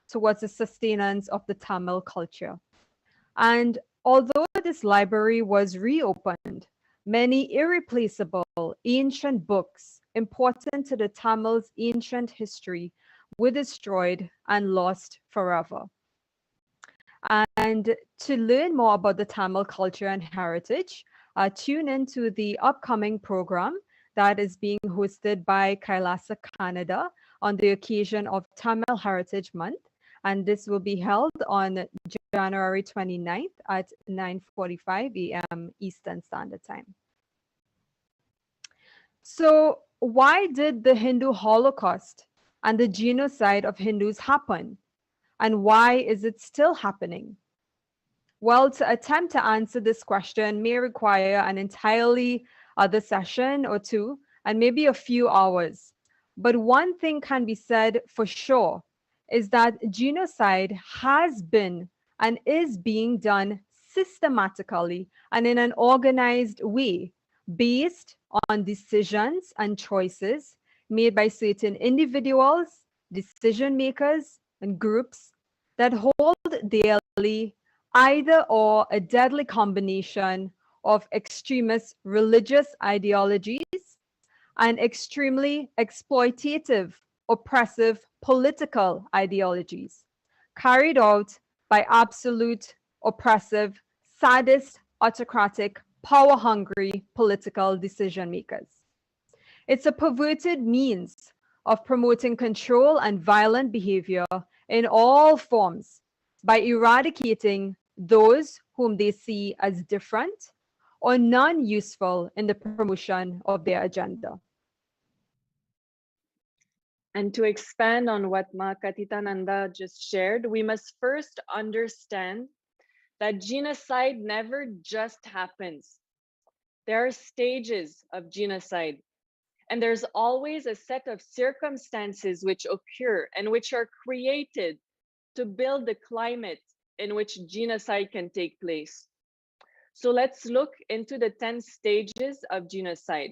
towards the sustenance of the Tamil culture. And although this library was reopened, many irreplaceable ancient books important to the Tamil's ancient history were destroyed and lost forever. And to learn more about the Tamil culture and heritage, tune into the upcoming program that is being hosted by Kailasa Canada on the occasion of Tamil Heritage Month. And this will be held on January 29th at 9:45 a.m. Eastern Standard Time. So, why did the Hindu Holocaust and the genocide of Hindus happen? And why is it still happening? Well, to attempt to answer this question may require an entirely other session or two, and maybe a few hours. But one thing can be said for sure is that genocide has been and is being done systematically and in an organized way based on decisions and choices made by certain individuals, decision makers, and groups that hold dearly either or a deadly combination of extremist religious ideologies and extremely exploitative, oppressive political ideologies carried out by absolute, oppressive, sadist, autocratic, power-hungry political decision makers. It's a perverted means of promoting control and violent behavior in all forms by eradicating those whom they see as different or non-useful in the promotion of their agenda. And to expand on what Ma Katitananda just shared, we must first understand that genocide never just happens. There are stages of genocide, and there's always a set of circumstances which occur and which are created to build the climate in which genocide can take place. So let's look into the 10 stages of genocide.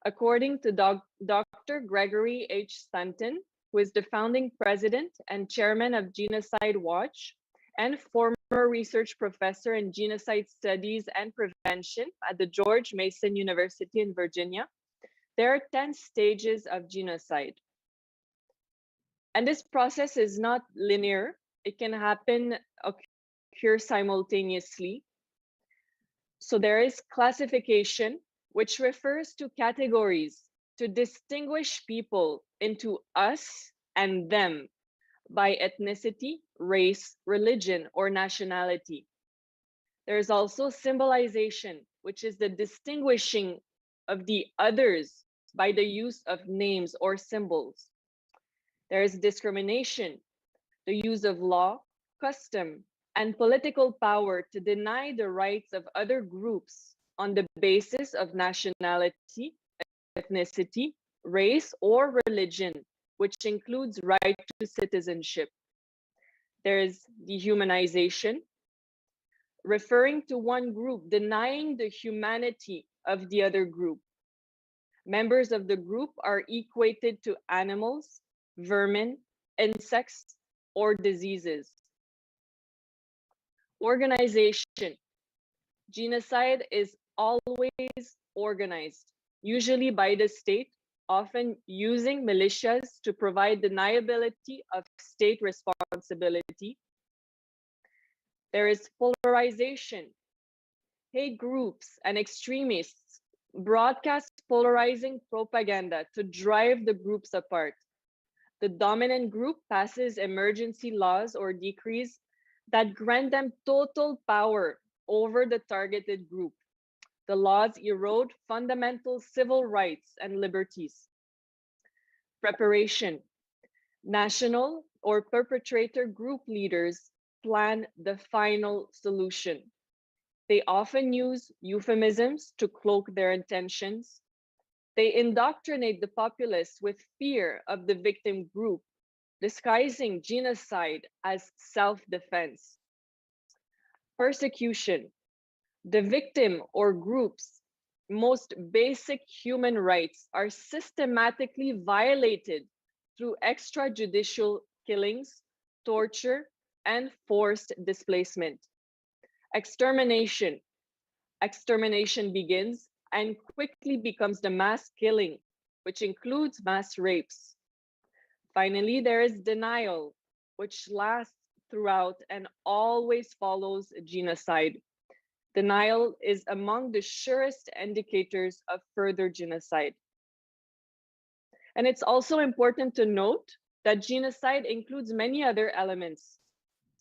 According to Dr. Gregory H. Stanton, who is the founding president and chairman of Genocide Watch and former research professor in genocide studies and prevention at the George Mason University in Virginia, there are 10 stages of genocide. And this process is not linear. It can occur simultaneously. So there is classification, which refers to categories to distinguish people into us and them by ethnicity, race, religion, or nationality. There is also symbolization, which is the distinguishing of the others by the use of names or symbols. There is discrimination, the use of law, custom, and political power to deny the rights of other groups on the basis of nationality, ethnicity, race, or religion, which includes right to citizenship. There is dehumanization, referring to one group denying the humanity of the other group. Members of the group are equated to animals, vermin, insects, or diseases. Organization. Genocide is always organized, usually by the state, often using militias to provide deniability of state responsibility. There is polarization. Hate groups and extremists broadcast polarizing propaganda to drive the groups apart. The dominant group passes emergency laws or decrees that grant them total power over the targeted group. The laws erode fundamental civil rights and liberties. Preparation. National or perpetrator group leaders plan the final solution. They often use euphemisms to cloak their intentions. They indoctrinate the populace with fear of the victim group, disguising genocide as self-defense. Persecution. The victim or group's most basic human rights are systematically violated through extrajudicial killings, torture, and forced displacement. Extermination. Extermination begins and quickly becomes the mass killing, which includes mass rapes. Finally, there is denial, which lasts throughout and always follows genocide. Denial is among the surest indicators of further genocide. And it's also important to note that genocide includes many other elements,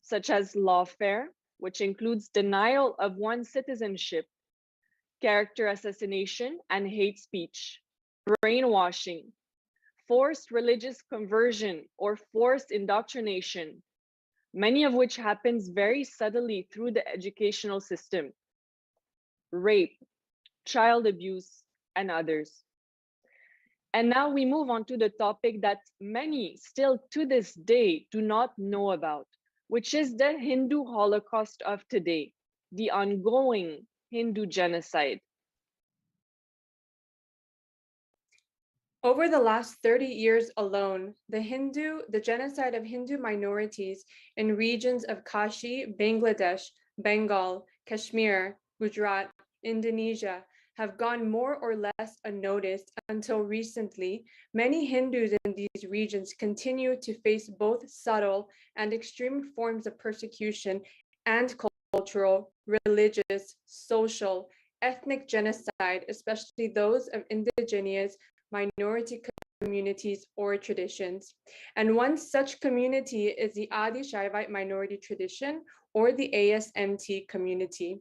such as lawfare, which includes denial of one's citizenship, character assassination and hate speech, brainwashing, forced religious conversion or forced indoctrination, many of which happens very subtly through the educational system, rape, child abuse, and others. And now we move on to the topic that many still to this day do not know about, which is the Hindu Holocaust of today, the ongoing Hindu genocide. Over the last 30 years alone, the genocide of Hindu minorities in regions of Kashi, Bangladesh, Bengal, Kashmir, Gujarat, Indonesia have gone more or less unnoticed until recently. Many Hindus in these regions continue to face both subtle and extreme forms of persecution and cultural, religious, social, ethnic genocide, especially those of indigenous minority communities or traditions. And one such community is the Adi Shaivite minority tradition or the ASMT community.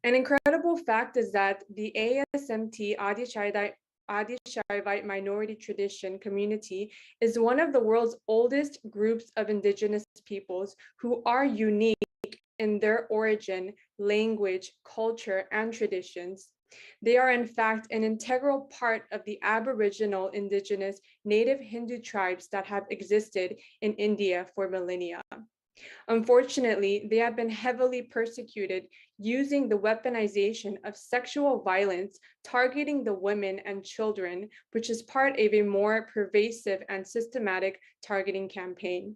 An incredible fact is that the ASMT Adi Shaivite minority tradition community is one of the world's oldest groups of indigenous peoples who are unique in their origin, language, culture, and traditions. They are, in fact, an integral part of the Aboriginal, indigenous, native Hindu tribes that have existed in India for millennia. Unfortunately, they have been heavily persecuted using the weaponization of sexual violence targeting the women and children, which is part of a more pervasive and systematic targeting campaign.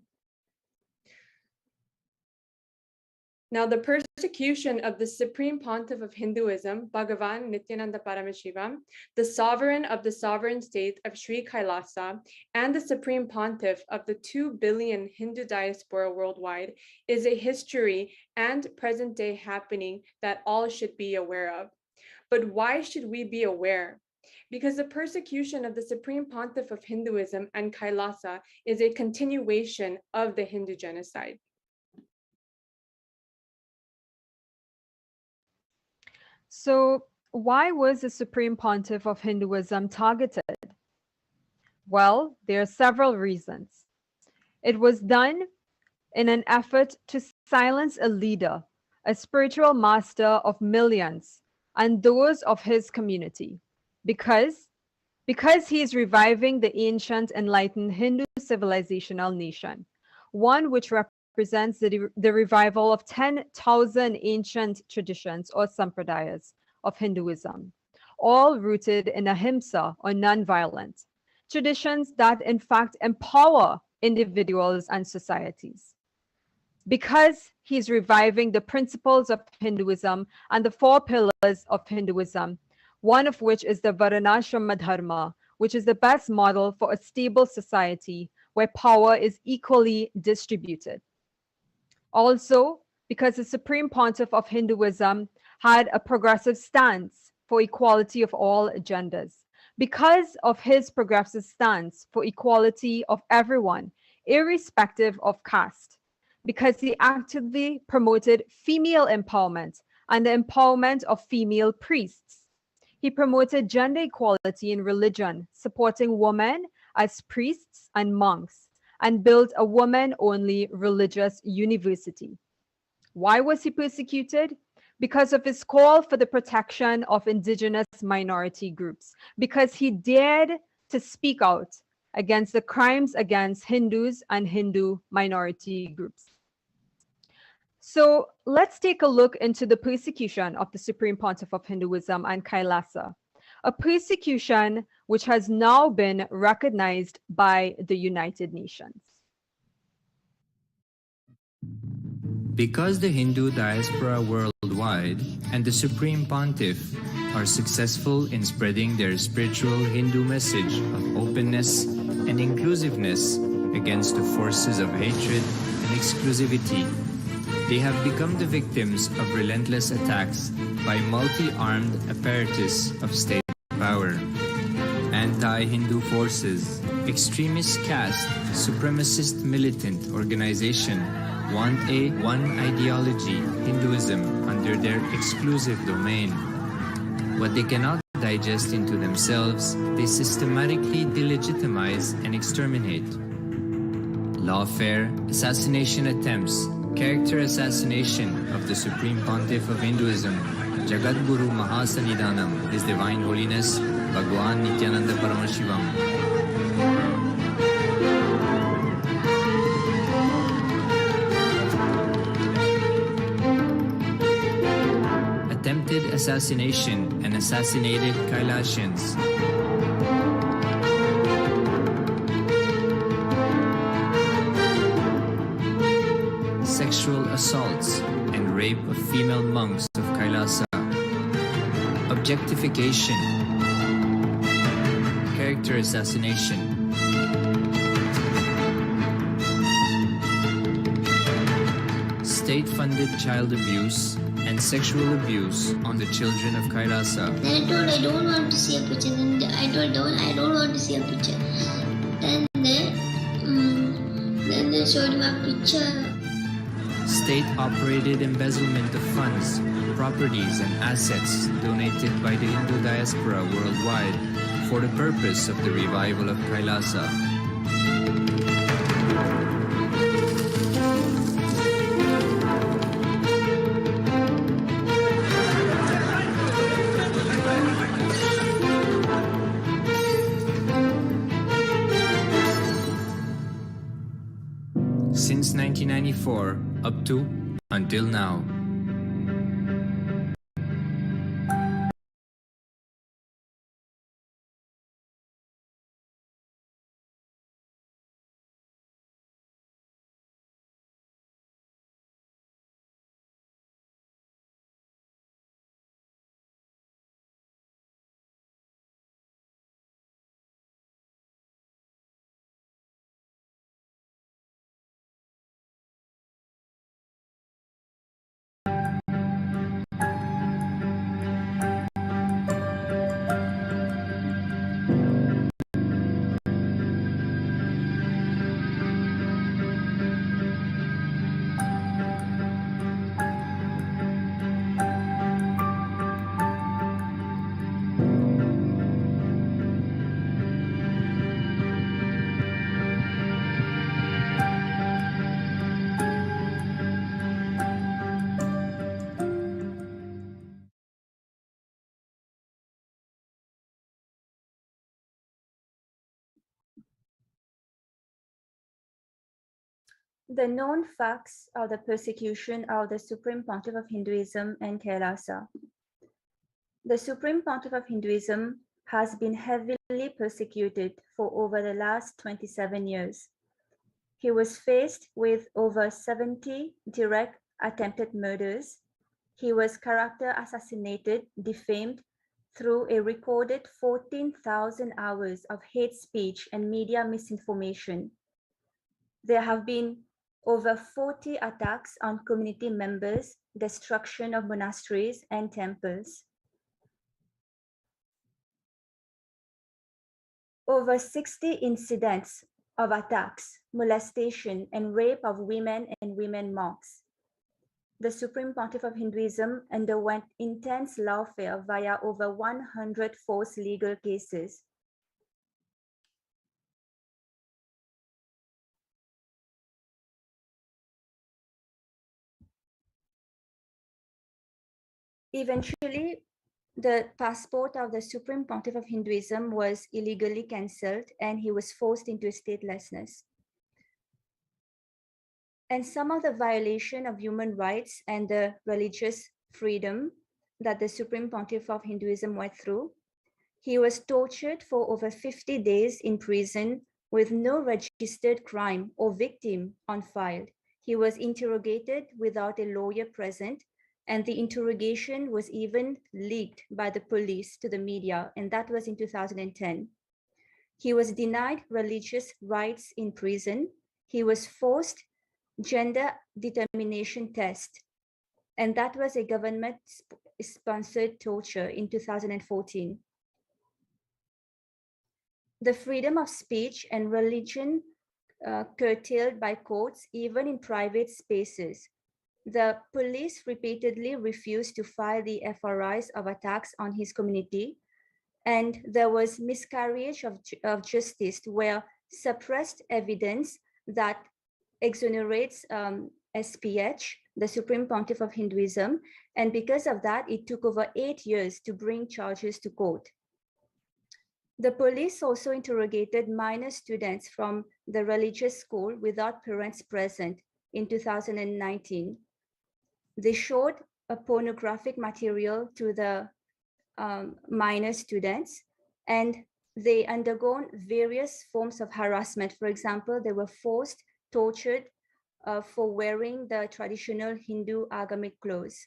Now, the persecution of the Supreme Pontiff of Hinduism, Bhagavan Nityananda Paramashiva, the sovereign of the sovereign state of Sri Kailasa, and the Supreme Pontiff of the 2 billion Hindu diaspora worldwide is a history and present day happening that all should be aware of. But why should we be aware? Because the persecution of the Supreme Pontiff of Hinduism and Kailasa is a continuation of the Hindu genocide. So, why was the Supreme Pontiff of Hinduism targeted? Well, there are several reasons. It was done in an effort to silence a leader, a spiritual master of millions, and those of his community, because he is reviving the ancient enlightened Hindu civilizational nation, one which represents the revival of 10,000 ancient traditions or sampradayas of Hinduism, all rooted in ahimsa or nonviolence, traditions that in fact empower individuals and societies. Because he's reviving the principles of Hinduism and the 4 pillars of Hinduism, one of which is the Varnashrama Dharma, which is the best model for a stable society where power is equally distributed. Also, because the Supreme Pontiff of Hinduism had a progressive stance for equality of all genders. Because of his progressive stance for equality of everyone, irrespective of caste. Because he actively promoted female empowerment and the empowerment of female priests. He promoted gender equality in religion, supporting women as priests and monks, and built a woman-only religious university. Why was he persecuted? Because of his call for the protection of indigenous minority groups, because he dared to speak out against the crimes against Hindus and Hindu minority groups. So let's take a look into the persecution of the Supreme Pontiff of Hinduism and Kailasa, a persecution which has now been recognized by the United Nations. Because the Hindu diaspora worldwide and the Supreme Pontiff are successful in spreading their spiritual Hindu message of openness and inclusiveness against the forces of hatred and exclusivity, they have become the victims of relentless attacks by multi-armed apparatus of state power. Anti-Hindu forces, extremist caste, supremacist militant organization want a one ideology, Hinduism, under their exclusive domain. What they cannot digest into themselves, they systematically delegitimize and exterminate. Lawfare, assassination attempts, character assassination of the Supreme Pontiff of Hinduism, Jagadguru Mahasannidhanam, His Divine Holiness, Bhagwan Nityananda Paramashivam. Attempted assassination and assassinated Kailashins. Sexual assaults and rape of female monks of Kailasa. Objectification. Character assassination. State-funded child abuse and sexual abuse on the children of Kailasa. Then I told I don't want to see a picture. Then I told I don't want to see a picture. Then they showed my picture. State-operated embezzlement of funds, properties and assets donated by the Hindu diaspora worldwide for the purpose of the revival of Kailasa. Since 1994 up to until now. The known facts of the persecution of the Supreme Pontiff of Hinduism in Kailasa. The Supreme Pontiff of Hinduism has been heavily persecuted for over the last 27 years. He was faced with over 70 direct attempted murders. He was character assassinated, defamed through a recorded 14,000 hours of hate speech and media misinformation. There have been over 40 attacks on community members, destruction of monasteries and temples. Over 60 incidents of attacks, molestation, and rape of women and women monks. The Supreme Pontiff of Hinduism underwent intense lawfare via over 100 forced legal cases. Eventually, the passport of the Supreme Pontiff of Hinduism was illegally cancelled and he was forced into statelessness. And some of the violation of human rights and the religious freedom that the Supreme Pontiff of Hinduism went through, he was tortured for over 50 days in prison with no registered crime or victim on file. He was interrogated without a lawyer present, and the interrogation was even leaked by the police to the media, and that was in 2010. He was denied religious rights in prison. He was forced gender determination test, and that was a government-sponsored torture in 2014. The freedom of speech and religion curtailed by courts, even in private spaces. The police repeatedly refused to file the FRIs of attacks on his community, and there was miscarriage of justice where suppressed evidence that exonerates SPH, the Supreme Pontiff of Hinduism, and because of that, it took over 8 years to bring charges to court. The police also interrogated minor students from the religious school without parents present in 2019. They showed a pornographic material to the minor students, and they undergone various forms of harassment. For example, they were forced, tortured for wearing the traditional Hindu agamic clothes.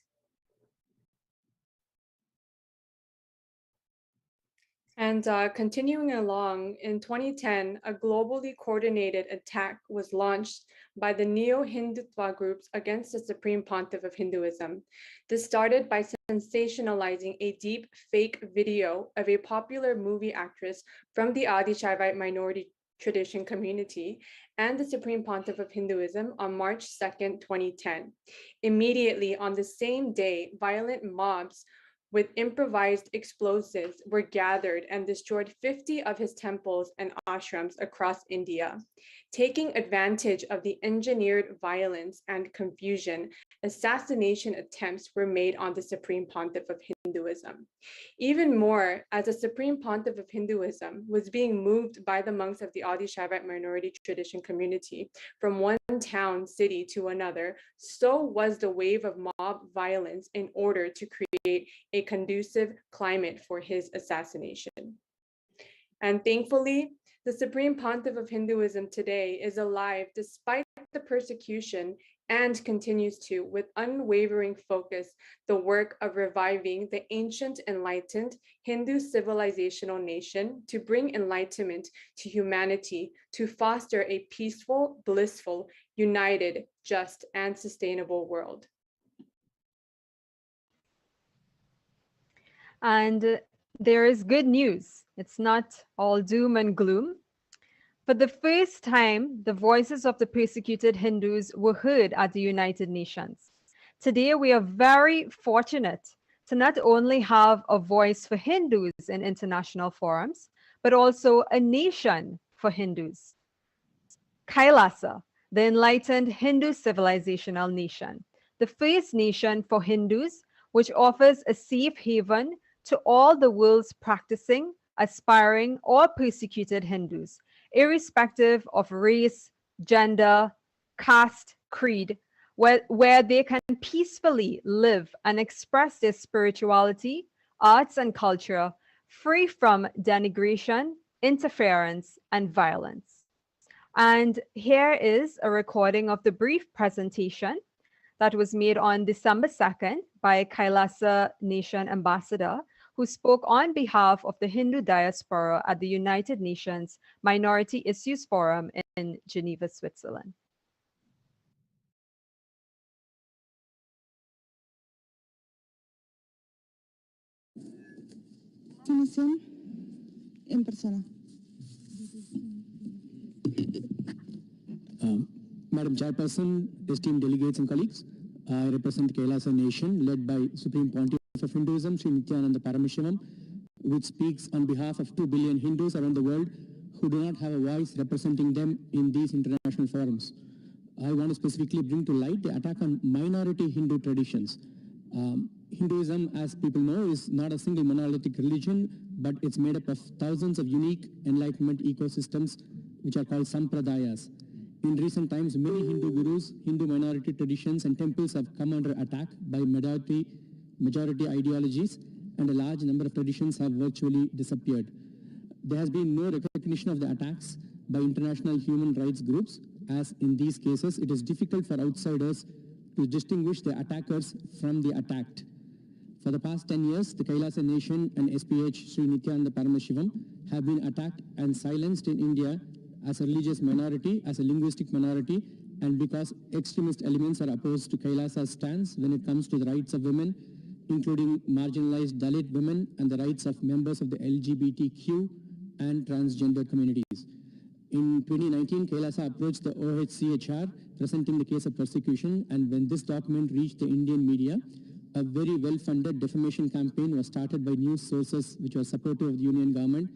And continuing along, in 2010, a globally coordinated attack was launched by the neo-Hindutva groups against the Supreme Pontiff of Hinduism. This started by sensationalizing a deep fake video of a popular movie actress from the Adi Shaivite minority tradition community and the Supreme Pontiff of Hinduism on March 2nd, 2010. Immediately on the same day, violent mobs with improvised explosives were gathered and destroyed 50 of his temples and ashrams across India. Taking advantage of the engineered violence and confusion, assassination attempts were made on the Supreme Pontiff of Hinduism. Even more, as the Supreme Pontiff of Hinduism was being moved by the monks of the Adi Shaivite minority tradition community from one town, city to another, so was the wave of mob violence in order to create a conducive climate for his assassination. And thankfully, the Supreme Pontiff of Hinduism today is alive despite the persecution and continues to, with unwavering focus, the work of reviving the ancient enlightened Hindu civilizational nation to bring enlightenment to humanity, to foster a peaceful, blissful, united, just, and sustainable world. And there is good news. It's not all doom and gloom. For the first time, the voices of the persecuted Hindus were heard at the United Nations. Today, we are very fortunate to not only have a voice for Hindus in international forums, but also a nation for Hindus. Kailasa, the enlightened Hindu civilizational nation, the first nation for Hindus, which offers a safe haven to all the world's practicing, aspiring, or persecuted Hindus, irrespective of race, gender, caste, creed, where they can peacefully live and express their spirituality, arts, and culture free from denigration, interference, and violence. And here is a recording of the brief presentation that was made on December 2nd by a Kailasa Nation ambassador who spoke on behalf of the Hindu diaspora at the United Nations Minority Issues Forum in Geneva, Switzerland. En persona. Madam Chairperson, esteemed delegates and colleagues, I represent Kailasa Nation led by Supreme Pontiff of Hinduism, Sri Nityananda Paramashivam, which speaks on behalf of 2 billion Hindus around the world who do not have a voice representing them in these international forums. I want to specifically bring to light the attack on minority Hindu traditions. Hinduism, as people know, is not a single monolithic religion, but it's made up of thousands of unique enlightenment ecosystems, which are called sampradayas. In recent times, many Hindu gurus, Hindu minority traditions, and temples have come under attack by majority ideologies, and a large number of traditions have virtually disappeared. There has been no recognition of the attacks by international human rights groups, as in these cases, it is difficult for outsiders to distinguish the attackers from the attacked. For the past 10 years, the Kailasa Nation and SPH Sri Nityananda Paramashivam have been attacked and silenced in India as a religious minority, as a linguistic minority, and because extremist elements are opposed to Kailasa's stance when it comes to the rights of women, including marginalized Dalit women and the rights of members of the LGBTQ and transgender communities. In 2019, Kailasa approached the OHCHR presenting the case of persecution, and when this document reached the Indian media, a very well-funded defamation campaign was started by news sources which were supportive of the Union government,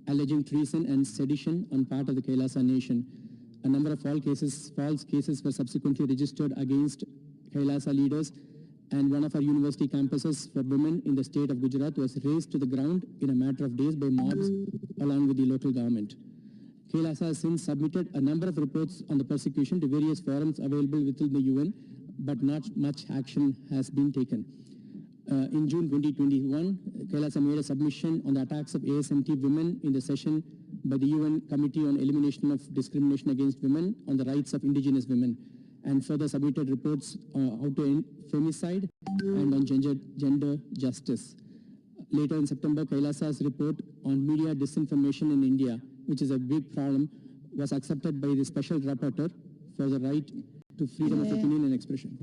alleging treason and sedition on part of the Kailasa Nation. A number of false cases were subsequently registered against Kailasa leaders, and one of our university campuses for women in the state of Gujarat was razed to the ground in a matter of days by mobs along with the local government. Kailasa has since submitted a number of reports on the persecution to various forums available within the UN, but not much action has been taken. In June 2021, Kailasa made a submission on the attacks of ASMT women in the session by the UN Committee on Elimination of Discrimination Against Women on the Rights of Indigenous Women, and further submitted reports how to end femicide and on gender justice. Later in September, Kailasa's report on media disinformation in India, which is a big problem, was accepted by the Special Rapporteur for the right to freedom of opinion and expression.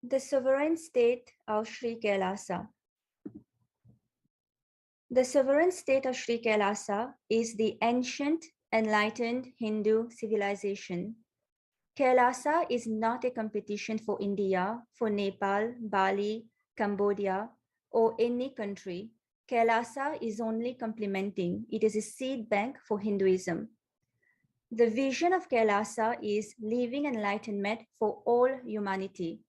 The sovereign state of Sri Kailasa. The sovereign state of Sri Kailasa is the ancient, enlightened Hindu civilization. Kailasa is not a competition for India, for Nepal, Bali, Cambodia, or any country. Kailasa is only complementing. It is a seed bank for Hinduism. The vision of Kailasa is living enlightenment for all humanity.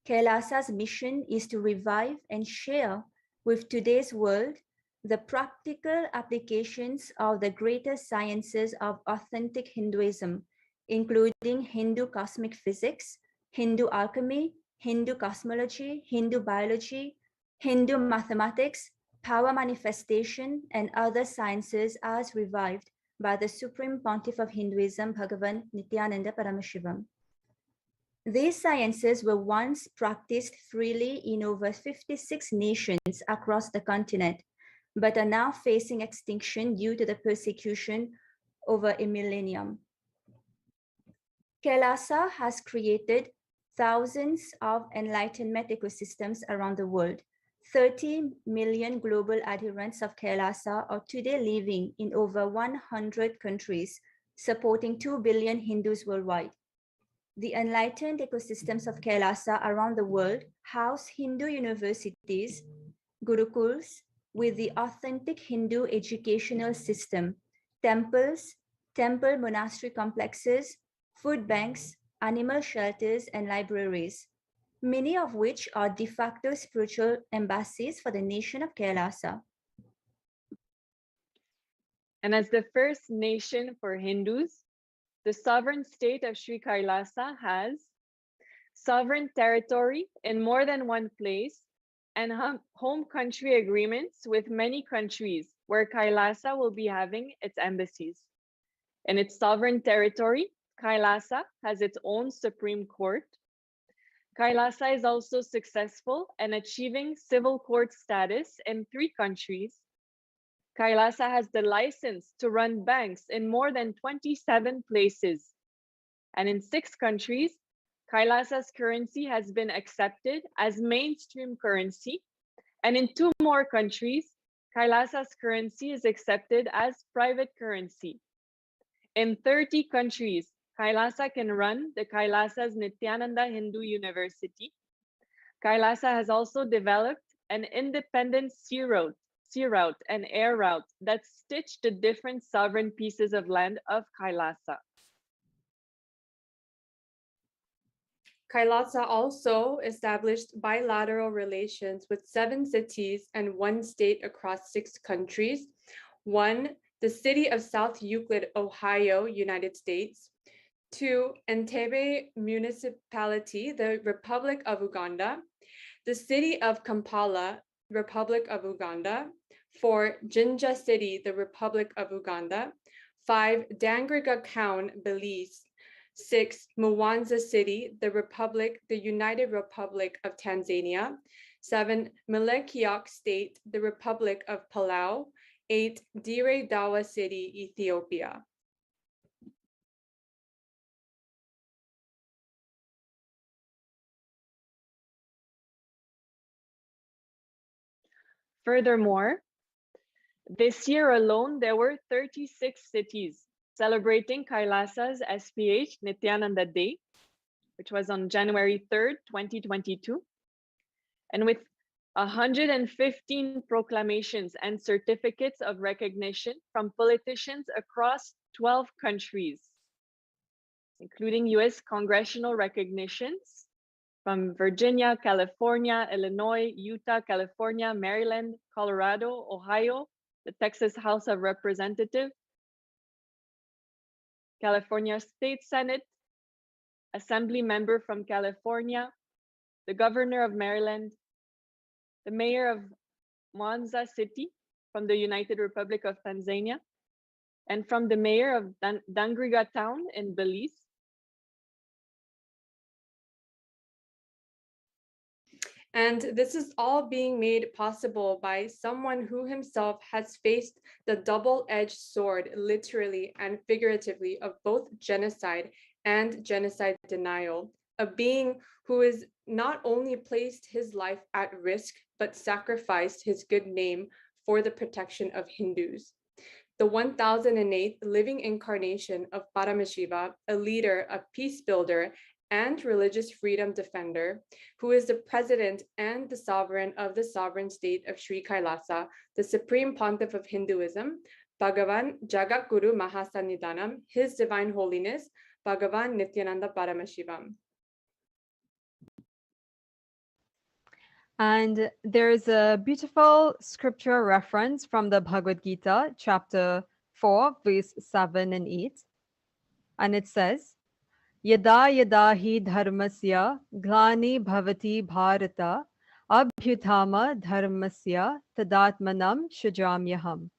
Kailasa's mission is to revive and share with today's world the practical applications of the greater sciences of authentic Hinduism, including Hindu cosmic physics, Hindu alchemy, Hindu cosmology, Hindu biology, Hindu mathematics, power manifestation, and other sciences as revived by the Supreme Pontiff of Hinduism, Bhagavan Nityananda Paramashivam. These sciences were once practiced freely in over 56 nations across the continent, but are now facing extinction due to the persecution over a millennium. Kailasa has created thousands of enlightenment ecosystems around the world. 30 million global adherents of Kailasa are today living in over 100 countries, supporting 2 billion Hindus worldwide. The enlightened ecosystems of Kailasa around the world house Hindu universities, gurukuls, with the authentic Hindu educational system, temples, temple monastery complexes, food banks, animal shelters, and libraries, many of which are de facto spiritual embassies for the nation of Kailasa. And as the first nation for Hindus, the sovereign state of Sri Kailasa has sovereign territory in more than one place and home country agreements with many countries where Kailasa will be having its embassies. In its sovereign territory, Kailasa has its own Supreme Court. Kailasa is also successful in achieving civil court status in 3 countries. Kailasa has the license to run banks in more than 27 places. And in 6 countries, Kailasa's currency has been accepted as mainstream currency. And in 2 more countries, Kailasa's currency is accepted as private currency. In 30 countries, Kailasa can run the Kailasa's Nityananda Hindu University. Kailasa has also developed an independent sea route and air route that stitch the different sovereign pieces of land of Kailasa. Kailasa also established bilateral relations with 7 cities and 1 state across 6 countries. 1, the city of South Euclid, Ohio, United States. 2, Entebbe Municipality, the Republic of Uganda. The city of Kampala, Republic of Uganda. 4. Jinja City, the Republic of Uganda. 5. Dangriga Town, Belize. 6. Mwanza City, the United Republic of Tanzania. 7. Melekeok State, the Republic of Palau. 8. Dire Dawa City, Ethiopia. Furthermore, this year alone, there were 36 cities celebrating Kailasa's SPH Nityananda Day, which was on January 3rd, 2022. And with 115 proclamations and certificates of recognition from politicians across 12 countries, including US congressional recognitions from Virginia, California, Illinois, Utah, California, Maryland, Colorado, Ohio, the Texas House of Representatives, California State Senate, Assembly member from California, the Governor of Maryland, the Mayor of Mwanza City from the United Republic of Tanzania, and from the Mayor of Dangriga Town in Belize. And this is all being made possible by someone who himself has faced the double-edged sword, literally and figuratively, of both genocide and genocide denial. A being who has not only placed his life at risk, but sacrificed his good name for the protection of Hindus. The 1008th living incarnation of Paramashiva, a leader, a peace builder, and religious freedom defender, who is the president and the sovereign of the sovereign state of Sri Kailasa, the supreme pontiff of Hinduism, Bhagavan Jagatguru Mahasannidhanam, His Divine Holiness, Bhagavan Nityananda Paramashivam. And there's a beautiful scripture reference from the Bhagavad Gita, chapter 4, verse 7 and 8. And it says, Yada yada hi dharmasya glani bhavati bharata abhyutama dharmasya tadatmanam shujamyaham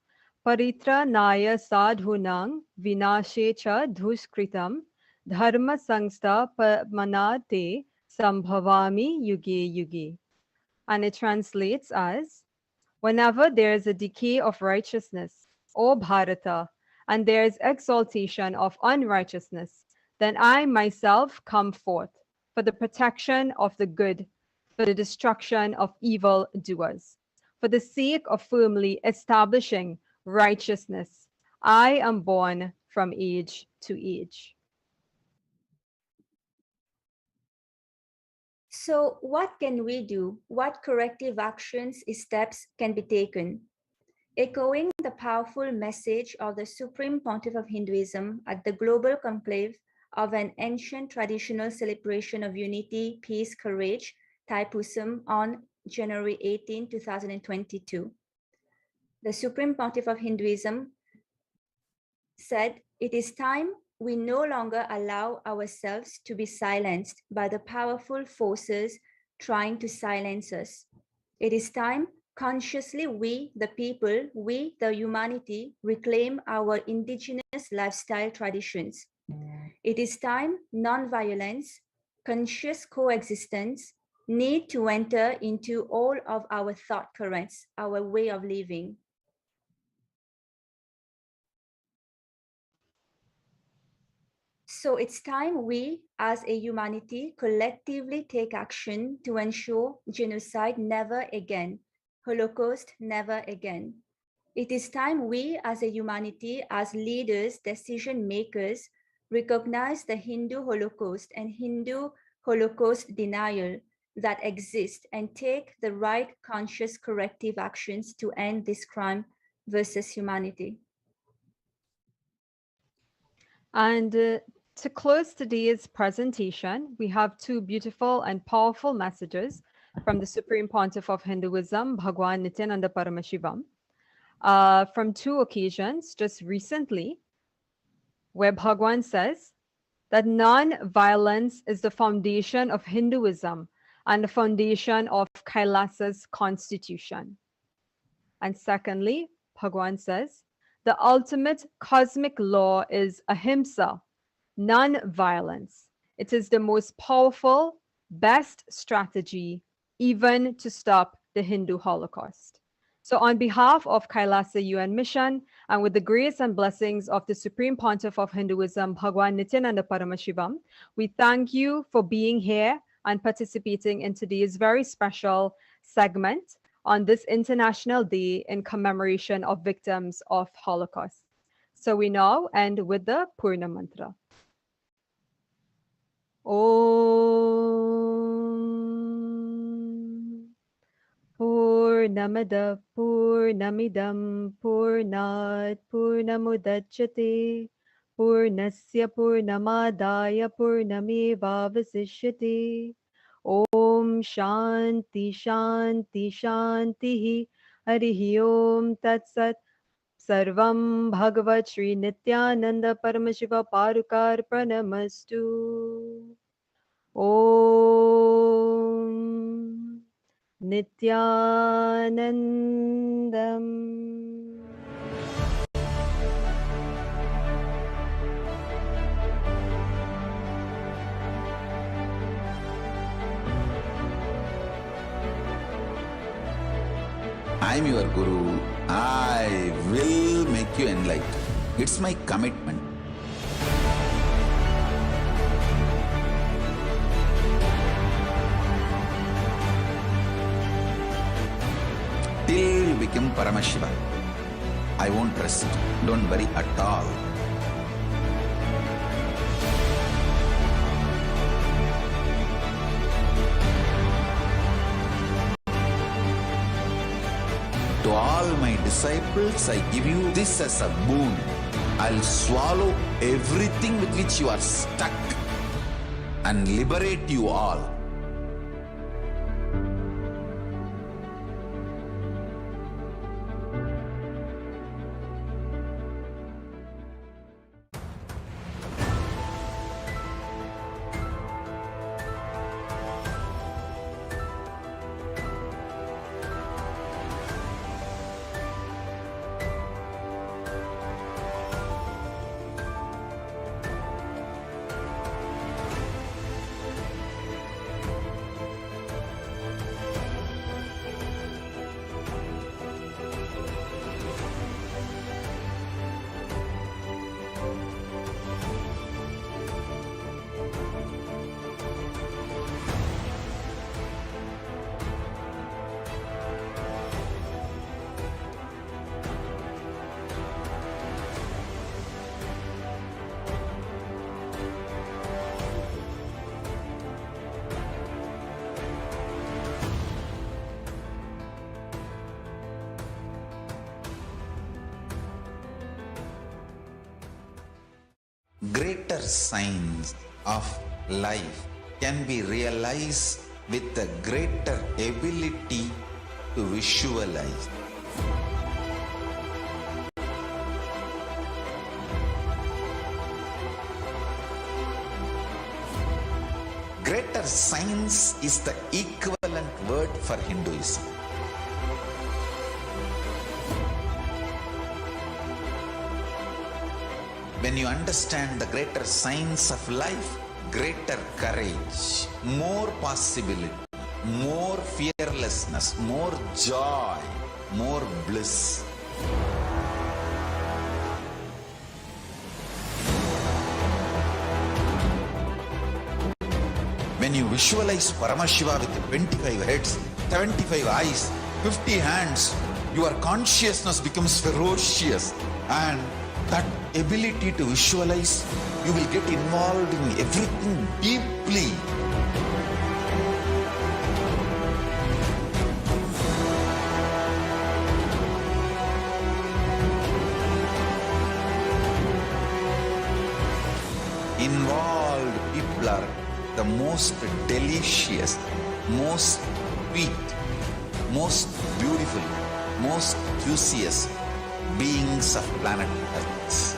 paritra naya sadhunang vinashe cha dhuskritam dharma sangsta pamanate sambhavami yuge yuge. And it translates as, whenever there is a decay of righteousness, O Bharata, and there is exaltation of unrighteousness, then I myself come forth for the protection of the good, for the destruction of evil doers. For the sake of firmly establishing righteousness, I am born from age to age. So what can we do? What corrective actions, steps can be taken? Echoing the powerful message of the Supreme Pontiff of Hinduism at the global conclave of an ancient traditional celebration of unity, peace, courage, Thaipusam, on January 18, 2022. The Supreme Pontiff of Hinduism said, "It is time we no longer allow ourselves to be silenced by the powerful forces trying to silence us. It is time consciously we, the people, we, the humanity, reclaim our indigenous lifestyle traditions. It is time non-violence, conscious coexistence need to enter into all of our thought currents, our way of living." So it's time we, as a humanity, collectively take action to ensure genocide never again, Holocaust never again. It is time we, as a humanity, as leaders, decision makers, recognize the Hindu Holocaust and Hindu Holocaust denial that exist and take the right conscious corrective actions to end this crime versus humanity. And to close today's presentation, we have two beautiful and powerful messages from the Supreme Pontiff of Hinduism, Bhagwan Nityananda Paramashivam, from two occasions just recently, where Bhagwan says that non-violence is the foundation of Hinduism and the foundation of Kailasa's constitution. And secondly, Bhagwan says, the ultimate cosmic law is ahimsa, non-violence. It is the most powerful, best strategy, even to stop the Hindu Holocaust. So on behalf of Kailasa UN Mission, and with the grace and blessings of the Supreme Pontiff of Hinduism, Bhagwan Nityananda Paramashivam, we thank you for being here and participating in today's very special segment on this International Day in commemoration of victims of Holocaust. So we now end with the Purna Mantra. Om Purnamada Purnamidam Purnat Purnamudachyate Purnasya Purnamadaya Purnamevavasishyate Om Shanti Shanti Shanti Harihi Om Tat Sat Sarvam Bhagavat Shri Nityananda Paramashiva Parukar Pranamastu Om Nityanandam. I'm your Guru. I will make you enlightened. It's my commitment. Till you become Paramashiva, I won't rest. Don't worry at all. To all my disciples, I give you this as a boon. I'll swallow everything with which you are stuck and liberate you all. Greater signs of life can be realized with a greater ability to visualize. Greater science is the equivalent word for Hinduism. When you understand the greater science of life, greater courage, more possibility, more fearlessness, more joy, more bliss. When you visualize Paramashiva with 25 heads, 75 eyes, 50 hands, your consciousness becomes ferocious, and that ability to visualize, you will get involved in everything deeply. Involved people are the most delicious, most sweet, most beautiful, most juiciest beings of planet Earth.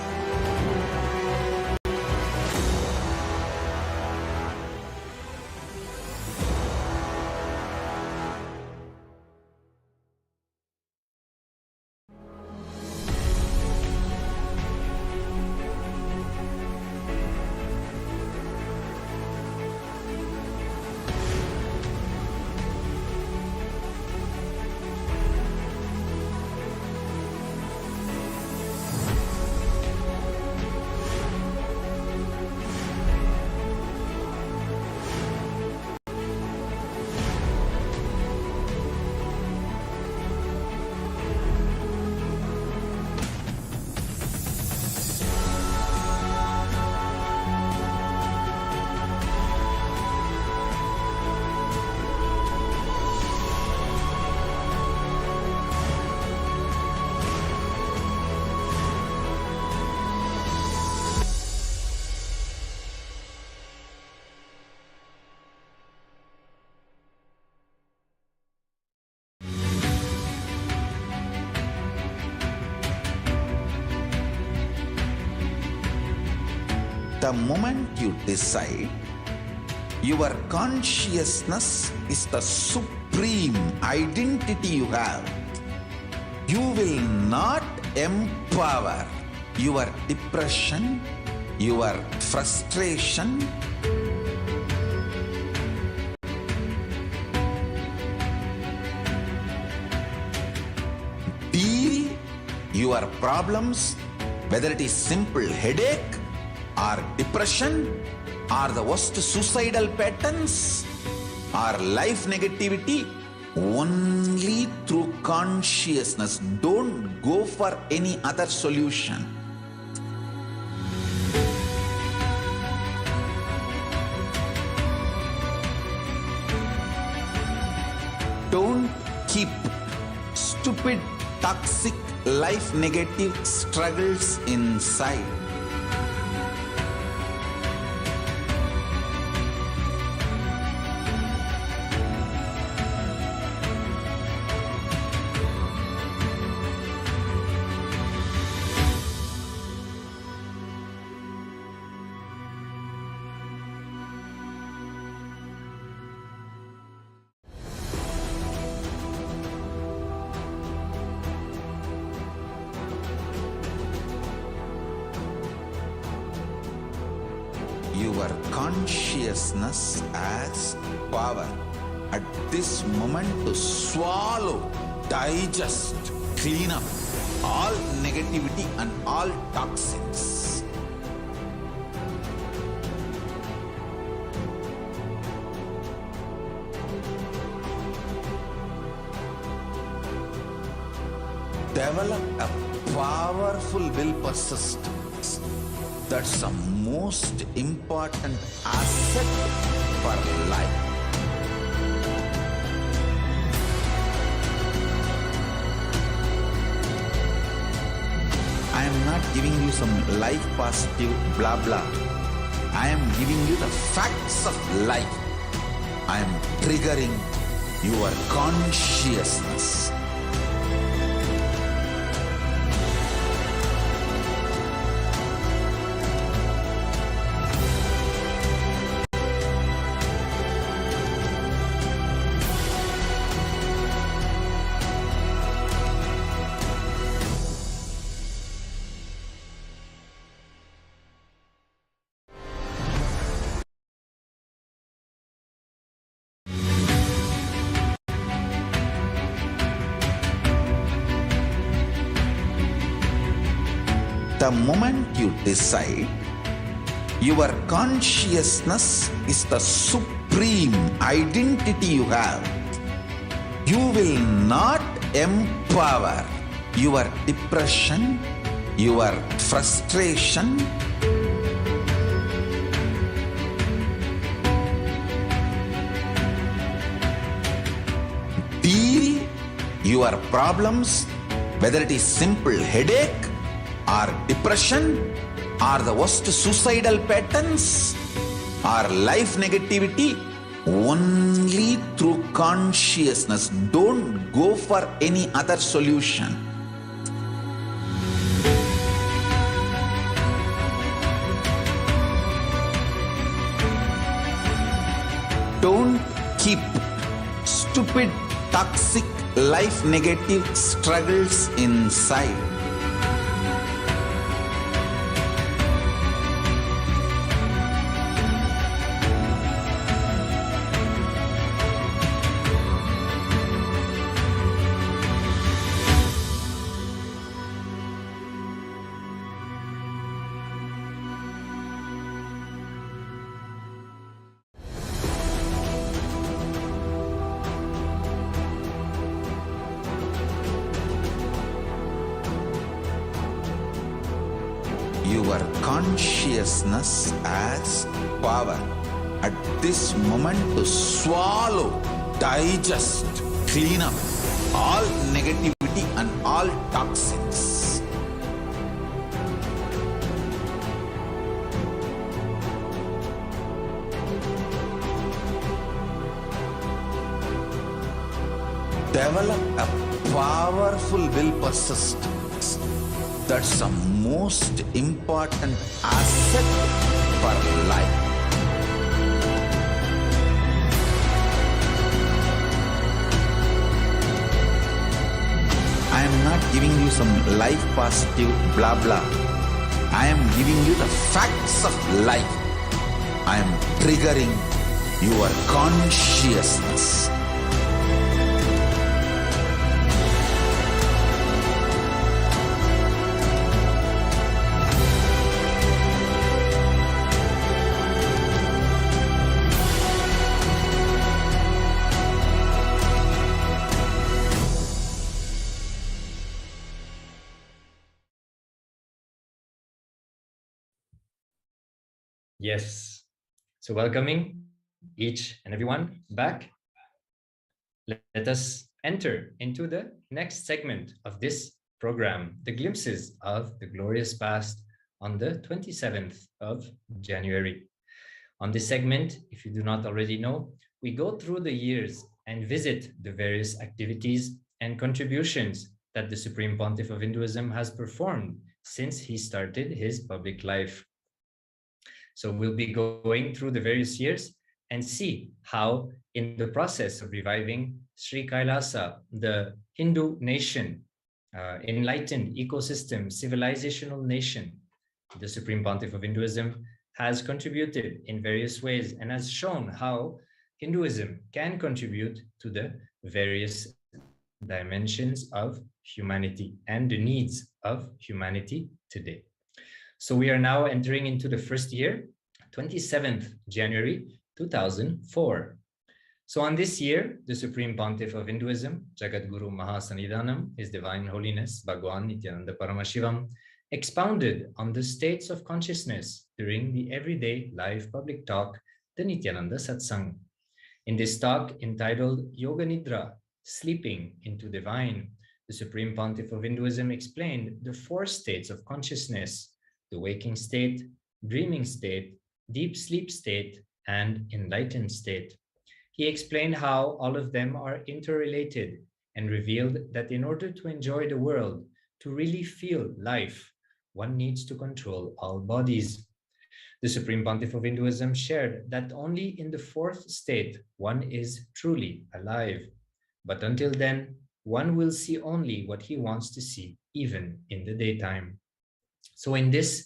The moment you decide, your consciousness is the supreme identity you have. You will not empower your depression, your frustration, deal your problems, whether it is simple headache or depression or the worst suicidal patterns or life negativity, only through consciousness. Don't go for any other solution. Don't keep stupid, toxic, life negative struggles inside. Your consciousness as power at this moment to swallow, digest, clean up all negativity and all toxins. Develop a powerful will persistence. That's the most important asset for life. I am not giving you some life positive blah blah. I am giving you the facts of life. I am triggering your consciousness. The moment you decide, your consciousness is the supreme identity you have. You will not empower your depression, your frustration, deal your problems, whether it is simple headache or depression or the worst suicidal patterns or life negativity, only through consciousness. Don't go for any other solution. Don't keep stupid, toxic, life negative struggles inside. Your consciousness as power at this moment to swallow, digest, clean up all negativity and all toxins. Develop a powerful will persistence. That's the most important asset for life. I am not giving you some life positive blah blah. I am giving you the facts of life. I am triggering your consciousness. Yes. So welcoming each and everyone back. Let us enter into the next segment of this program, the glimpses of the glorious past on the 27th of January. On this segment, if you do not already know, we go through the years and visit the various activities and contributions that the Supreme Pontiff of Hinduism has performed since he started his public life. So we'll be going through the various years and see how, in the process of reviving Sri Kailasa, the Hindu nation, enlightened ecosystem, civilizational nation, the Supreme Pontiff of Hinduism has contributed in various ways and has shown how Hinduism can contribute to the various dimensions of humanity and the needs of humanity today. So we are now entering into the first year, 27th January 2004. So on this year, the Supreme Pontiff of Hinduism, Jagadguru Mahasanidhanam, His Divine Holiness Bhagwan Nityananda Paramashivam, expounded on the states of consciousness during the everyday live public talk, the Nityananda Satsang. In this talk entitled Yoga Nidra, Sleeping into Divine, the Supreme Pontiff of Hinduism explained the four states of consciousness: the waking state, dreaming state, deep sleep state, and enlightened state. He explained how all of them are interrelated and revealed that in order to enjoy the world, to really feel life, one needs to control all bodies. The Supreme Pontiff of Hinduism shared that only in the fourth state one is truly alive. But until then, one will see only what he wants to see, even in the daytime. So in this,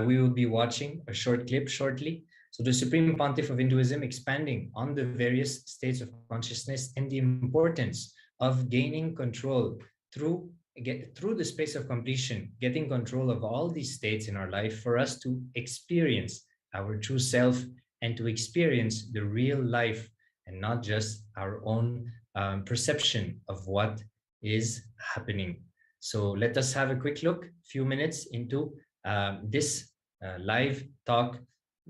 we will be watching a short clip shortly. So the Supreme Pontiff of Hinduism expanding on the various states of consciousness and the importance of gaining control through the space of completion, getting control of all these states in our life for us to experience our true self and to experience the real life and not just our own perception of what is happening. So let us have a quick look, few minutes into this live talk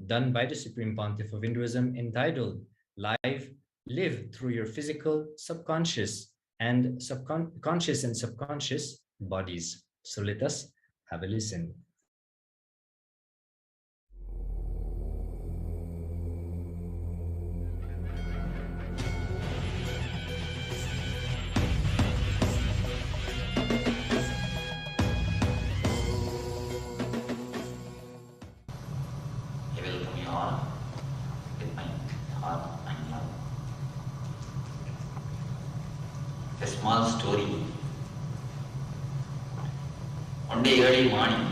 done by the Supreme Pontiff of Hinduism entitled Live Through Your Physical, Subconscious and Conscious and Subconscious Bodies. So let us have a listen. A small story. One day early morning,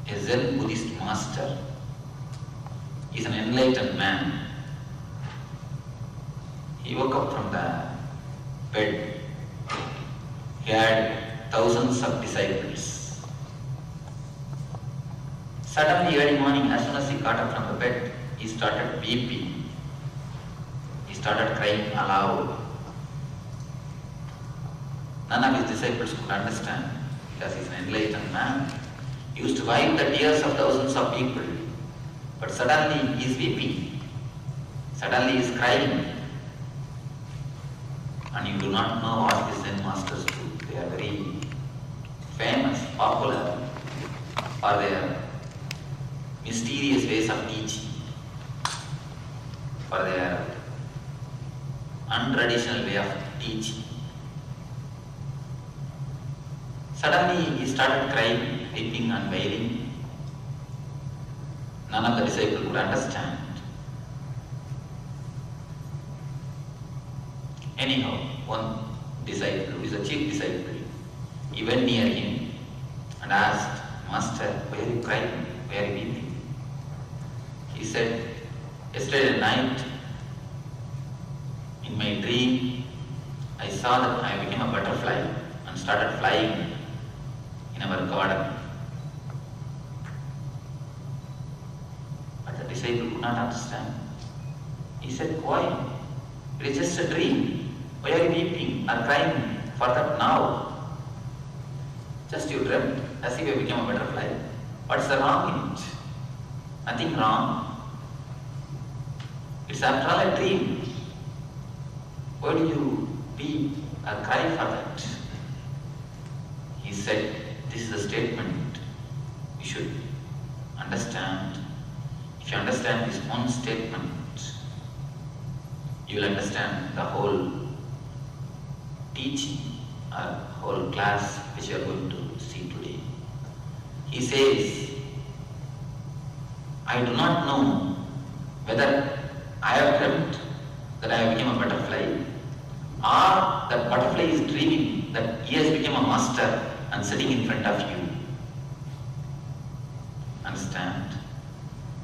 a Zen Buddhist master is an enlightened man. He woke up from the bed. He had thousands of disciples. Suddenly early morning, as soon as he got up from the bed, he started weeping. He started crying aloud. None of his disciples could understand because he is an enlightened man. He used to wipe the tears of thousands of people. But suddenly he is weeping. Suddenly he is crying. And you do not know what these Zen masters do. They are very famous, popular for their mysterious ways of teaching, for their untraditional way of teaching. Suddenly he started crying, weeping and wailing. none of the disciples could understand. Anyhow, one disciple, who is a chief disciple, he went near him and asked, Master, why are you crying? Why are you weeping? He said, yesterday night, in my dream, I saw that I became a butterfly and started flying in our garden. But the disciple could not understand. He said, why? It is just a dream. Why are you weeping or crying for that now? Just you dreamt as if you became a butterfly. What's the wrong in it? Nothing wrong. It's after all a dream. Why do you weep or cry for that? He said, this is a statement you should understand. If you understand this one statement, you will understand the whole teaching or whole class which you are going to see today. He says, I do not know whether I have dreamt that I have become a butterfly, or that butterfly is dreaming that he has become a master and sitting in front of you. Understand?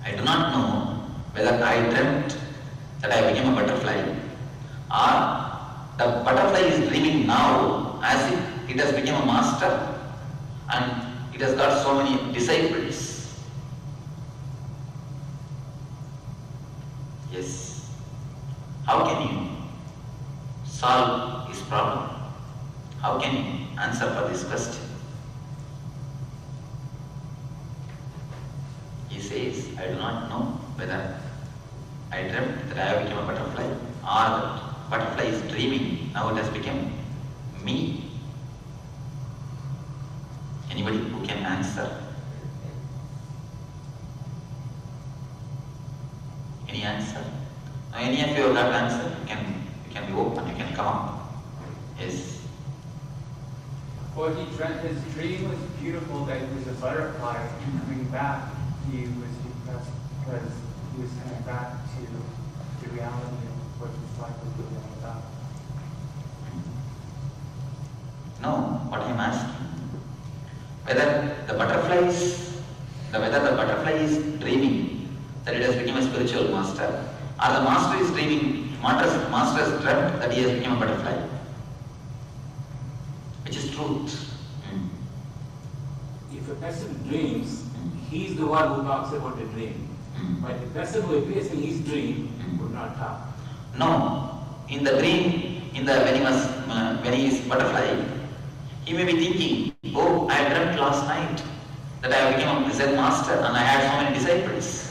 I do not know whether I dreamt that I became a butterfly, or the butterfly is dreaming now as if it has become a master and it has got so many disciples. Yes. How can you solve this problem? How can you answer for this question? He says, I do not know whether I dreamt that I have become a butterfly, or that butterfly is dreaming, now it has become me. Anybody who can answer? Any answer? Now, any of you have got answer? You can be open, you can come up. Yes. Well, he dreamt, his dream was beautiful that he was a butterfly and coming back. He was depressed because he was coming back to the reality of what his life was really all about. No, what I am asking, whether the butterfly is dreaming that it has become a spiritual master, or the master is dreaming, master has dreamt that he has become a butterfly. Which is truth? If a person dreams, he's the one who talks about the dream. But the person who appears in his dream would not talk. No. In the dream, when he is butterfly, he may be thinking, oh, I dreamt last night that I became a Zen master and I had so many disciples.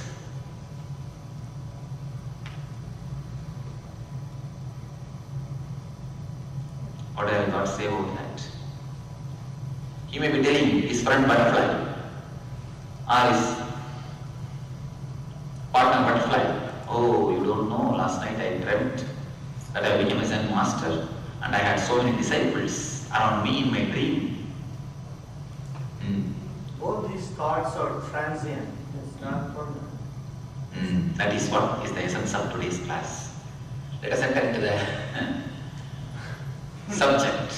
What have I got to say about that? He may be telling his friend butterfly or his partner butterfly, oh, you don't know, last night I dreamt that I became a Zen master and I had so many disciples around me in my dream. All these thoughts are transient, it's not permanent. That is what is the essence of today's class. Let us enter into the subject.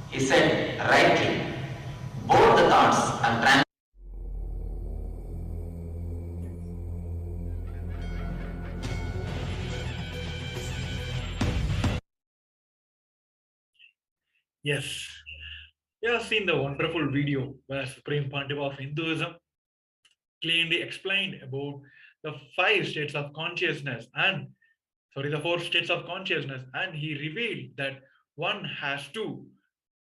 He said rightly, both the thoughts are transient. Yes, you have seen the wonderful video where Supreme Pontiff of Hinduism clearly explained about the the 4 states of consciousness, and he revealed that one has to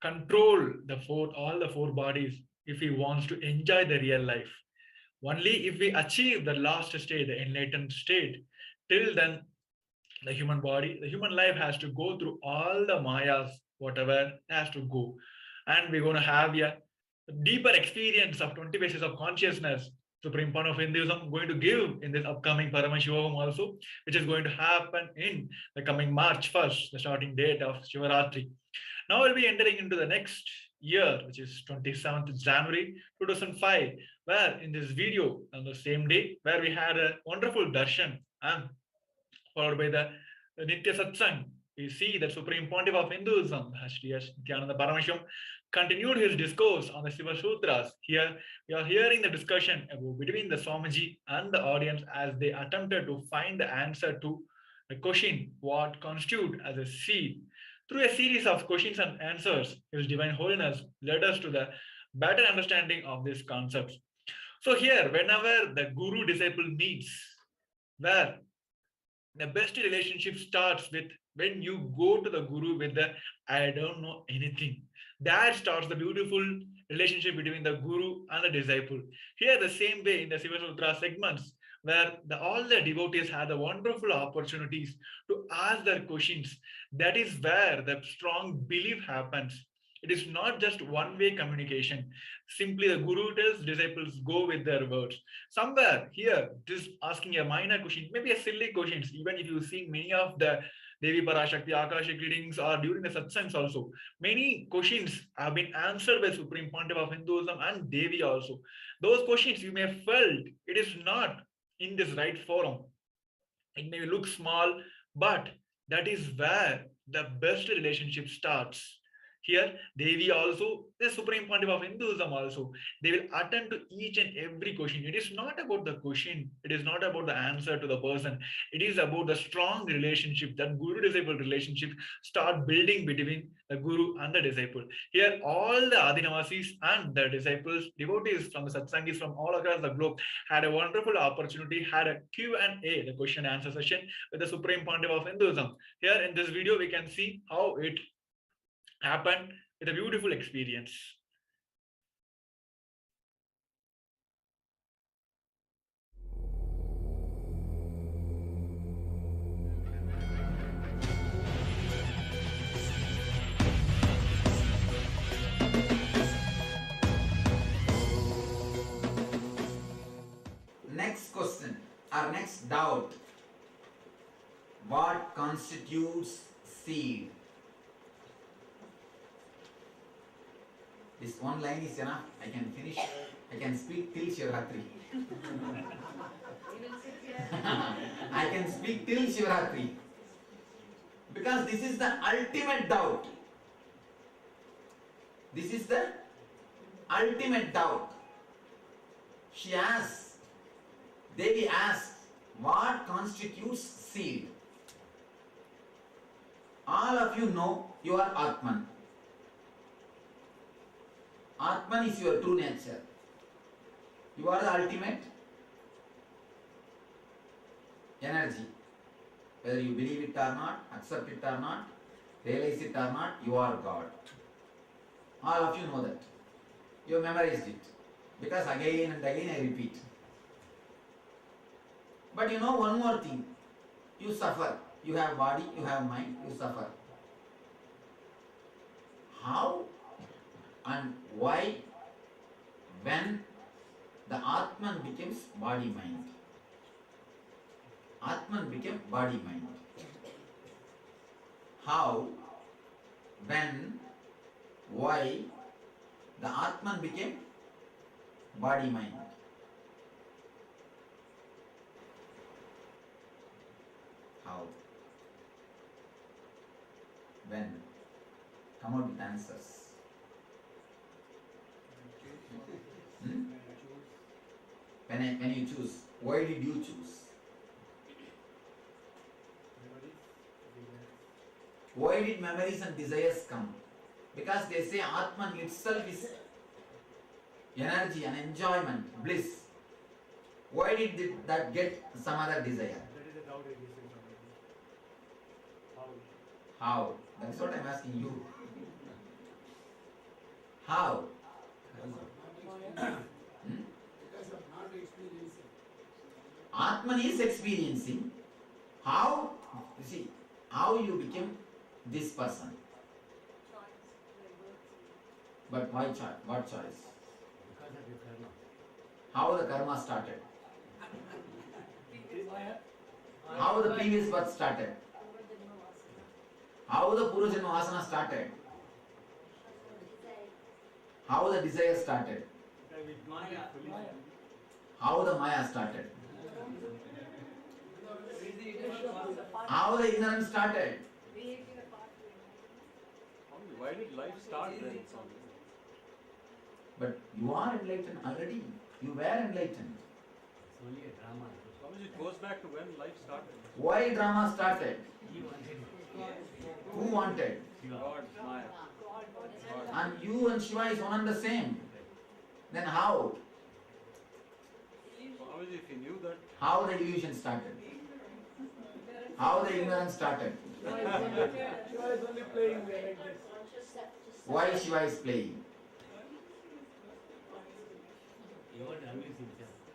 control all the 4 bodies if he wants to enjoy the real life. Only if we achieve the last state, the enlightened state, till then the human life has to go through all the mayas, whatever has to go. And we're going to have a deeper experience of 20 bases of consciousness, Supreme Pontiff of Hinduism going to give in this upcoming Paramashiva also, which is going to happen in the coming March 1st, the starting date of Shivaratri. Now we'll be entering into the next year, which is 27th January 2005, where in this video on the same day, where we had a wonderful darshan and followed by the Nitya Satsang. We see that Supreme Pontiff of Hinduism, Sri Nityananda Parameshwaram, continued his discourse on the Shiva Sutras. Here, we are hearing the discussion between the Swamiji and the audience as they attempted to find the answer to the question, what constitute as a seed. Through a series of questions and answers, His Divine Holiness led us to the better understanding of these concepts. So here, whenever the guru-disciple meets, where the best relationship starts with when you go to the guru with the I don't know anything. That starts the beautiful relationship between the guru and the disciple. Here, the same way in the Shiva Sutra segments, where all the devotees have the wonderful opportunities to ask their questions. That is where the strong belief happens. It is not just one-way communication. Simply the guru tells disciples go with their words. Somewhere here, just asking a minor question, maybe a silly question, even if you see many of the Devi Parashakti, Akashic readings or during the satsangs also, many questions have been answered by Supreme Pontiff of Hinduism and Devi also. Those questions you may have felt it is not in this right forum. It may look small, but that is where the best relationship starts. Here, Devi also, the Supreme Pontiff of Hinduism also, they will attend to each and every question. It is not about the question, it is not about the answer to the person. It is about the strong relationship, that guru-disciple relationship start building between the guru and the disciple. Here, all the Adinavasis and the disciples, devotees from the Satsangis from all across the globe had a wonderful opportunity, had a Q&A, the question and answer session with the Supreme Pontiff of Hinduism. Here in this video, we can see how it happened with a beautiful experience. Next question or next doubt. What constitutes seed? This one line is enough. I can finish. I can speak till Shivaratri. I can speak till Shivaratri. Because this is the ultimate doubt. This is the ultimate doubt. She asks, Devi asks, what constitutes seed? All of you know you are Atman. Atman is your true nature. You are the ultimate energy. Whether you believe it or not, accept it or not, realize it or not, you are God. All of you know that. You have memorized it. Because again and again I repeat. But you know one more thing. You suffer. You have body, you have mind, you suffer. How and why when the Atman becomes body mind? Atman became body mind. How, when, why the Atman became body mind? How? When? Come out with answers. When you choose, why did you choose? Why did memories and desires come? Because they say Atman itself is energy and enjoyment, bliss. Why did that get some other desire? How? That's what I'm asking you. How? Atman is experiencing. How? You see, how you became this person. But why choice? What choice? How the karma started? How the previous birth started? How the Purva Janma Vasana started? How the desire started? How the Maya started? How the ignorance started? Why did life start then, Swami? But you are enlightened already. You were enlightened. It's only a drama. Swami, it goes back to when life started. Why drama started? Who wanted? God, Maya. And you and Shiva is one and the same. Then how? Swami, if you knew that. How the illusion started? How the ignorance started? Shiva is only playing there like this. Why Shiva is playing?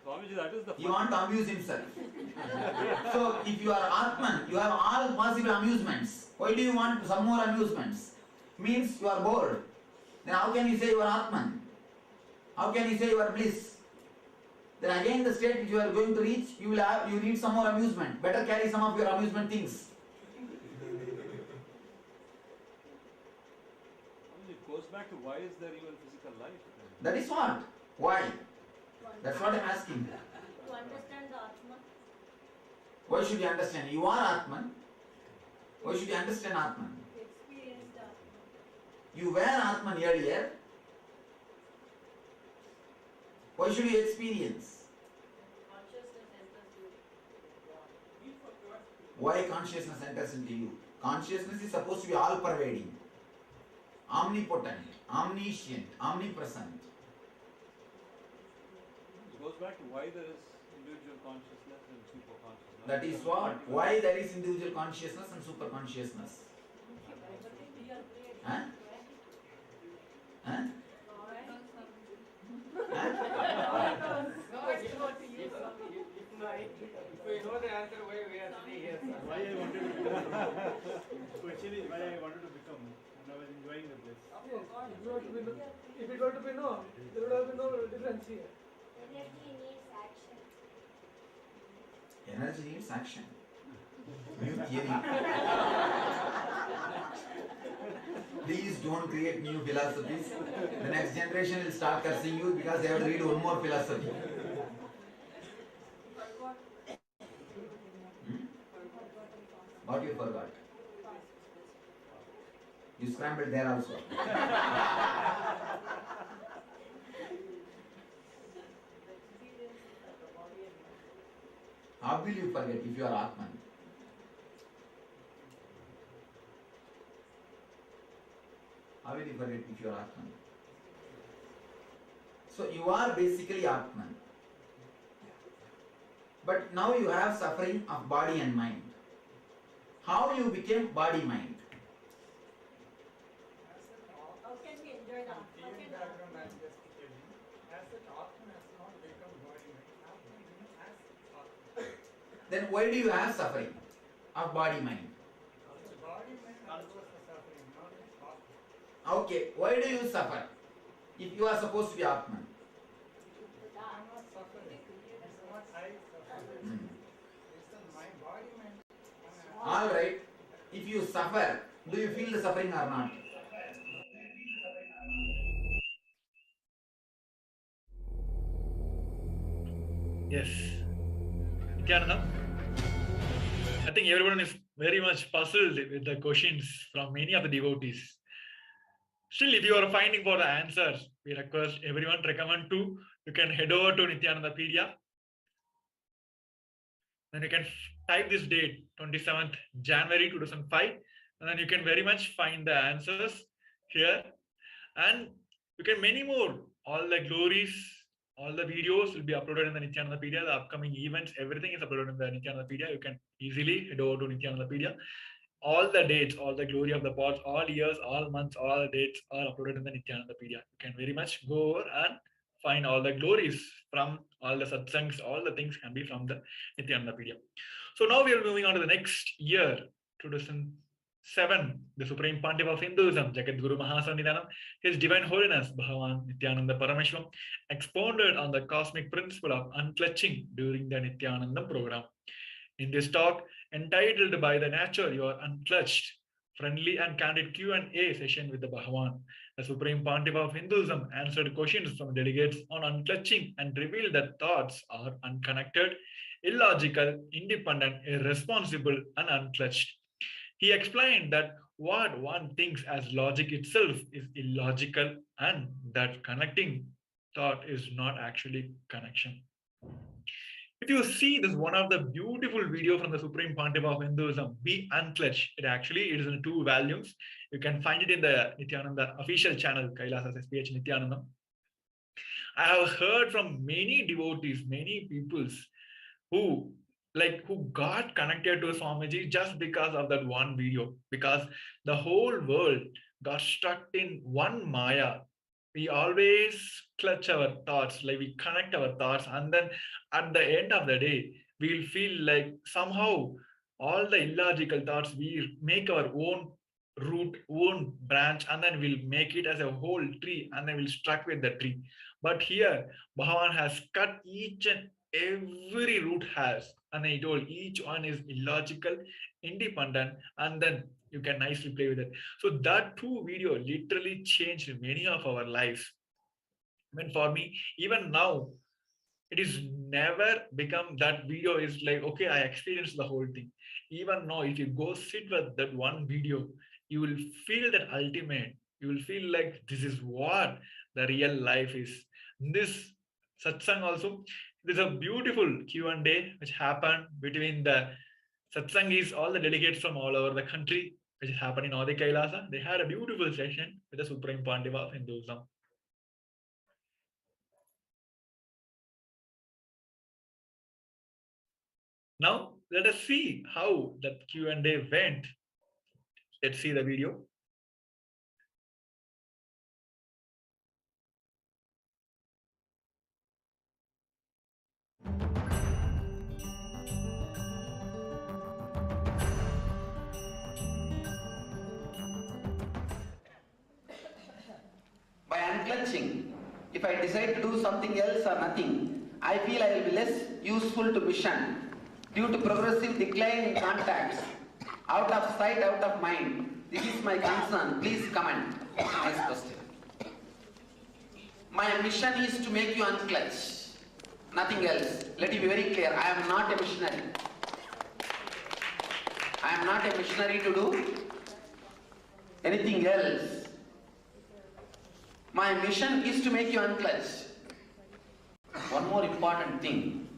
Swamiji, that is the He wants to amuse himself. So if you are Atman, you have all possible amusements. Why do you want some more amusements? Means you are bored. Then how can you say you are Atman? How can you say you are bliss? Then again the state which you are going to reach, you need some more amusement. Better carry some of your amusement things. It goes back to why is there even physical life? That is what? Why? That's what I am asking. To understand the Atma. Why should you understand? You are Atman. Why should you understand Atman? Experience the Atma. You were Atman earlier. Why should you experience? Consciousness enters you. Why consciousness enters into you? Consciousness is supposed to be all pervading, omnipotent, omniscient, omnipresent. It goes back to why there is individual consciousness and super consciousness. That is what? Why there is individual consciousness and super consciousness? Huh? Huh? If we know the answer why we are sitting here, sir. Why I wanted to become. Question is why I wanted to become, and I was enjoying the bliss. If it were to be known, there would have been no difference here. Energy needs action. Energy needs action. New theory. Please don't create new philosophies. The next generation will start cursing you because they have to read one more philosophy. What you forgot? You scrambled there also. How will you forget if you are Atman? How will you forget if you are Atman? So you are basically Atman. But now you have suffering of body and mind. How you became body-mind? How can we enjoy that? How can Then why do you have suffering of body-mind? Okay, why do you suffer if you are supposed to be Atman? All right, if you suffer, do you feel the suffering or not? Yes. Nityananda, I think everyone is very much puzzled with the questions from many of the devotees. Still, if you are finding for the answers, we request everyone recommend to, you can head over to Nityanandapedia. Then you can type this date, 27th January 2005, and then you can very much find the answers here. And you can many more, all the glories, all the videos will be uploaded in the Nityanandapedia, the upcoming events, everything is uploaded in the Nityanandapedia. You can easily head over to Nityanandapedia. All the dates, all the glory of the pods, all years, all months, all dates are uploaded in the Nityanandapedia. You can very much go over and find all the glories from all the satsangs, all the things can be from the Nityanandapedia. So now we are moving on to the next year, 2007, the Supreme Pontiff of Hinduism, Jagadguru Mahasannidhanam, His Divine Holiness, Bhagavan Nityananda Parameshwaram, expounded on the cosmic principle of unclutching during the Nityananda program. In this talk, entitled By the Nature You Are Unclutched, friendly and candid Q&A session with the Bhagavan. The Supreme Pontiff of Hinduism answered questions from delegates on unclutching and revealed that thoughts are unconnected, illogical, independent, irresponsible, and unclutched. He explained that what one thinks as logic itself is illogical and that connecting thought is not actually connection. If you see this one of the beautiful video from the Supreme Pontiff of Hinduism, Be Unclutched. It is in 2 volumes. You can find it in the Nityananda official channel, Kailasas SPH Nityananda. I have heard from many devotees, many peoples who got connected to Swamiji just because of that one video, because the whole world got stuck in one Maya. We always clutch our thoughts, like we connect our thoughts, and then at the end of the day, we'll feel like somehow all the illogical thoughts, we make our own root, own branch, and then we'll make it as a whole tree, and then we'll struck with the tree. But here, Bhagavan has cut each and every root has, and he told each one is illogical, independent, and then you can nicely play with it. So that 2 video literally changed many of our lives. I mean, for me, even now, it is never become that video is like, okay, I experienced the whole thing. Even now, if you go sit with that one video, you will feel that ultimate. You will feel like this is what the real life is. This satsang also, there's a beautiful Q&A which happened between the satsangis, all the delegates from all over the country, which happened in Adi Kailasa. They had a beautiful session with the Supreme Pontiff of Hinduism. Now, let us see how that Q&A went. Let's see the video. By unclutching, if I decide to do something else or nothing, I feel I will be less useful to mission due to progressive decline in contacts. Out of sight, out of mind. This is my concern. Please comment. Nice question. My mission is to make you unclutch. Nothing else. Let it be very clear. I am not a missionary. I am not a missionary to do anything else. My mission is to make you unclutch. One more important thing.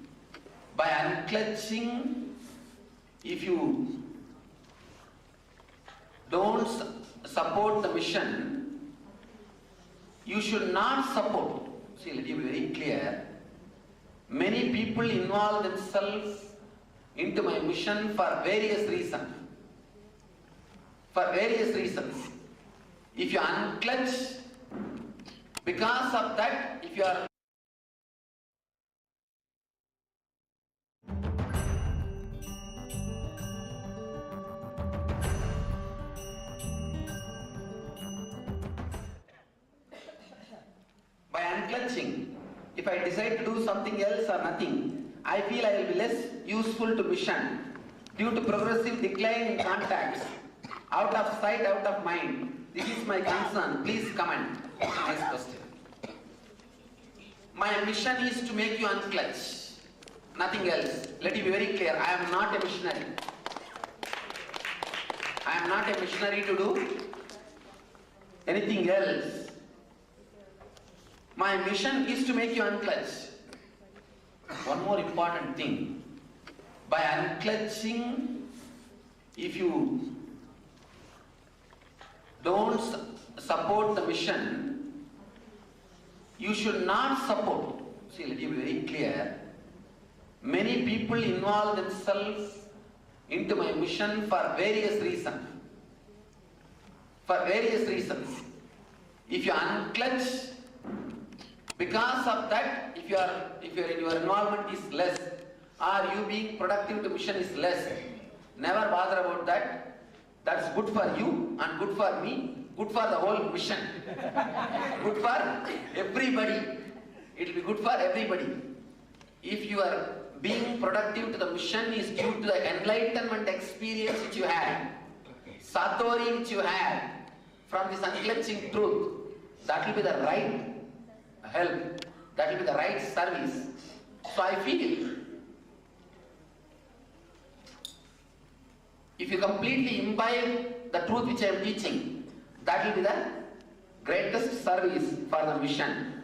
By unclutching, if you don't support the mission, you should not support. See, let me be very clear. Many people involve themselves into my mission for various reasons. For various reasons. If you unclutch, because of that, if you are by unclutching, if I decide to do something else or nothing, I feel I will be less useful to mission due to progressive decline in contacts. Out of sight, out of mind. This is my concern. Please comment. Nice question. My mission is to make you unclutch. Nothing else. Let it be very clear. I am not a missionary. I am not a missionary to do anything else. My mission is to make you unclutch. One more important thing. By unclutching, if you don't support the mission, you should not support. See, let me be very clear. Many people involve themselves into my mission for various reasons. For various reasons. If you unclutch, because of that, if your involvement is less, or you being productive to mission is less, never bother about that. That's good for you and good for me, good for the whole mission, good for everybody. It will be good for everybody. If you are being productive to the mission is due to the enlightenment experience which you had, satori which you had from this unclenching truth, that will be the right help, that will be the right service. So I feel, if you completely imbibe the truth which I am teaching, that will be the greatest service for the mission.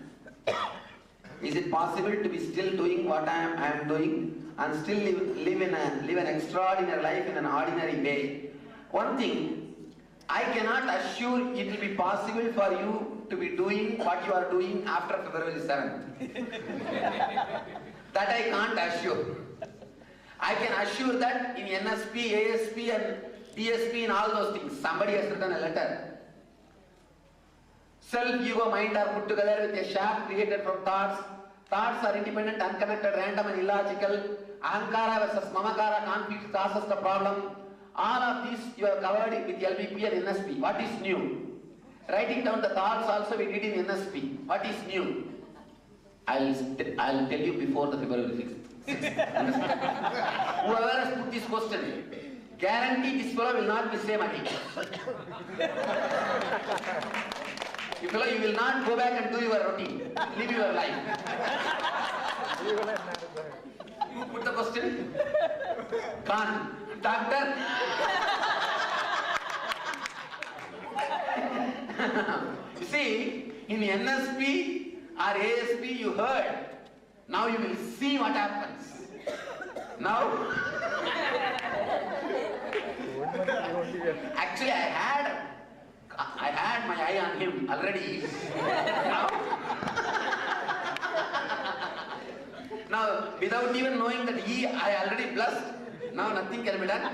Is it possible to be still doing what I am doing and still live an extraordinary life in an ordinary way? One thing, I cannot assure it will be possible for you to be doing what you are doing after February 7th. That I can't assure. I can assure that in NSP, ASP and DSP and all those things, somebody has written a letter. Self, ego, mind are put together with a shaft created from thoughts. Thoughts are independent, unconnected, random and illogical. Ahankara versus mamakara conflict causes the problem. All of these you have covered with LBP and NSP. What is new? Writing down the thoughts also we did in NSP. What is new? I'll tell you before the February 6th. Whoever has put this question, guarantee this fellow will not be same again. You fellow, you will not go back and do your routine. Live your life. Who put the question? Khan. Doctor? You see, in NSP or ASP you heard. Now you will see what happens. Now, actually I had my eye on him already. Now, without even knowing that I already blushed. Now nothing can be done.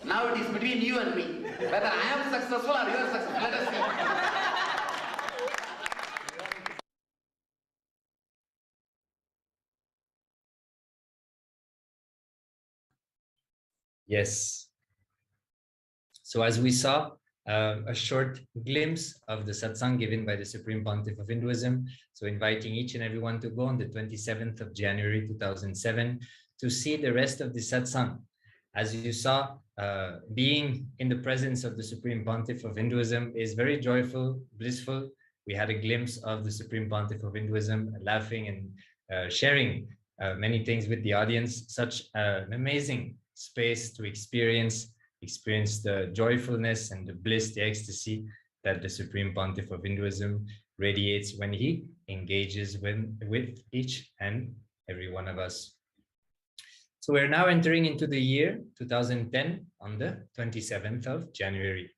Now it is between you and me. Whether I am successful or you are successful, let us see. Yes. So as we saw, a short glimpse of the satsang given by the Supreme Pontiff of Hinduism. So inviting each and everyone to go on the 27th of January 2007 to see the rest of the satsang. As you saw, being in the presence of the Supreme Pontiff of Hinduism is very joyful, blissful. We had a glimpse of the Supreme Pontiff of Hinduism laughing and sharing many things with the audience. Such an amazing space to experience the joyfulness and the bliss, the ecstasy that the Supreme Pontiff of Hinduism radiates when he engages with each and every one of us. So we're now entering into the year 2010 on the 27th of January.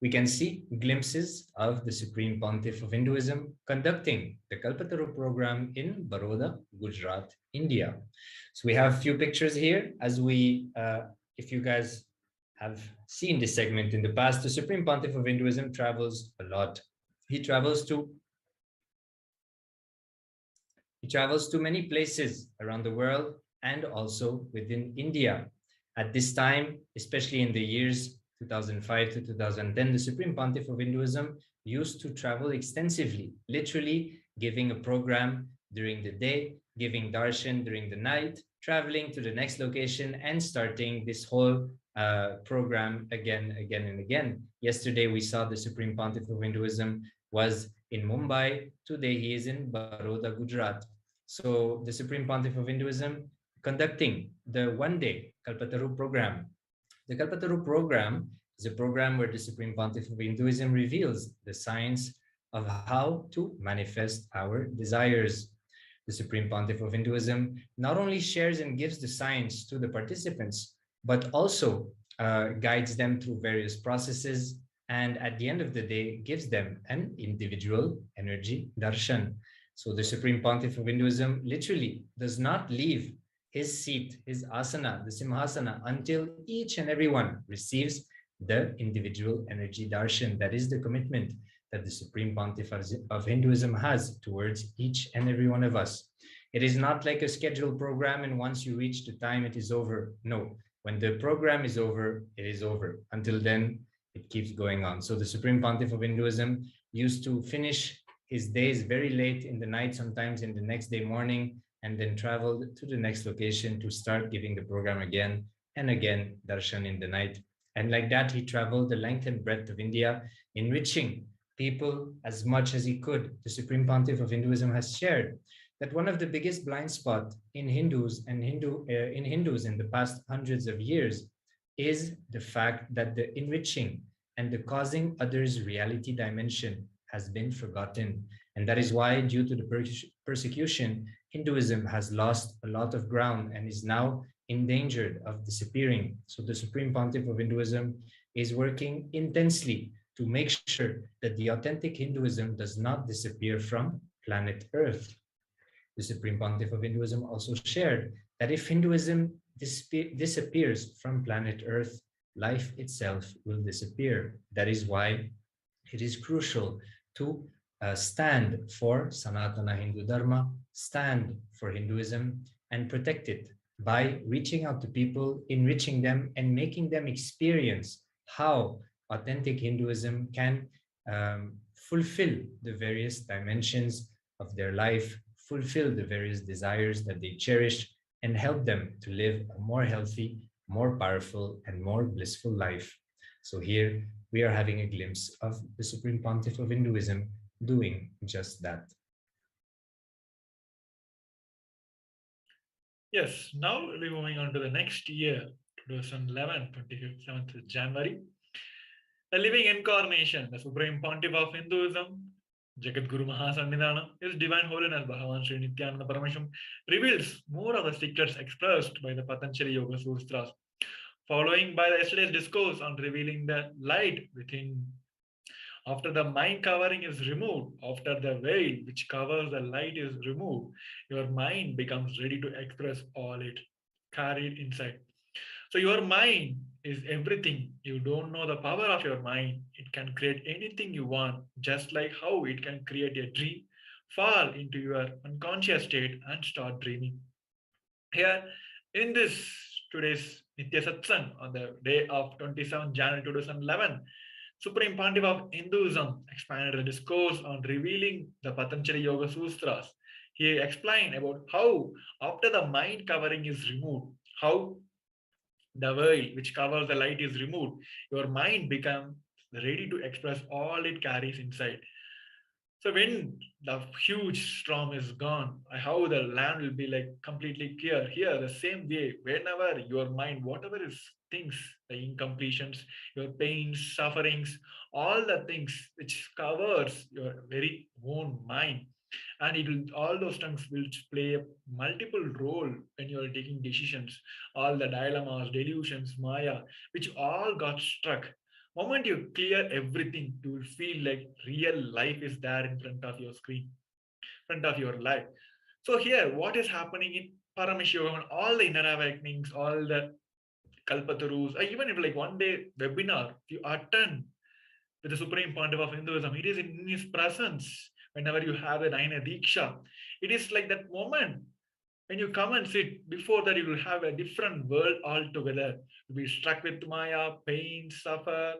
We can see glimpses of the Supreme Pontiff of Hinduism conducting the Kalpataru program in Baroda, Gujarat, India. So we have a few pictures here. As we, if you guys have seen this segment in the past, the Supreme Pontiff of Hinduism travels a lot. He travels to many places around the world and also within India. At this time, especially in the years 2005 to 2010, the Supreme Pontiff of Hinduism used to travel extensively, literally giving a program during the day, giving darshan during the night, traveling to the next location and starting this whole program again and again. Yesterday, we saw the Supreme Pontiff of Hinduism was in Mumbai. Today, he is in Baroda, Gujarat. So the Supreme Pontiff of Hinduism conducting the one-day Kalpataru program. The Kalpataru program is a program where the Supreme Pontiff of Hinduism reveals the science of how to manifest our desires. The Supreme Pontiff of Hinduism not only shares and gives the science to the participants, but also guides them through various processes, and at the end of the day, gives them an individual energy darshan. So the Supreme Pontiff of Hinduism literally does not leave his seat, his asana, the simhasana, until each and everyone receives the individual energy darshan. That is the commitment that the Supreme Pontiff of Hinduism has towards each and every one of us. It is not like a scheduled program and once you reach the time, it is over. No, when the program is over, it is over. Until then, it keeps going on. So the Supreme Pontiff of Hinduism used to finish his days very late in the night, sometimes in the next day morning, and then traveled to the next location to start giving the program again and again darshan in the night. And like that, he traveled the length and breadth of India, enriching people as much as he could. The Supreme Pontiff of Hinduism has shared that one of the biggest blind spots in Hindus in the past hundreds of years is the fact that the enriching and the causing others reality dimension has been forgotten. And that is why, due to the persecution, Hinduism has lost a lot of ground and is now endangered of disappearing. So the Supreme Pontiff of Hinduism is working intensely to make sure that the authentic Hinduism does not disappear from planet Earth. The Supreme Pontiff of Hinduism also shared that if Hinduism disappears from planet Earth, life itself will disappear. That is why it is crucial to stand for Sanatana Hindu Dharma, stand for Hinduism, and protect it by reaching out to people, enriching them, and making them experience how authentic Hinduism can fulfill the various dimensions of their life, fulfill the various desires that they cherish, and help them to live a more healthy, more powerful, and more blissful life. So here we are having a glimpse of the Supreme Pontiff of Hinduism doing just that. Yes, now we'll be moving on to the next year, 2011, 27th January. The living incarnation, the Supreme Pontiff of Hinduism, Jagat Guru Mahasannidhana, His Divine Holiness Bhagavan Sri Nityananda Parameshwaram, reveals more of the secrets expressed by the Patanjali Yoga Sutras, following by yesterday's discourse on revealing the light within. After the mind covering is removed, after the veil which covers the light is removed, your mind becomes ready to express all it carried inside. So your mind is everything. You don't know the power of your mind. It can create anything you want, just like how it can create a dream, fall into your unconscious state and start dreaming. Here in this today's Nitya Satsang on the day of 27 January 2011, Supreme Pontiff of Hinduism expanded the discourse on revealing the Patanjali Yoga Sutras. He explained about how after the mind covering is removed, how the veil which covers the light is removed, your mind becomes ready to express all it carries inside. So when the huge storm is gone, how the land will be like completely clear. Here, the same way, whenever your mind, whatever is things, the incompletions, your pains, sufferings, all the things which covers your very own mind, and it will all those things will play a multiple role when you are taking decisions. All the dilemmas, delusions, maya, which all got struck moment you clear everything, you will feel like real life is there in front of your screen, front of your life. So here, what is happening in Parameshwaran, all the inner awakenings, all the Kalpatarus, or even if like one day webinar, you attend with the Supreme Pontiff of Hinduism, it is in his presence. Whenever you have a Naina Diksha, it is like that moment when you come and sit, before that you will have a different world altogether. You'll be struck with Maya, pain, suffer,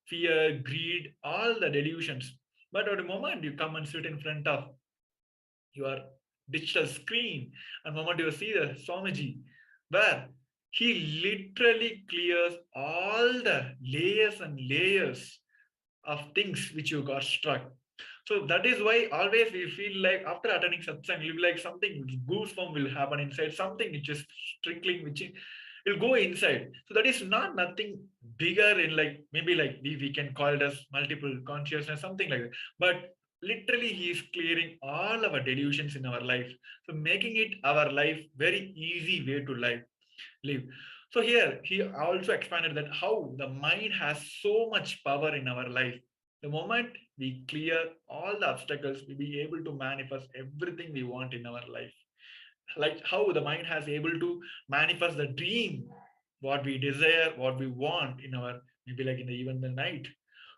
fear, greed, all the delusions. But at the moment you come and sit in front of your digital screen, and the moment you see the Swamiji, where he literally clears all the layers and layers of things which you got struck. So that is why always we feel like after attending satsang, you'll be like something goosebump will happen inside, something which is trickling, which will go inside. So that is not nothing bigger in like maybe like we can call it as multiple consciousness, something like that. But literally he is clearing all our delusions in our life. So making it our life very easy way to live. So here he also expanded that how the mind has so much power in our life. The moment we clear all the obstacles, we'll be able to manifest everything we want in our life. Like how the mind has able to manifest the dream, what we desire, what we want in our maybe like in the even the night.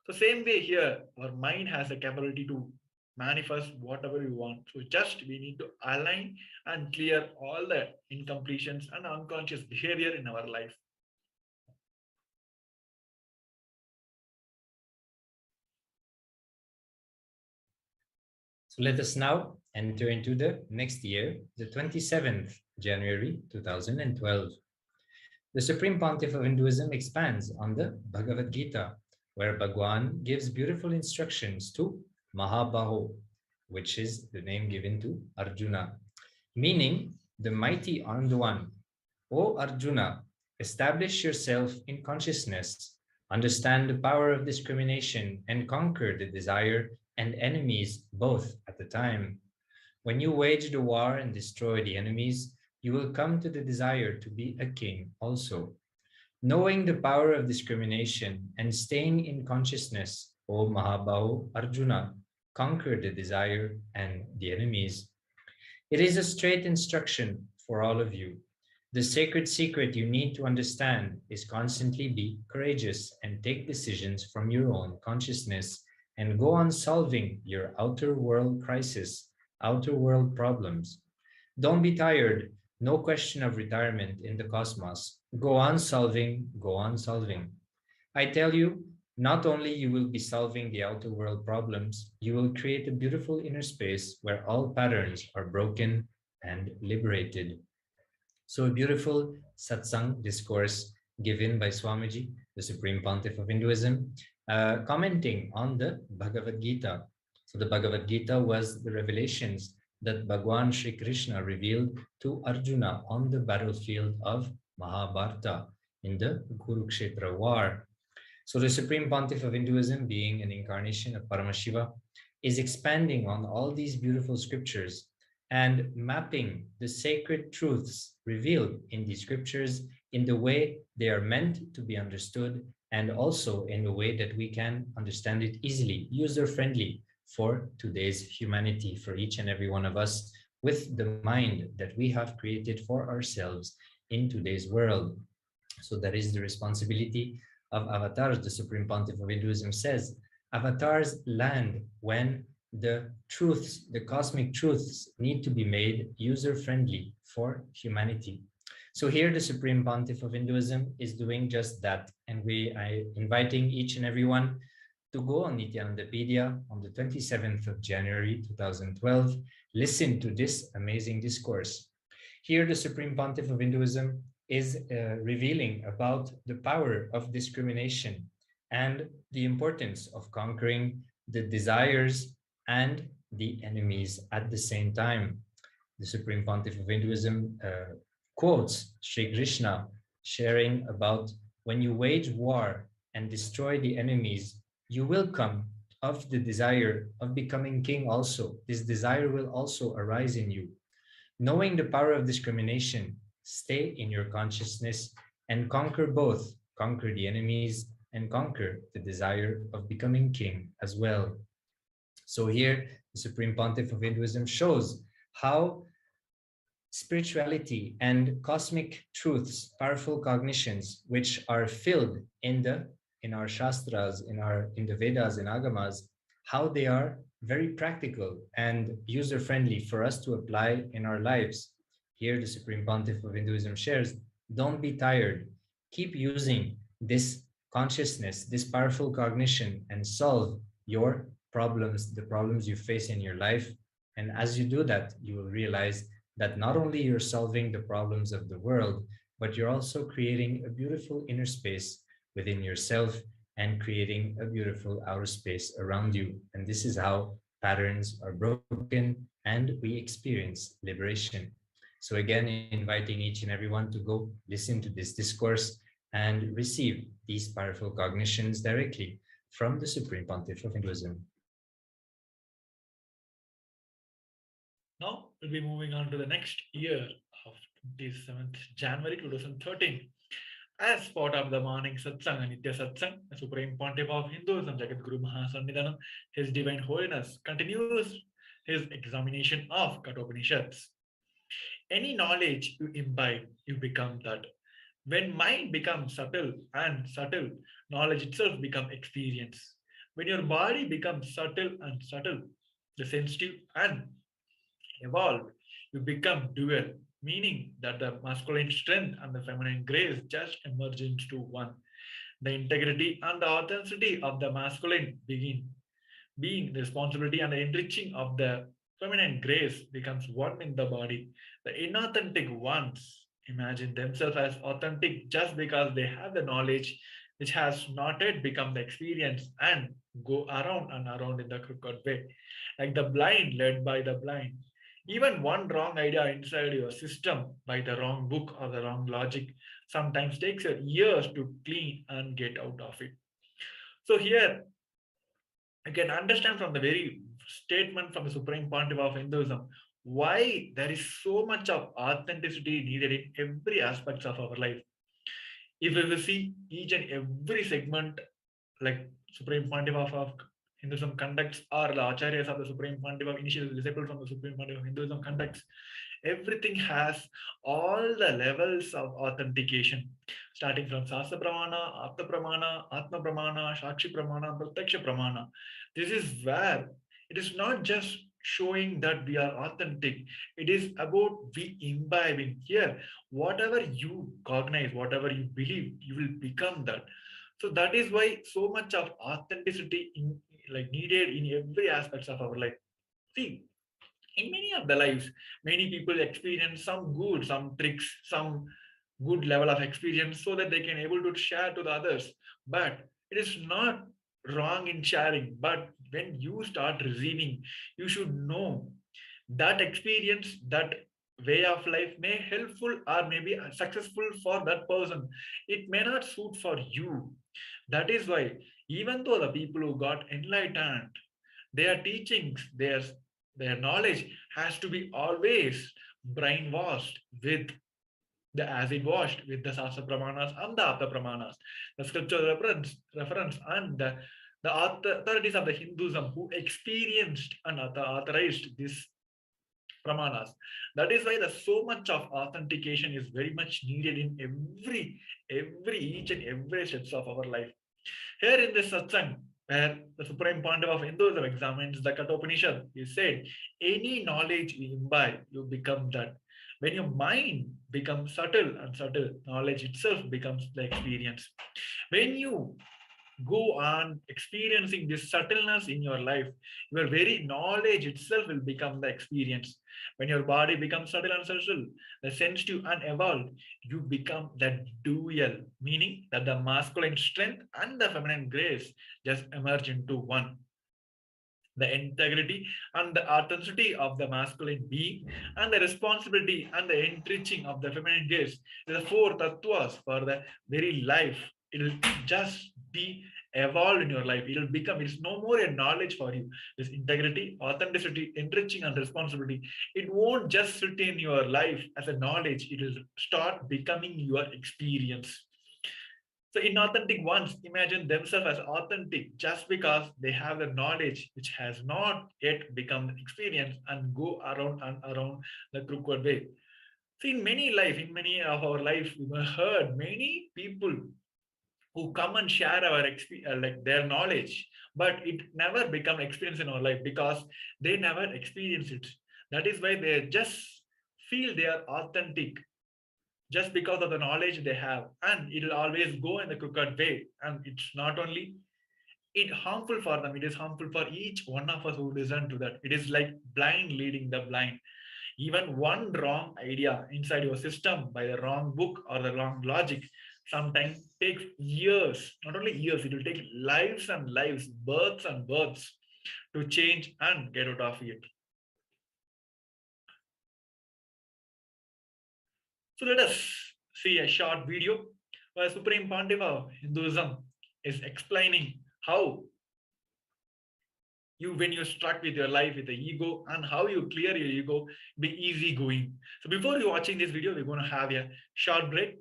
So same way here, our mind has the capability to manifest whatever we want. So just we need to align and clear all the incompletions and unconscious behavior in our life. So let us now enter into the next year, the 27th January 2012. The Supreme Pontiff of Hinduism expands on the Bhagavad Gita, where Bhagwan gives beautiful instructions to Mahabaho, which is the name given to Arjuna, meaning the mighty armed one. O Arjuna, establish yourself in consciousness, understand the power of discrimination, and conquer the desire and enemies both at the time. When you wage the war and destroy the enemies, you will come to the desire to be a king also. Knowing the power of discrimination and staying in consciousness, O Mahabahu Arjuna, conquer the desire and the enemies. It is a straight instruction for all of you. The sacred secret you need to understand is constantly be courageous and take decisions from your own consciousness and go on solving your outer world crisis, outer world problems. Don't be tired. No question of retirement in the cosmos. Go on solving, go on solving. I tell you, not only you will be solving the outer world problems, you will create a beautiful inner space where all patterns are broken and liberated. So a beautiful satsang discourse given by Swamiji, the Supreme Pontiff of Hinduism, commenting on the Bhagavad Gita. So the Bhagavad Gita was the revelations that Bhagwan Sri Krishna revealed to Arjuna on the battlefield of Mahabharata in the Kurukshetra war. So the Supreme Pontiff of Hinduism, being an incarnation of Paramashiva, is expanding on all these beautiful scriptures and mapping the sacred truths revealed in these scriptures in the way they are meant to be understood, and also in a way that we can understand it easily, user-friendly for today's humanity, for each and every one of us, with the mind that we have created for ourselves in today's world. So that is the responsibility of avatars. The Supreme Pontiff of Hinduism says, avatars land when the truths, the cosmic truths, need to be made user-friendly for humanity. So here the Supreme Pontiff of Hinduism is doing just that. And we are inviting each and everyone to go on Nityanandapedia on the 27th of January 2012, listen to this amazing discourse. Here the Supreme Pontiff of Hinduism is revealing about the power of discrimination and the importance of conquering the desires and the enemies at the same time. The Supreme Pontiff of Hinduism quotes Sri Krishna sharing about when you wage war and destroy the enemies, you will come of the desire of becoming king also. This desire will also arise in you. Knowing the power of discrimination, stay in your consciousness and conquer both, conquer the enemies and conquer the desire of becoming king as well. So here, the Supreme Pontiff of Hinduism shows how spirituality and cosmic truths, powerful cognitions, which are filled in our Shastras, in the Vedas and Agamas, how they are very practical and user-friendly for us to apply in our lives. Here, the Supreme Pontiff of Hinduism shares, don't be tired. Keep using this consciousness, this powerful cognition, and solve your problems, the problems you face in your life. And as you do that, you will realize that not only you're solving the problems of the world, but you're also creating a beautiful inner space within yourself and creating a beautiful outer space around you. And this is how patterns are broken and we experience liberation. So again, inviting each and everyone to go listen to this discourse and receive these powerful cognitions directly from the Supreme Pontiff of Hinduism. Now we'll be moving on to the next year of 27th January 2013. As part of the morning satsang and Nitya satsang, the Supreme Pontiff of Hinduism, Jagadguru Mahasannidhanam, His Divine Holiness, continues his examination of Kathopanishads. Any knowledge you imbibe, you become that. When mind becomes subtle and subtle, knowledge itself becomes experience. When your body becomes subtle and subtle, the sensitive and evolved, you become dual, meaning that the masculine strength and the feminine grace just emerge into one. The integrity and the authenticity of the masculine begin being the responsibility and the enriching of the feminine grace becomes one in the body. The inauthentic ones imagine themselves as authentic just because they have the knowledge which has not yet become the experience and go around and around in the crooked way, like the blind led by the blind. Even one wrong idea inside your system by the wrong book or the wrong logic sometimes takes your years to clean and get out of it. So here you can understand from the very statement from the Supreme Pontiff of Hinduism why there is so much of authenticity needed in every aspects of our life. If we will see each and every segment, like Supreme Pontiff of Hinduism conducts, or the Acharyas of the Supreme Pontiff of initial disciples from the Supreme Pontiff of Hinduism conducts, everything has all the levels of authentication, starting from Sasa Pramana, Apta Pramana, Atma Pramana, Shakshi Pramana, Pratyaksha Pramana. This is where it is not just showing that we are authentic. It is about we imbibing here. Whatever you cognize, whatever you believe, you will become that. So that is why so much of authenticity needed in every aspects of our life. See, in many of the lives, many people experience some good, some tricks, some good level of experience so that they can able to share to the others. But it is not wrong in sharing. But when you start receiving, you should know that experience, that way of life may helpful or maybe successful for that person. It may not suit for you. That is why even though the people who got enlightened, their teachings, their knowledge has to be always brainwashed with the acid washed with the Sasa Pramanas and the Apta Pramanas, the scripture reference and the authorities of the Hinduism who experienced and authorized this Pramanas. That is why the so much of authentication is very much needed in each and every steps of our life. Here in this satsang, where the Supreme Pontiff of Hinduism examines the Kathopanishad, he said, any knowledge you imbibe, you become that. When your mind becomes subtle and subtle, knowledge itself becomes the experience. When you go on experiencing this subtleness in your life, your very knowledge itself will become the experience. When your body becomes subtle and subtle, the sensitive and evolved, you become that dual, meaning that the masculine strength and the feminine grace just emerge into one. The integrity and the authenticity of the masculine being and the responsibility and the enriching of the feminine grace, the four tattvas for the very life. It will just be evolved in your life. It will become, it's no more a knowledge for you. This integrity, authenticity, enriching and responsibility, it won't just sit in your life as a knowledge. It will start becoming your experience. So inauthentic ones imagine themselves as authentic just because they have the knowledge which has not yet become an experience and go around and around the crooked way. See, in many of our life, we have heard many people who come and share our their knowledge, but it never become experience in our life because they never experience it. That is why they just feel they are authentic just because of the knowledge they have, and it will always go in the crooked way. And it's not only it harmful for them, it is harmful for each one of us who listen to that. It is like blind leading the blind. Even one wrong idea inside your system by the wrong book or the wrong logic sometimes takes years, not only years, it will take lives and lives, births and births to change and get out of it. So let us see a short video where Supreme Pontiff of Hinduism is explaining how when you're struck with your life with the ego and how you clear your ego, be easy going. So before you watching this video, we're going to have a short break.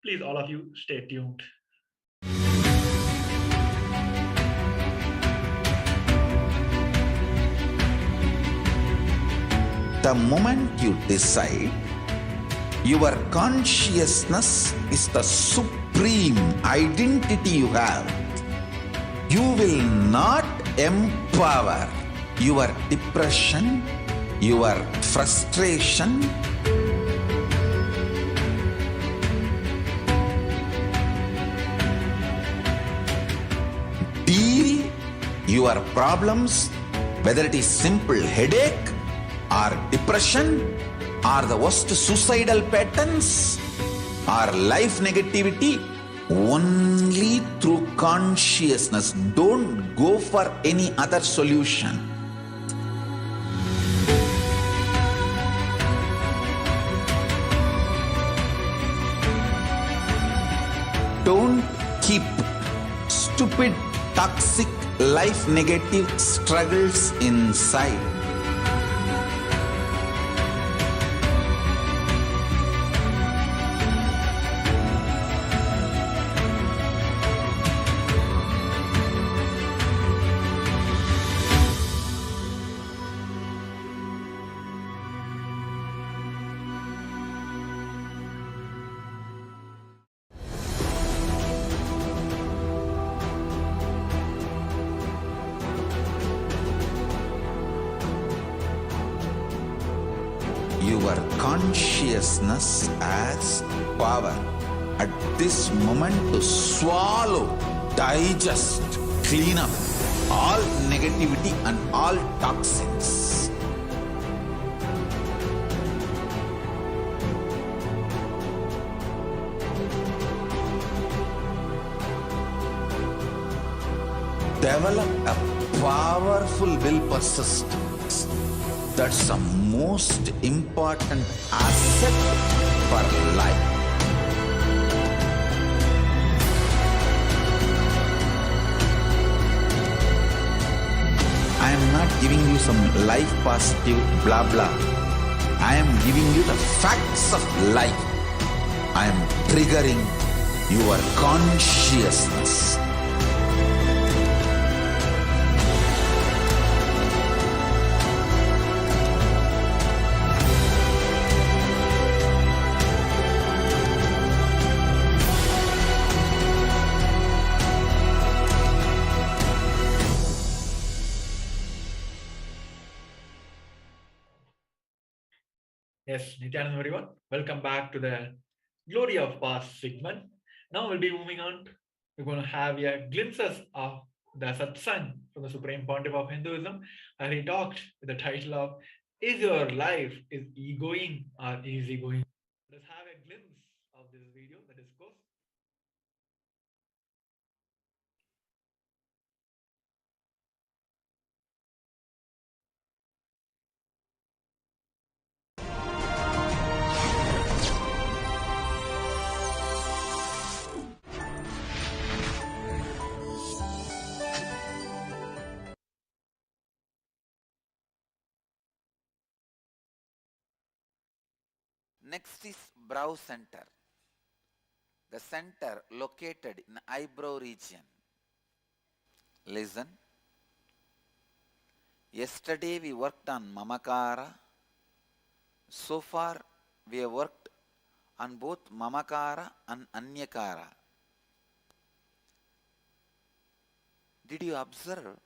Please, all of you, stay tuned. The moment you decide your consciousness is the supreme identity you have, you will not empower your depression, your frustration, deal your problems, whether it is simple headache Are depression? Are the worst suicidal patterns? Are life negativity? Only through consciousness. Don't go for any other solution. Don't keep stupid, toxic, life negative struggles inside. Your consciousness as power at this moment to swallow, digest, clean up all negativity and all toxins. Develop a powerful will persistence. That's the most important asset for life. I am not giving you some life positive blah blah. I am giving you the facts of life. I am triggering your consciousness. Yes, Nityanand everyone. Welcome back to the Glory of Past segment. Now we'll be moving on. We're going to have glimpses of the satsang from the Supreme Pontiff of Hinduism. And he talked with the title of Is Your Life is Egoing or Easygoing? Let's have a glimpse of this video, the discourse. Next is brow center. The center located in eyebrow region. Listen. Yesterday we worked on mamakara. So far we have worked on both mamakara and anyakara. Did you observe?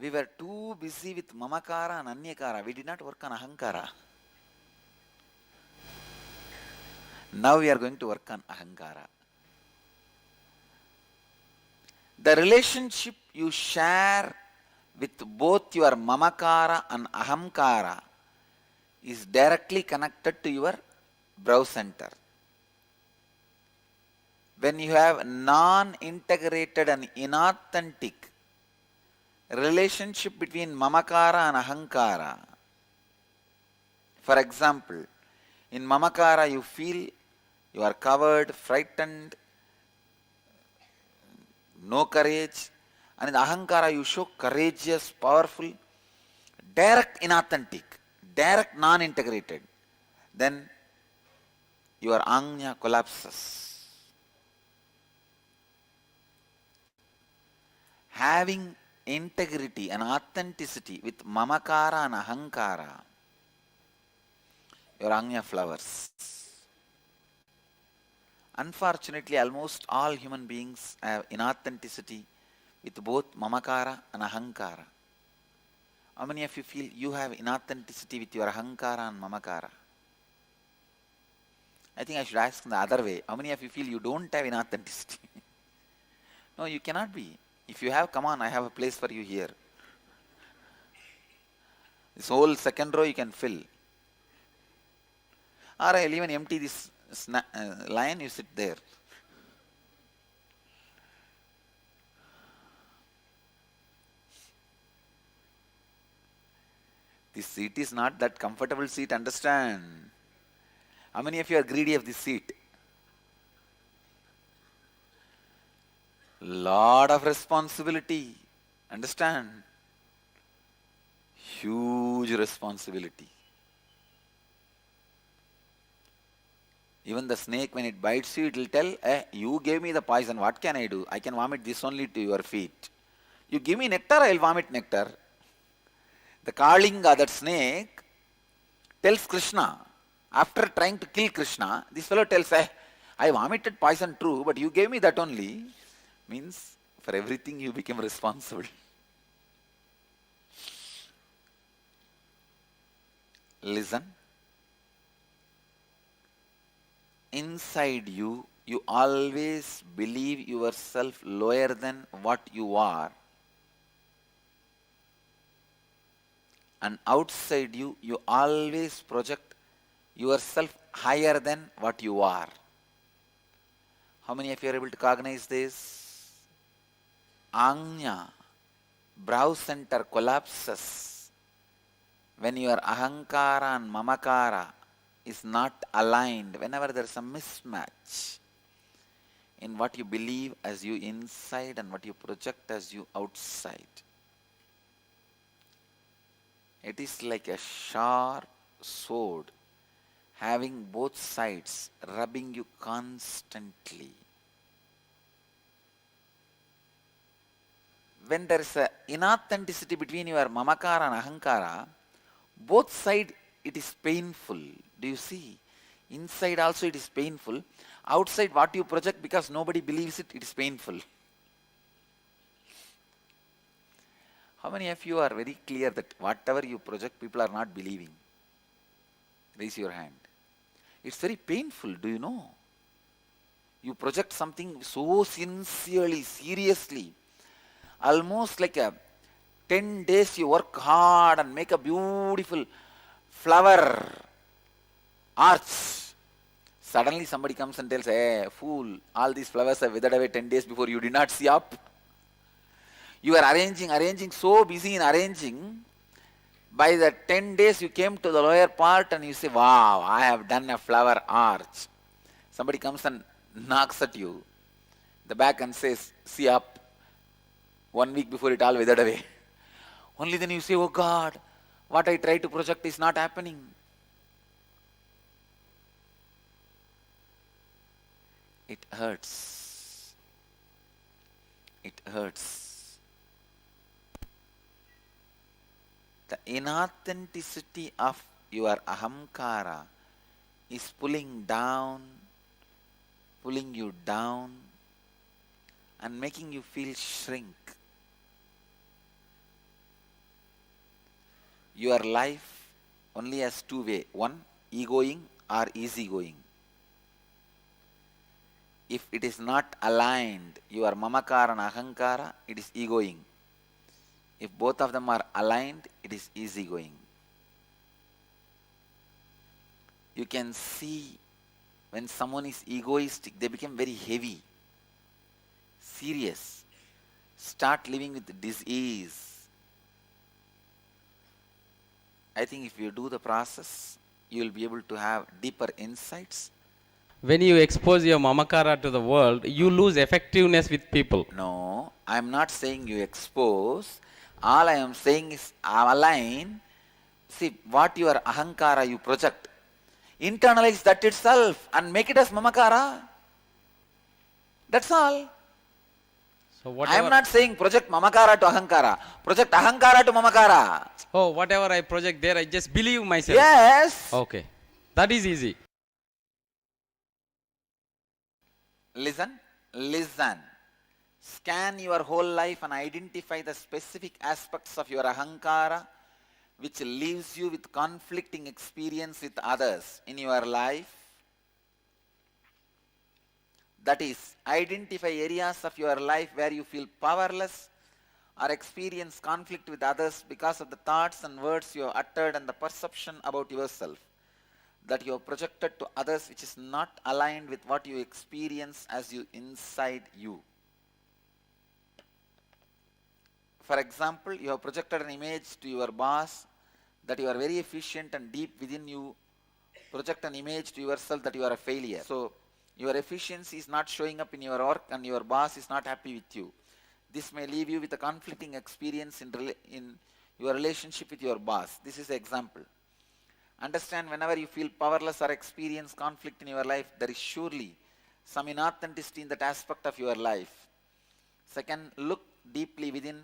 We were too busy with mamakara and anyakara. We did not work on ahankara. Now we are going to work on ahankara. The relationship you share with both your mamakara and ahamkara is directly connected to your brow center. When you have non-integrated and inauthentic relationship between mamakara and ahankara, for example, in mamakara you feel you are covered, frightened, no courage, and in ahankara you show courageous, powerful, direct inauthentic, direct non-integrated, then your anya collapses. Having integrity and authenticity with mamakara and ahankara, your anya flowers. Unfortunately, almost all human beings have inauthenticity with both mamakara and ahankara. How many of you feel you have inauthenticity with your ahankara and mamakara? I think I should ask in the other way. How many of you feel you don't have inauthenticity? No, you cannot be. If you have, come on, I have a place for you here. This whole second row you can fill. Or I'll even empty this line, you sit there. This seat is not that comfortable seat, understand? How many of you are greedy of this seat? Lot of responsibility, understand? Huge responsibility. Even the snake, when it bites you, it will tell, you gave me the poison, what can I do? I can vomit this only to your feet. You give me nectar, I will vomit nectar. The Kalinga, that snake, tells Krishna, after trying to kill Krishna, this fellow tells, I vomited poison true, but you gave me that only. Means, for everything you become responsible. Listen. Inside you, you always believe yourself lower than what you are. And outside you, you always project yourself higher than what you are. How many of you are able to cognize this? Anya, brow center collapses when your ahankara and mamakara is not aligned, whenever there is a mismatch in what you believe as you inside and what you project as you outside. It is like a sharp sword having both sides rubbing you constantly. When there is an inauthenticity between your mamakara and ahankara, both sides it is painful. Do you see? Inside also it is painful. Outside what you project, because nobody believes it, it is painful. How many of you are very clear that whatever you project, people are not believing? Raise your hand. It's very painful, do you know? You project something so sincerely, seriously, almost like 10 days you work hard and make a beautiful flower arch. Suddenly somebody comes and tells, hey, fool, all these flowers have withered away 10 days before, you did not see up. You are arranging, so busy in arranging. By the 10 days you came to the lower part and you say, wow, I have done a flower arch. Somebody comes and knocks at you, the back, and says, see up. 1 week before it all withered away. Only then you say, oh God, what I try to project is not happening. It hurts. It hurts. The inauthenticity of your ahamkara is pulling you down and making you feel shrink. Your life only has two ways. One, egoing or easygoing. If it is not aligned, your mamakara and ahankara, it is egoing. If both of them are aligned, it is easygoing. You can see when someone is egoistic, they become very heavy, serious, start living with disease. I think if you do the process, you will be able to have deeper insights. When you expose your mamakara to the world, you lose effectiveness with people. No, I am not saying you expose. All I am saying is align. See, what your ahankara you project, internalize that itself and make it as mamakara. That's all. So I am not saying project mamakara to ahankara. Project ahankara to mamakara. Oh, whatever I project there, I just believe myself. Yes. Okay. That is easy. Listen. Scan your whole life and identify the specific aspects of your ahankara which leaves you with conflicting experience with others in your life. That is, identify areas of your life where you feel powerless or experience conflict with others because of the thoughts and words you have uttered and the perception about yourself that you have projected to others which is not aligned with what you experience as you inside you. For example, you have projected an image to your boss that you are very efficient, and deep within you project an image to yourself that you are a failure. So your efficiency is not showing up in your work and your boss is not happy with you. This may leave you with a conflicting experience in your relationship with your boss. This is an example. Understand, whenever you feel powerless or experience conflict in your life, there is surely some inauthenticity in that aspect of your life. Second, look deeply within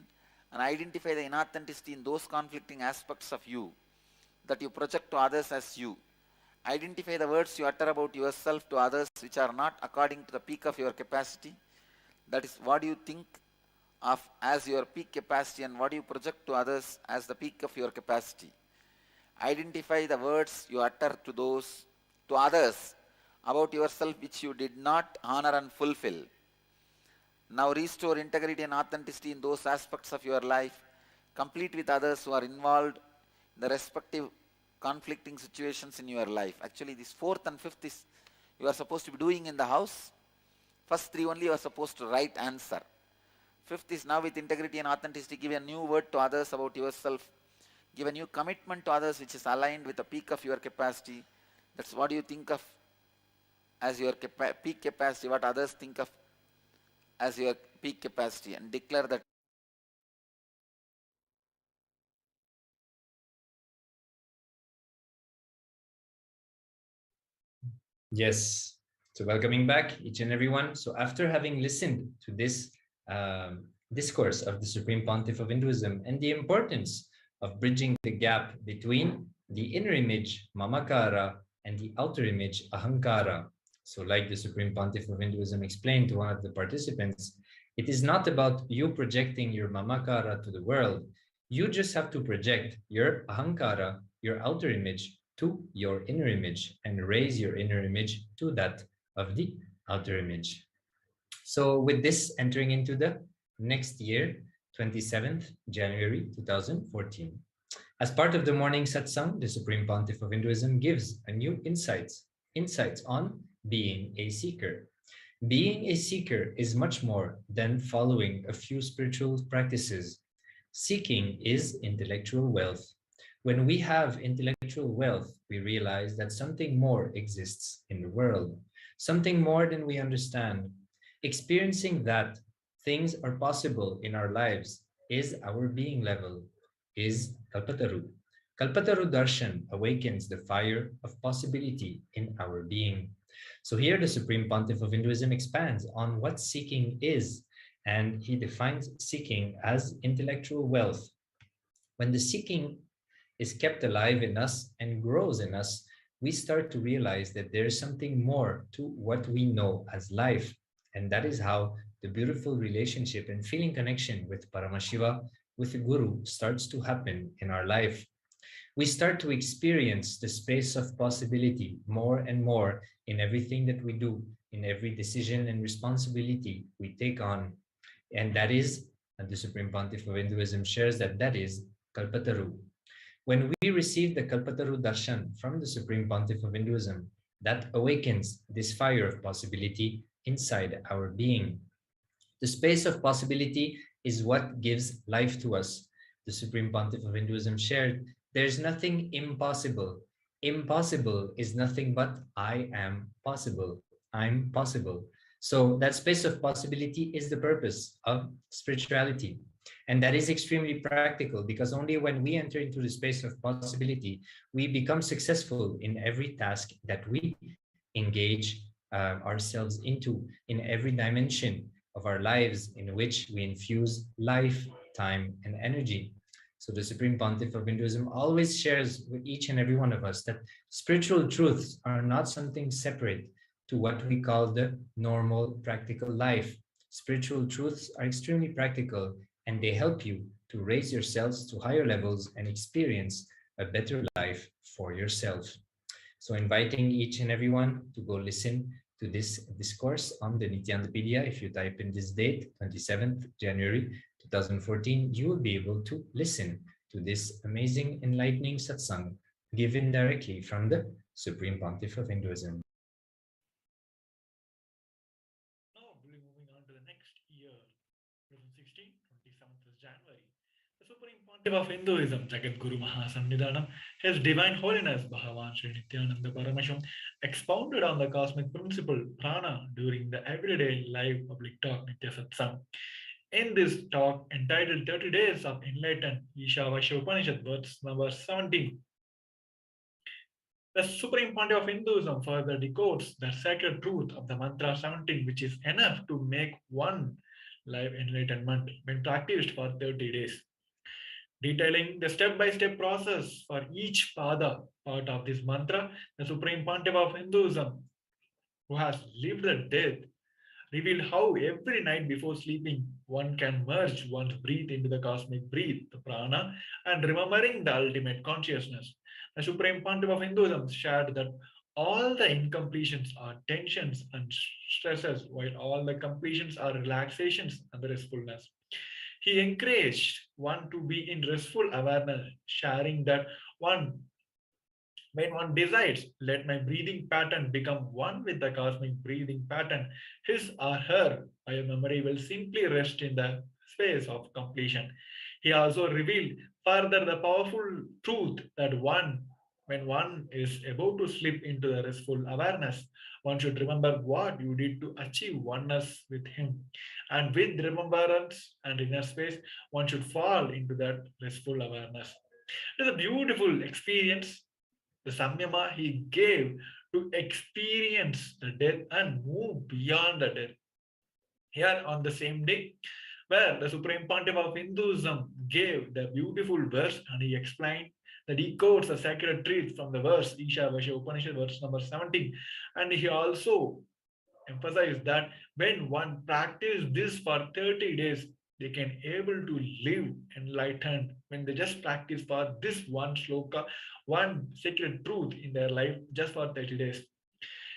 and identify the inauthenticity in those conflicting aspects of you that you project to others as you. Identify the words you utter about yourself to others which are not according to the peak of your capacity. That is, what do you think of as your peak capacity and what do you project to others as the peak of your capacity. Identify the words you utter to others about yourself which you did not honor and fulfill. Now restore integrity and authenticity in those aspects of your life. Complete with others who are involved in the respective conflicting situations in your life. Actually, this fourth and fifth is you are supposed to be doing in the house. First three only you are supposed to write answer. Fifth is now with integrity and authenticity, give a new word to others about yourself. Give a new commitment to others which is aligned with the peak of your capacity. That's what you think of as your peak capacity, what others think of as your peak capacity, and declare that. Yes. So welcoming back each and everyone. So after having listened to this discourse of the Supreme Pontiff of Hinduism and the importance of bridging the gap between the inner image, Mamakara, and the outer image, Ahankara. So like the Supreme Pontiff of Hinduism explained to one of the participants, it is not about you projecting your Mamakara to the world. You just have to project your Ahankara, your outer image, to your inner image and raise your inner image to that of the outer image. So with this entering into the next year, 27th January 2014. As part of the morning satsang, the Supreme Pontiff of Hinduism gives a new insights on being a seeker. Being a seeker is much more than following a few spiritual practices. Seeking is intellectual wealth. When we have intellectual wealth, we realize that something more exists in the world, something more than we understand. Experiencing that things are possible in our lives is our being level, is Kalpataru. Kalpataru Darshan awakens the fire of possibility in our being. So here the Supreme Pontiff of Hinduism expands on what seeking is, and he defines seeking as intellectual wealth. When the seeking is kept alive in us and grows in us, we start to realize that there is something more to what we know as life. And that is how the beautiful relationship and feeling connection with Paramashiva, with the Guru, starts to happen in our life. We start to experience the space of possibility more and more in everything that we do, in every decision and responsibility we take on. And that is, and the Supreme Pontiff of Hinduism shares that is Kalpataru. When we receive the Kalpataru Darshan from the Supreme Pontiff of Hinduism, that awakens this fire of possibility inside our being. The space of possibility is what gives life to us. The Supreme Pontiff of Hinduism shared, there's nothing impossible. Impossible is nothing but I am possible. I'm possible. So that space of possibility is the purpose of spirituality. And that is extremely practical because only when we enter into the space of possibility, we become successful in every task that we engage ourselves into, in every dimension of our lives in which we infuse life, time, and energy. So the Supreme Pontiff of Hinduism always shares with each and every one of us that spiritual truths are not something separate to what we call the normal practical life. Spiritual truths are extremely practical and they help you to raise yourselves to higher levels and experience a better life for yourself. So inviting each and everyone to go listen to this discourse on the Nityanandapedia. If you type in this date, 27th January 2014, you will be able to listen to this amazing, enlightening satsang given directly from the Supreme Pontiff of Hinduism. Now we'll be moving on to the next year, 2016, 27th of January. The Supreme Pontiff of Hinduism, Jagat Guru Mahasannidhanam, His Divine Holiness Bhagavan Sri Nityananda Parameshwam, expounded on the cosmic principle prana during the everyday live public talk Nitya Satsang. In this talk entitled 30 Days of Enlightenment, Ishavasya Upanishad, verse number 17, the Supreme Pontiff of Hinduism further decodes the sacred truth of the mantra 17, which is enough to make one live enlightenment when practiced for 30 days. Detailing the step-by-step process for each pada part of this mantra, the Supreme Pontiff of Hinduism, who has lived the death, revealed how every night before sleeping one can merge one's breath into the cosmic breath, the prana, and remembering the ultimate consciousness. The Supreme Pontiff of Hinduism shared that all the incompletions are tensions and stresses, while all the completions are relaxations and the restfulness. He encouraged one to be in restful awareness, sharing that one when one decides, let my breathing pattern become one with the cosmic breathing pattern, his or her memory will simply rest in the space of completion. He also revealed further the powerful truth that when one is about to slip into the restful awareness, one should remember what you did to achieve oneness with him. And with remembrance and inner space, one should fall into that restful awareness. It is a beautiful experience, the samyama he gave to experience the death and move beyond the death. Here on the same day, where the Supreme Pontiff of Hinduism gave the beautiful verse and he explained that he quotes the sacred truth from the verse Ishavasya Upanishad, verse number 17. And he also emphasized that when one practices this for 30 days, they can able to live enlightened when they just practice for this one shloka, one sacred truth in their life just for 30 days.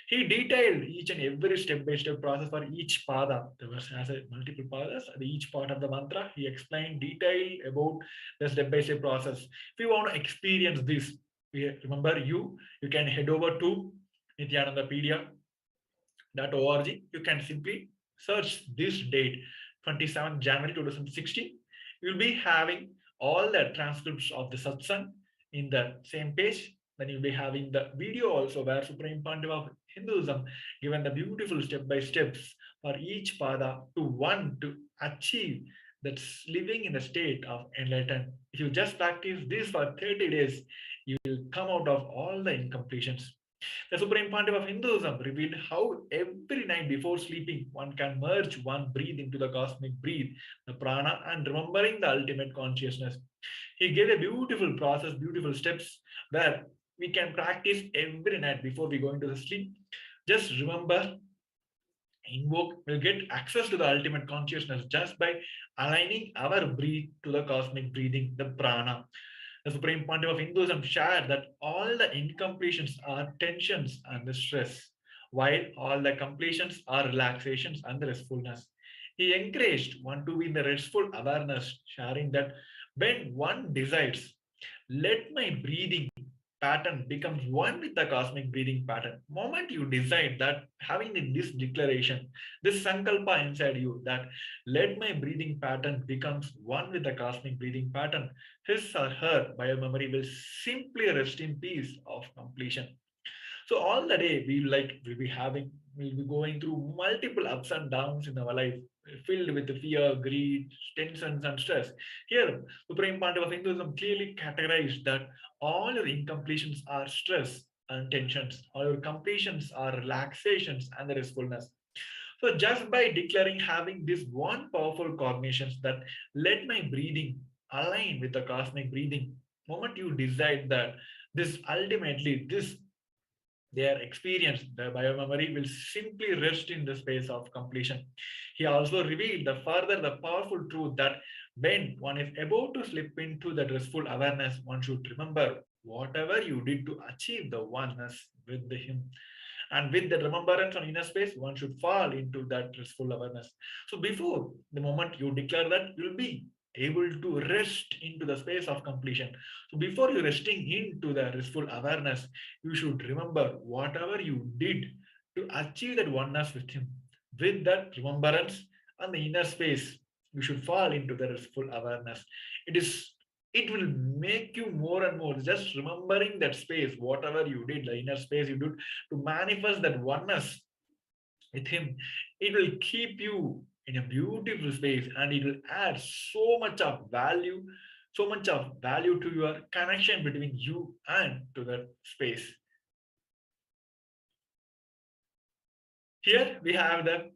He detailed each and every step-by-step process for each pada. The verse has multiple padas. Each part of the mantra, he explained detail about the step-by-step process. If you want to experience this, remember you can head over to nityanandapedia.org. You can simply search this date, 27th January 2016. You'll be having all the transcripts of the satsang in the same page. Then you'll be having the video also where Supreme Pontiff of Hinduism given the beautiful step-by-steps for each pada to achieve that's living in a state of enlightenment. If you just practice this for 30 days, you will come out of all the incompletions. The Supreme Pontiff of Hinduism revealed how every night before sleeping, one can merge one breath into the cosmic breath, the prana, and remembering the ultimate consciousness. He gave a beautiful process, beautiful steps where we can practice every night before we go into the sleep. Just remember, invoke, we'll get access to the ultimate consciousness just by aligning our breath to the cosmic breathing, the prana. The Supreme Pontiff of Hinduism shared that all the incompletions are tensions and the stress, while all the completions are relaxations and the restfulness. He encouraged one to be in the restful awareness, sharing that when one decides, let my breathing pattern becomes one with the cosmic breathing pattern. Moment you decide that having this declaration, this sankalpa inside you that let my breathing pattern becomes one with the cosmic breathing pattern, his or her biomemory will simply rest in peace of completion. So all the day we'll be going through multiple ups and downs in our life, filled with fear, greed, tensions, and stress. Here, Supreme Pontiff of Hinduism clearly categorized that all your incompletions are stress and tensions, all your completions are relaxations and the restfulness. So just by declaring having this one powerful cognitions that let my breathing align with the cosmic breathing, moment you decide that this ultimately this their experience, the biomemory will simply rest in the space of completion. He also revealed the further the powerful truth that when one is about to slip into the restful awareness, one should remember whatever you did to achieve the oneness with him. And with the remembrance on inner space, one should fall into that restful awareness. So before the moment you declare that, you'll be able to rest into the space of completion. So before you resting into the restful awareness, you should remember whatever you did to achieve that oneness with him. With that remembrance and the inner space, you should fall into the restful awareness. It will make you more and more just remembering that space, whatever you did, the inner space you did to manifest that oneness with him. It will keep you in a beautiful space, and it will add so much of value to your connection between you and to that space. Here we have the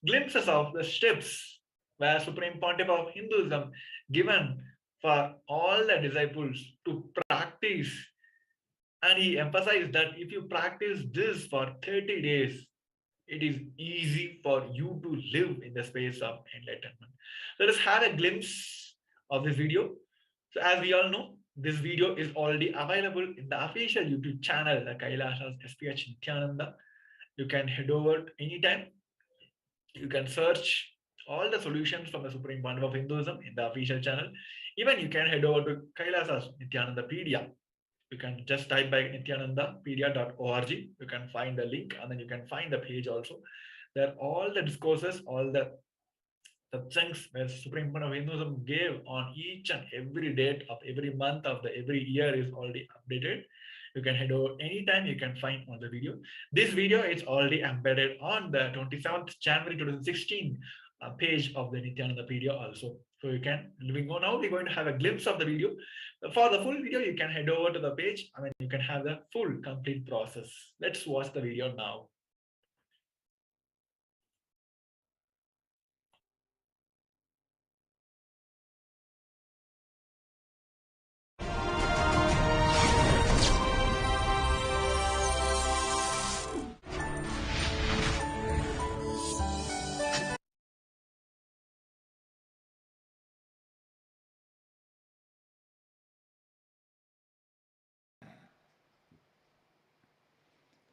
glimpses of the steps where Supreme Pontiff of Hinduism given for all the disciples to practice. And he emphasized that if you practice this for 30 days, it is easy for you to live in the space of enlightenment. Let us have a glimpse of this video. So as we all know, this video is already available in the official YouTube channel, the Kailasha's SPH Nityananda. You can head over anytime. You can search all the solutions from the Supreme Pontiff of Hinduism in the official channel. Even you can head over to Kailasa's Nityanandapedia. You can just type by nityanandapedia.org. You can find the link, and then you can find the page also. There are all the discourses, all the things where Supreme Pontiff of Hinduism gave on each and every date of every month of the every year is already updated. You can head over anytime, you can find on the video. This video is already embedded on the 27th January 2016 page of the Nityanandapedia also. So you can, now we're going to have a glimpse of the video. For the full video, you can head over to the page. I mean, you can have the full complete process. Let's watch the video now.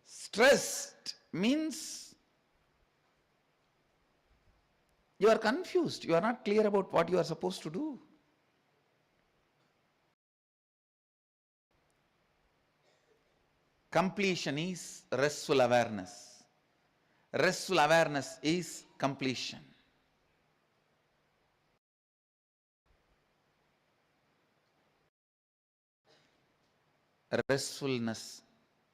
Stressed means you are confused. You are not clear about what you are supposed to do. Completion is restful awareness. Restful awareness is completion.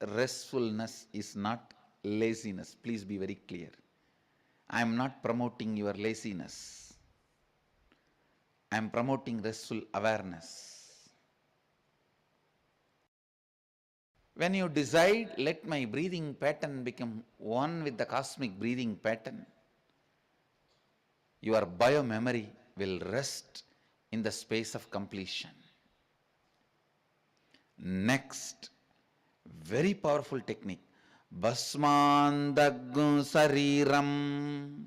Restfulness is not laziness. Please be very clear. I am not promoting your laziness. I am promoting restful awareness. When you decide, let my breathing pattern become one with the cosmic breathing pattern, your biomemory will rest in the space of completion. Next, very powerful technique. Bhasmandaggu sariram.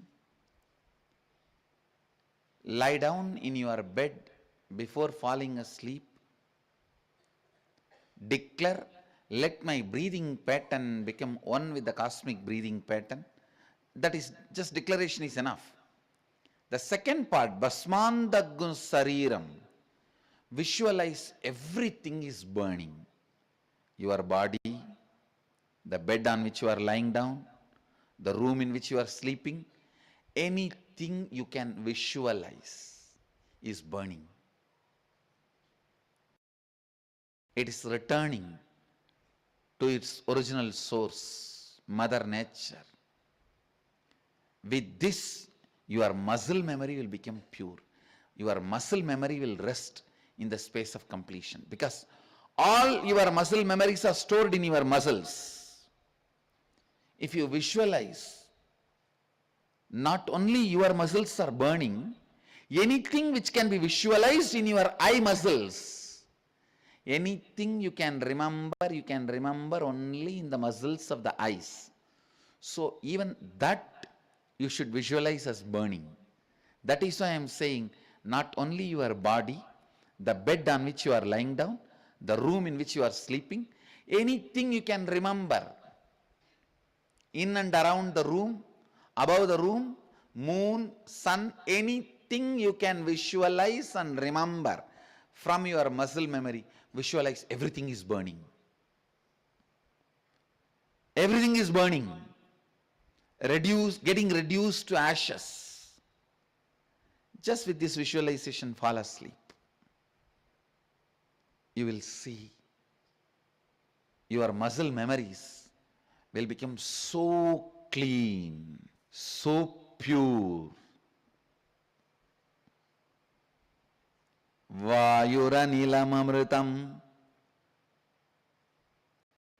Lie down in your bed before falling asleep. Declare, let my breathing pattern become one with the cosmic breathing pattern. That is, just declaration is enough. The second part, Bhasmandaggu sariram. Visualize everything is burning. Your body, the bed on which you are lying down, the room in which you are sleeping, anything you can visualize is burning. It is returning to its original source, Mother Nature. With this, your muscle memory will become pure. Your muscle memory will rest in the space of completion, because all your muscle memories are stored in your muscles. If you visualize, not only your muscles are burning, anything which can be visualized in your eye muscles, anything you can remember only in the muscles of the eyes. So even that you should visualize as burning. That is why I am saying, not only your body, the bed on which you are lying down, the room in which you are sleeping, anything you can remember In and around the room, above the room, moon, sun, anything you can visualize and remember from your muscle memory, visualize everything is burning. Everything is burning, getting reduced to ashes. Just with this visualization, fall asleep. You will see your muscle memories will become so clean, so pure. Vayuranilam amritam.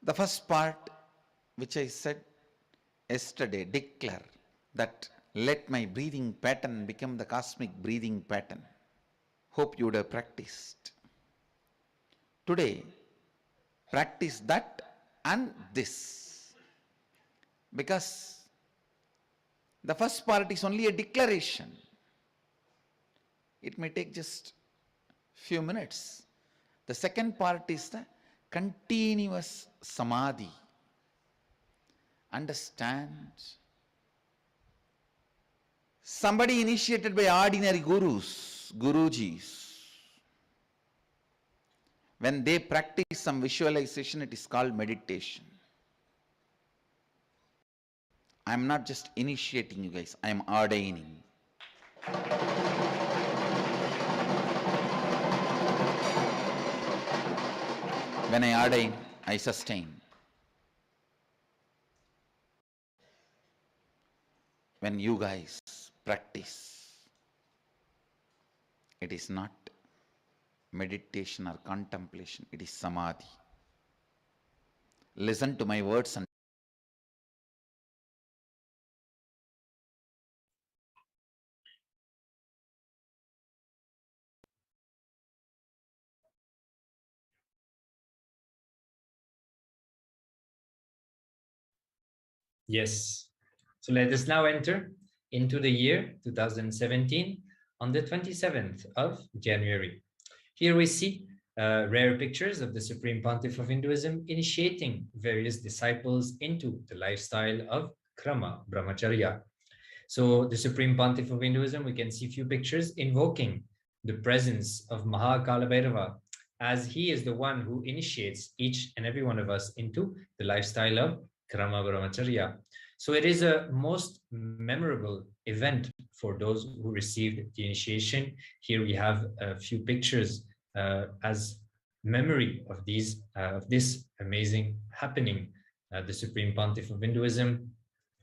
The first part which I said yesterday, declare that let my breathing pattern become the cosmic breathing pattern. Hope you would have practiced. Today, practice that and this. Because the first part is only a declaration. It may take just few minutes. The second part is the continuous samadhi. Understand? Somebody initiated by ordinary gurus, gurujis, when they practice some visualization, it is called meditation. I am not just initiating you guys, I am ordaining. When I ordain, I sustain. When you guys practice, it is not meditation or contemplation, it is samadhi. Listen to my words and Yes. So let us now enter into the year 2017 on the 27th of January. Here we see rare pictures of the Supreme Pontiff of Hinduism initiating various disciples into the lifestyle of Krama Brahmacharya. So the Supreme Pontiff of Hinduism, we can see few pictures invoking the presence of Mahakala, as he is the one who initiates each and every one of us into the lifestyle of Krama Brahmacharya. So it is a most memorable event for those who received the initiation. Here we have a few pictures as memory of this amazing happening. The Supreme Pontiff of Hinduism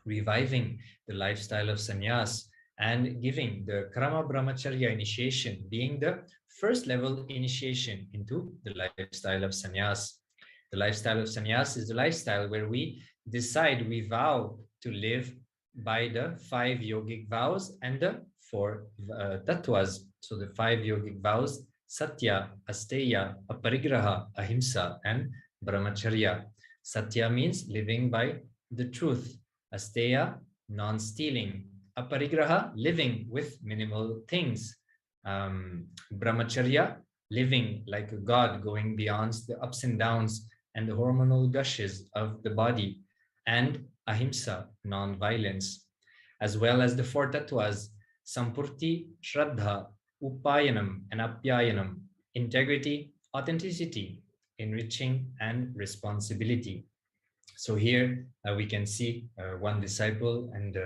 reviving the lifestyle of sannyas and giving the Krama Brahmacharya initiation, being the first level initiation into the lifestyle of sannyas. The lifestyle of sannyas is the lifestyle where we decide, we vow to live by the 5 yogic vows and the 4 tattvas. So the 5 yogic vows: Satya, Asteya, Aparigraha, Ahimsa, and Brahmacharya. Satya means living by the truth. Asteya, non-stealing. Aparigraha, living with minimal things. Brahmacharya, living like a god, going beyond the ups and downs and the hormonal gushes of the body. And ahimsa, non-violence. As well as the 4 tattvas: Sampurti, Shraddha, Upayanam, and Apyayanam. Integrity, authenticity, enriching, and responsibility. So here we can see one disciple, and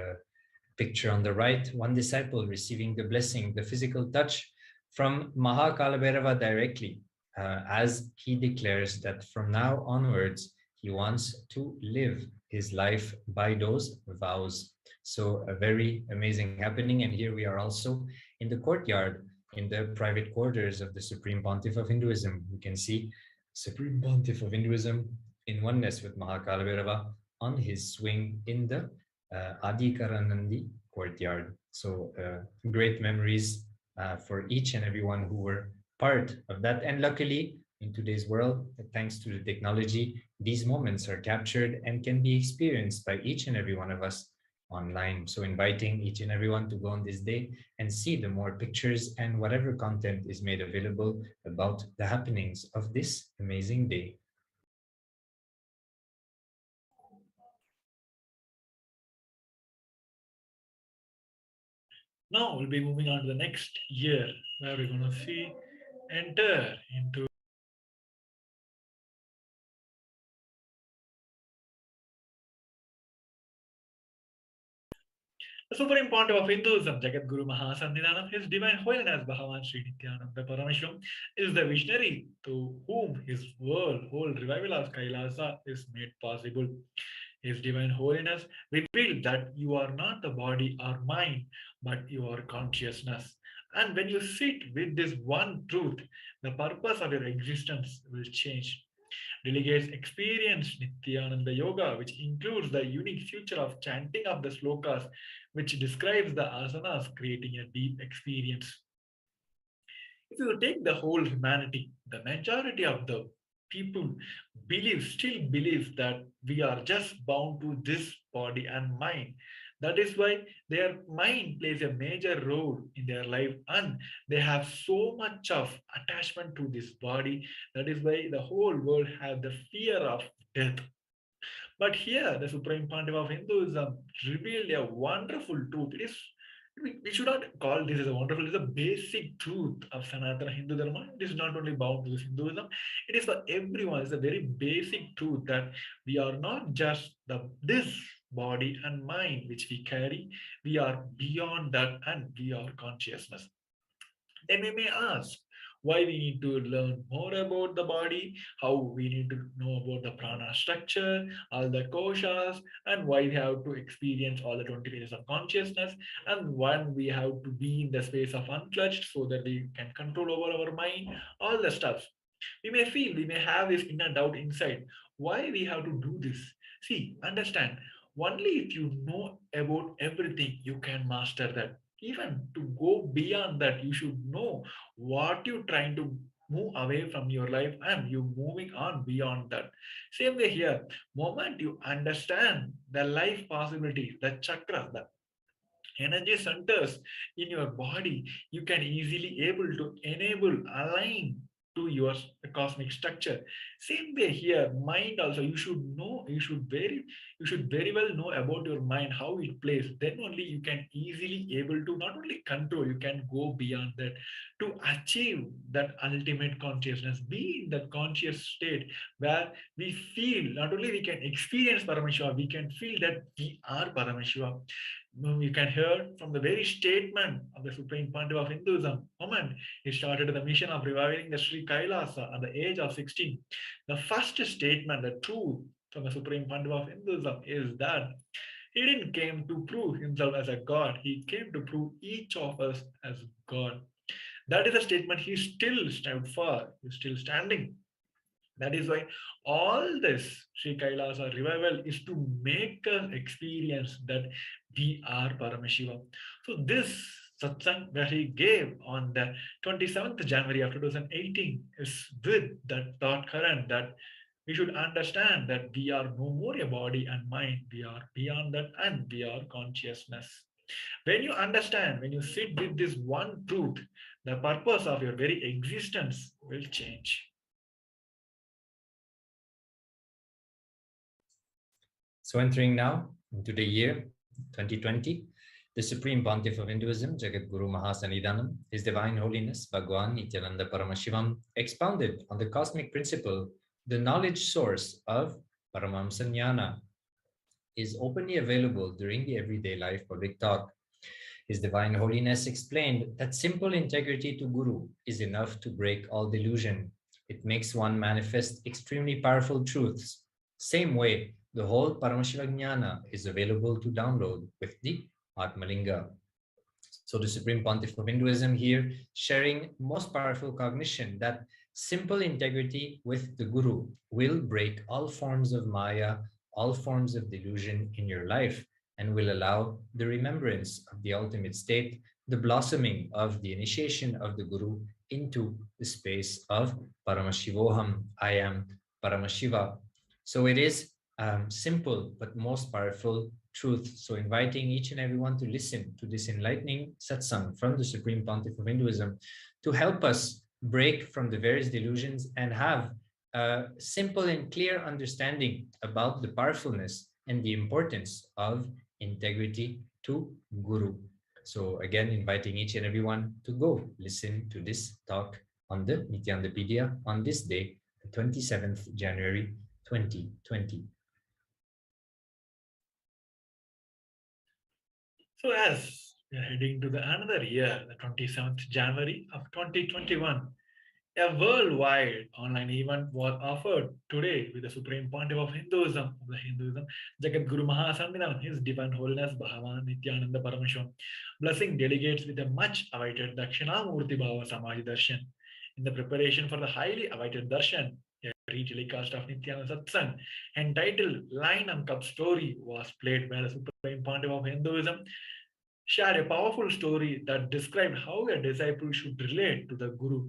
picture on the right, one disciple receiving the blessing, the physical touch from Mahakala directly, as he declares that from now onwards, he wants to live his life by those vows. So a very amazing happening. And here we are also in the courtyard, in the private quarters of the Supreme Pontiff of Hinduism. We can see Supreme Pontiff of Hinduism in oneness with Mahakala on his swing in the Adhikaranandi courtyard. So great memories for each and everyone who were part of that. And luckily, in today's world, thanks to the technology, these moments are captured and can be experienced by each and every one of us online. So inviting each and everyone to go on this day and see the more pictures and whatever content is made available about the happenings of this amazing day. Now we'll be moving on to the next year where we're going to see enter into the Supreme Pontiff of Hinduism, Jagat Guru Mahasannidhanam, His Divine Holiness Bhagavan Sri Nityananda Parameshwaram, is the visionary to whom his whole revival of Kailasa is made possible. His Divine Holiness revealed that you are not the body or mind, but your consciousness. And when you sit with this one truth, the purpose of your existence will change. Delegates experience Nityananda Yoga, which includes the unique feature of chanting of the slokas, which describes the asanas, creating a deep experience. If you take the whole humanity, the majority of the people still believes that we are just bound to this body and mind. That is why their mind plays a major role in their life, and they have so much of attachment to this body. That is why the whole world has the fear of death. But here, the Supreme Pontiff of Hinduism revealed a wonderful truth. We should not call this as a wonderful, it is a basic truth of Sanatana Hindu Dharma. It is not only bound to this Hinduism, it is for everyone. It's a very basic truth that we are not just this body and mind which we carry, we are beyond that and we are consciousness. Then we may ask why we need to learn more about the body, how we need to know about the prana structure, all the koshas, and why we have to experience all the 20 phases of consciousness, and when we have to be in the space of unclutched so that we can control over our mind, all the stuff. We may have this inner doubt inside. Why we have to do this? See, understand, only if you know about everything, you can master that. Even to go beyond that, you should know what you're trying to move away from your life and you moving on beyond that. Same way here, moment you understand the life possibilities, the chakras, the energy centers in your body, you can easily able to enable align to your cosmic structure. Same way here, mind also, you should very well know about your mind, how it plays. Then only you can easily able to not only control, you can go beyond that to achieve that ultimate consciousness, be in that conscious state where we feel not only we can experience Parameshwara, we can feel that we are Parameshwara. You can hear from the very statement of the Supreme Pontiff of Hinduism, moment he started the mission of reviving the Sri Kailasa at the age of 16. The first statement, the truth from the Supreme Pontiff of Hinduism is that he didn't came to prove himself as a god, he came to prove each of us as God. That is a statement he still stood for, he's still standing. That is why all this Sri Kailasa revival is to make us experience that we are Paramashiva. So this satsang that he gave on the 27th January of 2018 is with that thought current that we should understand that we are no more a body and mind, we are beyond that and we are consciousness. When you understand, when you sit with this one truth, the purpose of your very existence will change. So entering now into the year 2020, the Supreme Pontiff of Hinduism, Jagat Guru Mahasannidhanam, His Divine Holiness Bhagavan Nityananda Paramashivam, expounded on the cosmic principle, the knowledge source of Paramahamsa Jnana is openly available during the everyday life public talk. His Divine Holiness explained that simple integrity to Guru is enough to break all delusion. It makes one manifest extremely powerful truths. Same way, the whole Paramashiva Jnana is available to download with the Atmalinga. So the Supreme Pontiff of Hinduism here sharing most powerful cognition that simple integrity with the Guru will break all forms of Maya, all forms of delusion in your life, and will allow the remembrance of the ultimate state, the blossoming of the initiation of the Guru into the space of Paramashivoham, I am Paramashiva. So it is simple but most powerful truth. So inviting each and everyone to listen to this enlightening satsang from the Supreme Pontiff of Hinduism to help us break from the various delusions and have a simple and clear understanding about the powerfulness and the importance of integrity to Guru. So again, inviting each and everyone to go listen to this talk on the Nityanandapedia on this day, the 27th January 2020. So as we are heading to the another year, the 27th January of 2021, a worldwide online event was offered today with the Supreme Pontiff of Hinduism, Jagat Guru Mahasamidhan, His Divine Holiness Bhava Nityananda Parameshwaram, blessing delegates with a much awaited Dakshinamurti Bhava Samadhi Darshan. In the preparation for the highly awaited Darshan, a re-telecast of Nityananda Satsang entitled Line and Cup Story was played by the Supreme Pontiff of Hinduism, shared a powerful story that described how a disciple should relate to the Guru.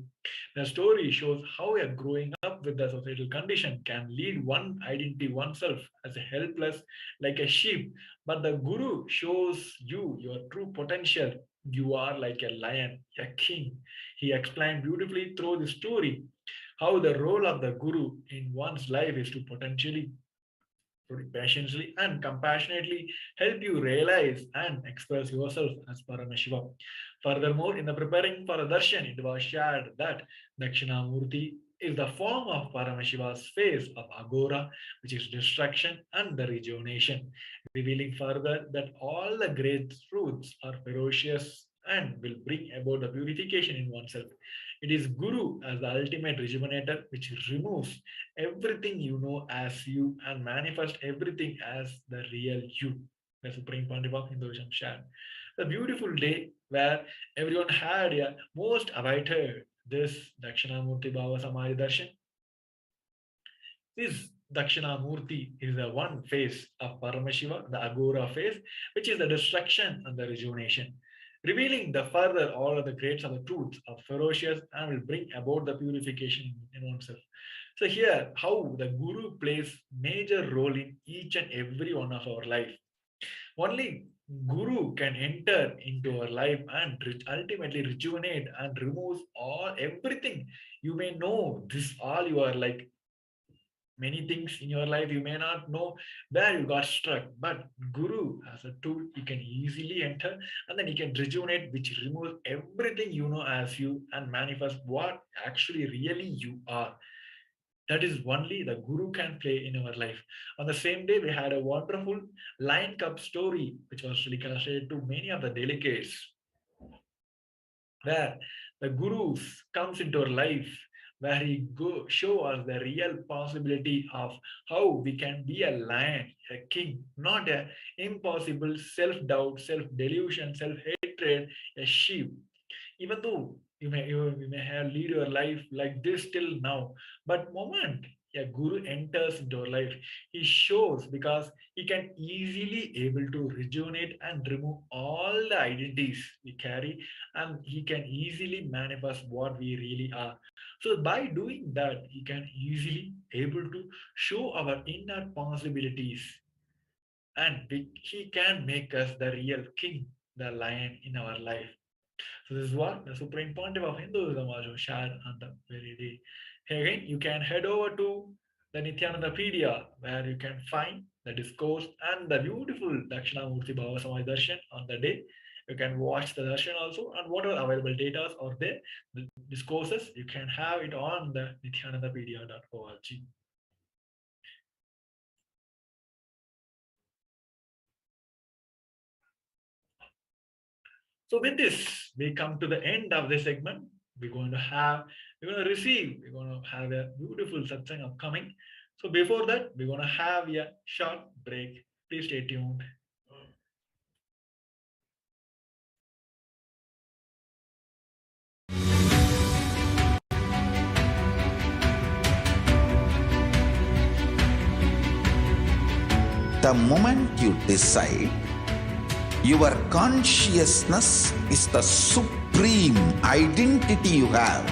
The story shows how a growing up with the societal condition can lead one identity oneself as a helpless like a sheep, but the Guru shows you your true potential. You are like a lion, a king. He explained beautifully through the story how the role of the Guru in one's life is to potentially, patiently and compassionately help you realize and express yourself as Paramashiva. Furthermore, in the preparing for a darshan, it was shared that Dakshinamurti is the form of Paramashiva's face of Agora, which is destruction and the rejuvenation, revealing further that all the great truths are ferocious and will bring about the purification in oneself. It is Guru as the ultimate rejuvenator, which removes everything you know as you and manifests everything as the real you. The Supreme Pontiff of Hinduism shared. The beautiful day where everyone had a most awaited this Dakshinamurti Bhava Samadhi Darshan. This Dakshinamurti is the one face of Paramashiva, the Agora face, which is the destruction and the rejuvenation, revealing the further all of the grades of the truths of ferocious and will bring about the purification in oneself. So here, how the Guru plays major role in each and every one of our life. Only Guru can enter into our life and ultimately rejuvenate and remove everything. You may know this all you are like many things in your life you may not know where you got struck, but Guru as a tool he can easily enter and then he can rejuvenate, which removes everything you know as you and manifest what actually really you are. That is only the Guru can play in our life. On the same day, we had a wonderful Lion Cup story, which was telecasted to many of the delegates, where the Gurus comes into our life, where he show us the real possibility of how we can be a lion, a king, not a impossible self-doubt, self-delusion, self-hatred, a sheep. Even though you may have lead your life like this till now, but moment a Guru enters into your life, he shows because he can easily able to rejuvenate and remove all the identities we carry, and he can easily manifest what we really are. So by doing that, he can easily able to show our inner possibilities, and he can make us the real king, the lion in our life. So this is what the Supreme Pontiff of Hinduism also shared on the very day. Again, you can head over to the Nityanandapedia, where you can find the discourse and the beautiful Dakshinamurti Bhava Samadhi Darshan on the day. You can watch the darshan also, and whatever available data are there, the discourses, you can have it on the nityanandapedia.org. So with this, we come to the end of this segment. We're going to have a beautiful satsang upcoming. So before that, we're going to have a short break. Please stay tuned. The moment you decide, your consciousness is the supreme identity you have.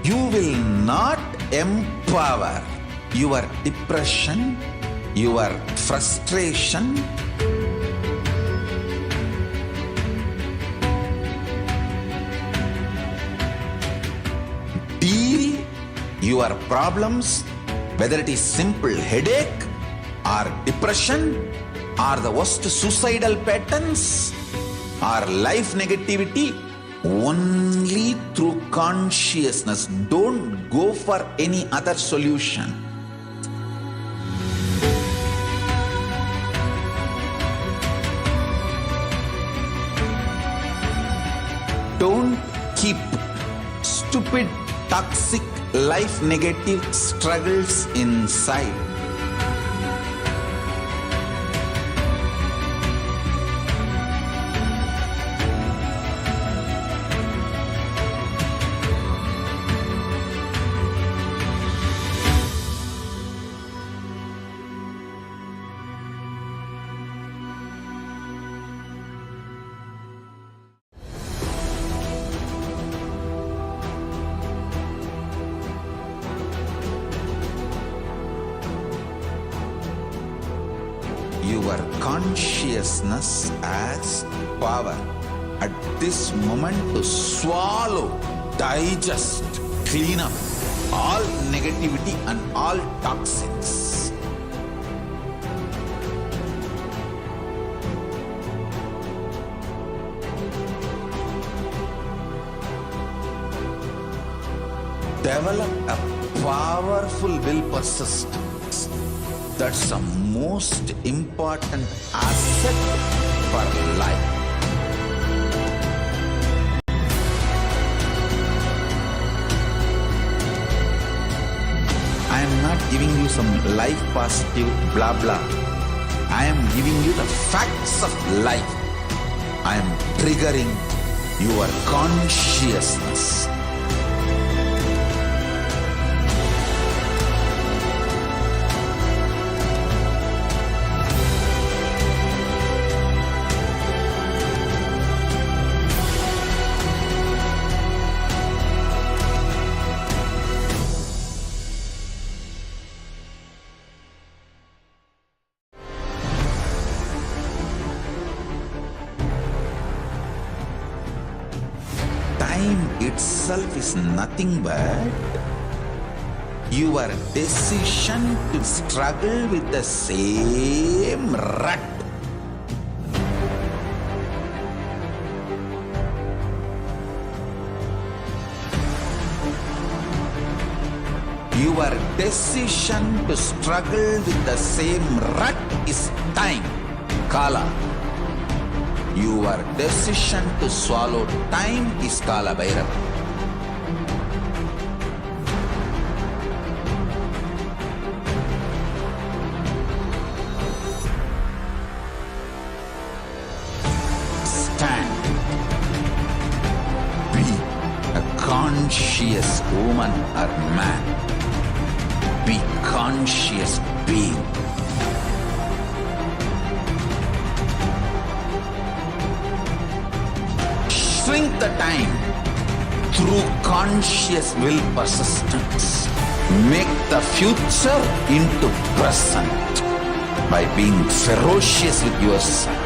You will not empower your depression, your frustration, deal your problems, whether it is simple headache or depression or the worst suicidal patterns, Our life negativity only through consciousness. Don't go for any other solution. Don't keep stupid, toxic, life negative struggles inside. Your consciousness as power at this moment to swallow, digest, clean up all negativity and all toxins. Develop a powerful will persistence. That's the most important asset for life. I am not giving you some life positive blah blah. I am giving you the facts of life. I am triggering your consciousness. Time itself is nothing but your decision to struggle with the same rut. Your decision to struggle with the same rut is time, Kala. Your decision to swallow time is Kala Bhairava. Stand. Be a conscious woman or man. Be conscious being. Shrink the time through conscious will persistence. Make the future into present by being ferocious with yourself.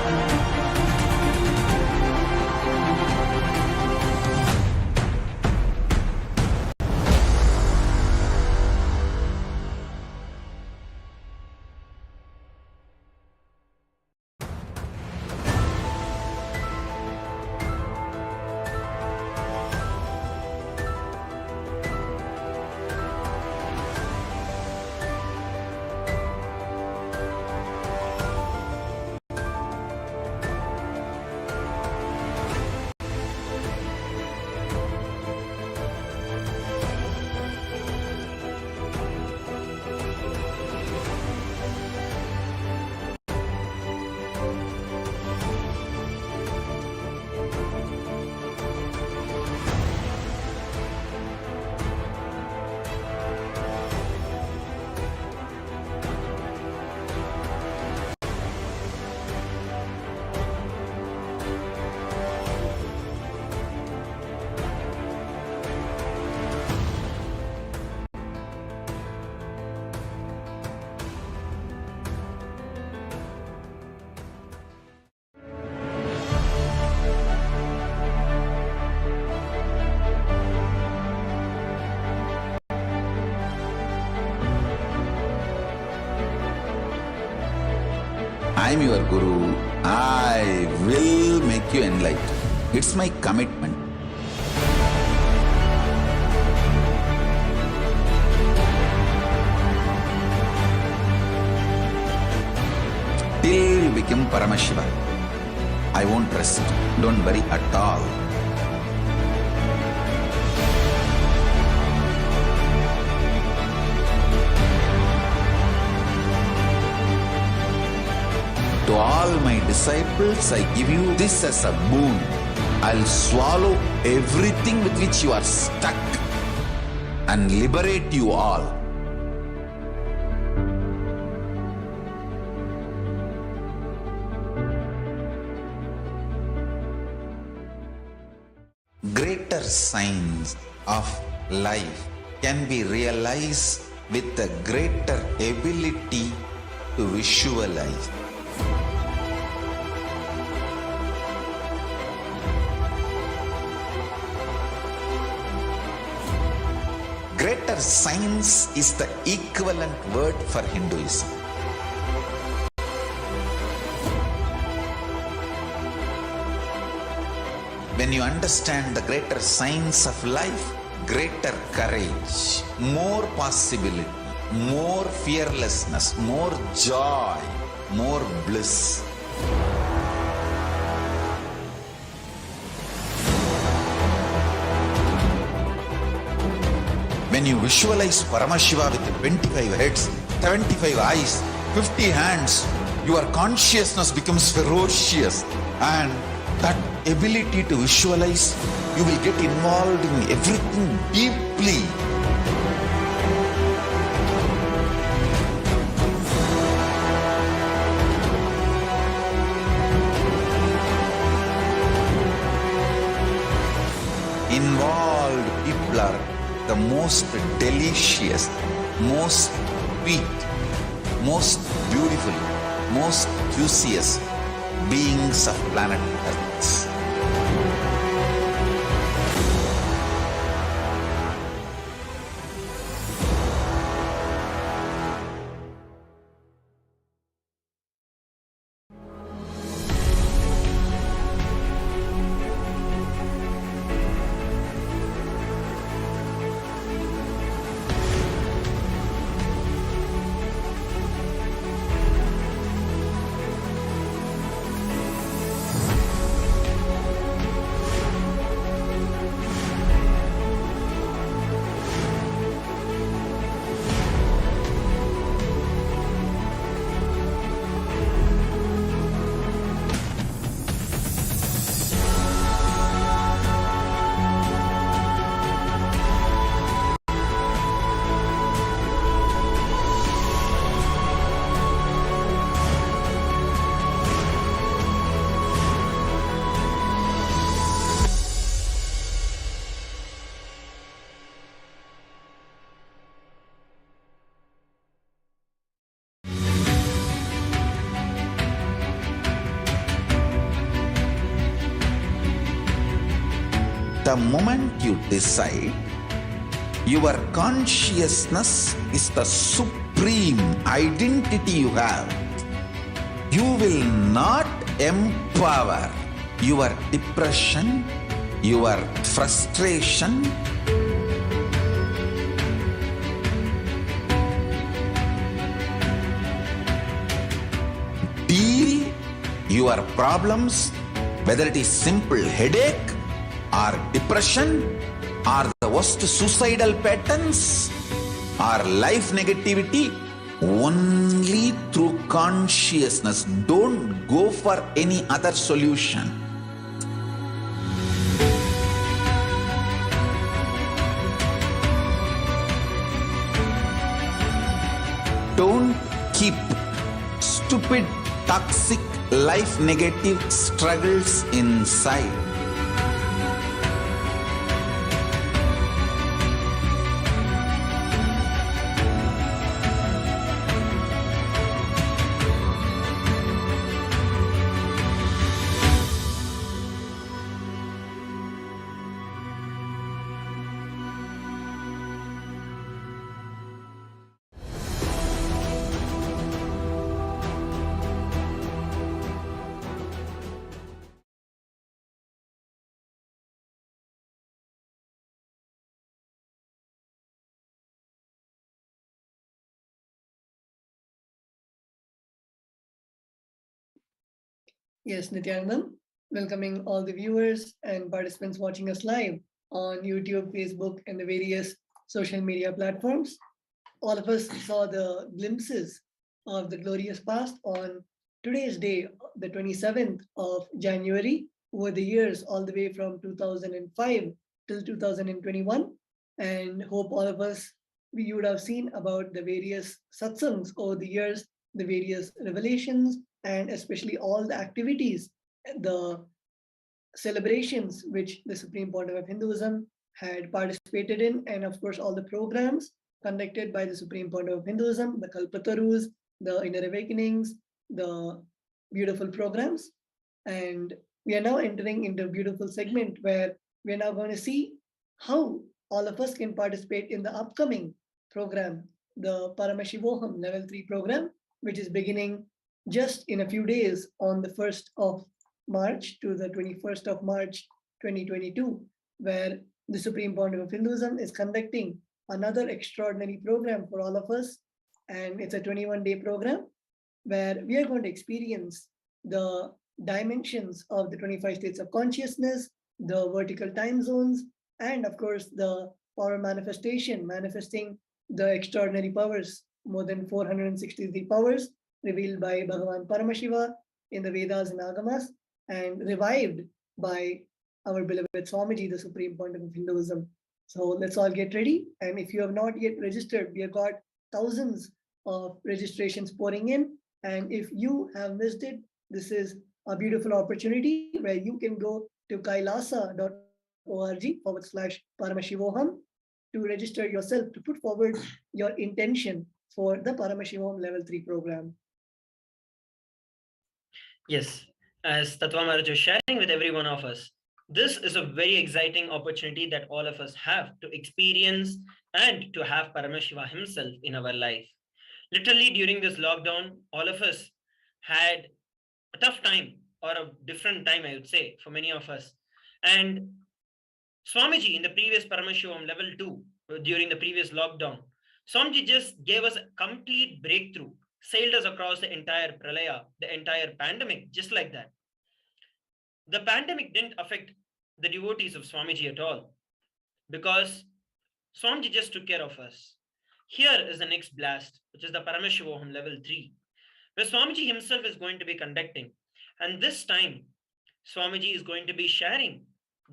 I am your Guru. I will make you enlightened. It's my commitment. Till you become Paramashiva, I won't rest. Don't worry at all. To all my disciples, I give you this as a boon. I'll swallow everything with which you are stuck and liberate you all. Greater signs of life can be realized with a greater ability to visualize. Greater science is the equivalent word for Hinduism. When you understand the greater science of life, greater courage, more possibility, more fearlessness, more joy, more bliss. When you visualize Paramashiva with 25 heads, 75 eyes, 50 hands, your consciousness becomes ferocious, and that ability to visualize, you will get involved in everything deeply. Involved people are the most delicious, most sweet, most beautiful, most juiciest beings of planet Earth. The moment you decide, your consciousness is the supreme identity you have. You will not empower your depression, your frustration, deal your problems, whether it is simple headache or depression or the worst suicidal patterns or life negativity, only through consciousness. Don't go for any other solution. Don't keep stupid, toxic, life negative struggles inside. Yes, Nityanandam, welcoming all the viewers and participants watching us live on YouTube, Facebook, and the various social media platforms. All of us saw the glimpses of the glorious past on today's day, the 27th of January, over the years, all the way from 2005 till 2021. And hope all of us, we would have seen about the various satsangs over the years, the various revelations, and especially all the activities, the celebrations which the Supreme Pontiff of Hinduism had participated in, and of course, all the programs conducted by the Supreme Pontiff of Hinduism, the Kalpatarus, the Inner Awakenings, the beautiful programs. And we are now entering into a beautiful segment where we are now going to see how all of us can participate in the upcoming program, the Paramashivoham Level 3 program, which is beginning just in a few days on the 1st of March to the 21st of March 2022, where the Supreme Pontiff of Hinduism is conducting another extraordinary program for all of us. And it's a 21-day program where we are going to experience the dimensions of the 25 states of consciousness, the vertical time zones, and of course, the power manifestation, manifesting the extraordinary powers, more than 463 powers revealed by Bhagavan Paramashiva in the Vedas and Agamas, and revived by our beloved Swamiji, the Supreme Pontiff of Hinduism. So let's all get ready. And if you have not yet registered, we have got thousands of registrations pouring in. And if you have missed it, this is a beautiful opportunity where you can go to kailasa.org/Paramashivoham to register yourself, to put forward your intention for the Paramashivoham Level 3 program. Yes, as Tattva Maharaj was sharing with every one of us, this is a very exciting opportunity that all of us have to experience and to have Paramashiva himself in our life. Literally during this lockdown, all of us had a tough time, or a different time, I would say, for many of us. And Swamiji in the previous Paramashivam Level 2, during the previous lockdown, Swamiji just gave us a complete breakthrough, sailed us across the entire pralaya, the entire pandemic, just like that. The pandemic didn't affect the devotees of Swamiji at all, because Swamiji just took care of us. Here is the next blast, which is the Paramashivoham Level 3, where Swamiji himself is going to be conducting. And this time, Swamiji is going to be sharing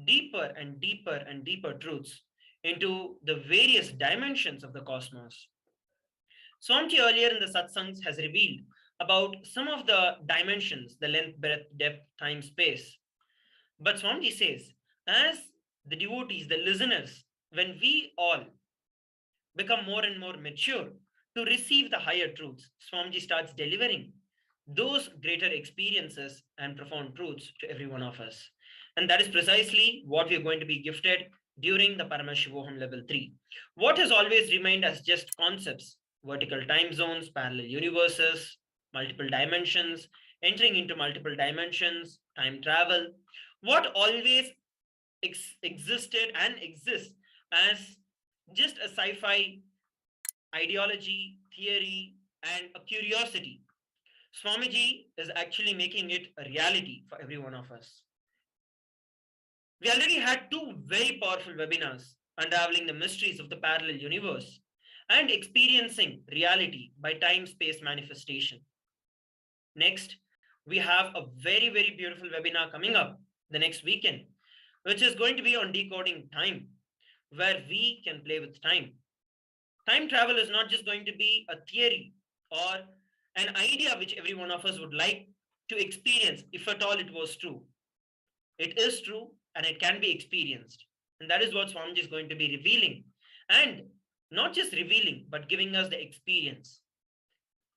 deeper and deeper and deeper truths into the various dimensions of the cosmos. Swamiji earlier in the satsangs has revealed about some of the dimensions, the length, breadth, depth, time, space. But Swamiji says, as the devotees, the listeners, when we all become more and more mature to receive the higher truths, Swamiji starts delivering those greater experiences and profound truths to every one of us. And that is precisely what we are going to be gifted during the Paramashivoham Level 3. What has always remained as just concepts, vertical time zones, parallel universes, multiple dimensions, entering into multiple dimensions, time travel, what always existed and exists as just a sci-fi ideology, theory, and a curiosity, Swamiji is actually making it a reality for every one of us. We already had 2 very powerful webinars unraveling the mysteries of the parallel universe and experiencing reality by time-space manifestation. Next, we have a very, very beautiful webinar coming up the next weekend, which is going to be on decoding time, where we can play with time. Time travel is not just going to be a theory or an idea which every one of us would like to experience if at all it was true. It is true and it can be experienced. And that is what Swamiji is going to be revealing. And not just revealing, but giving us the experience.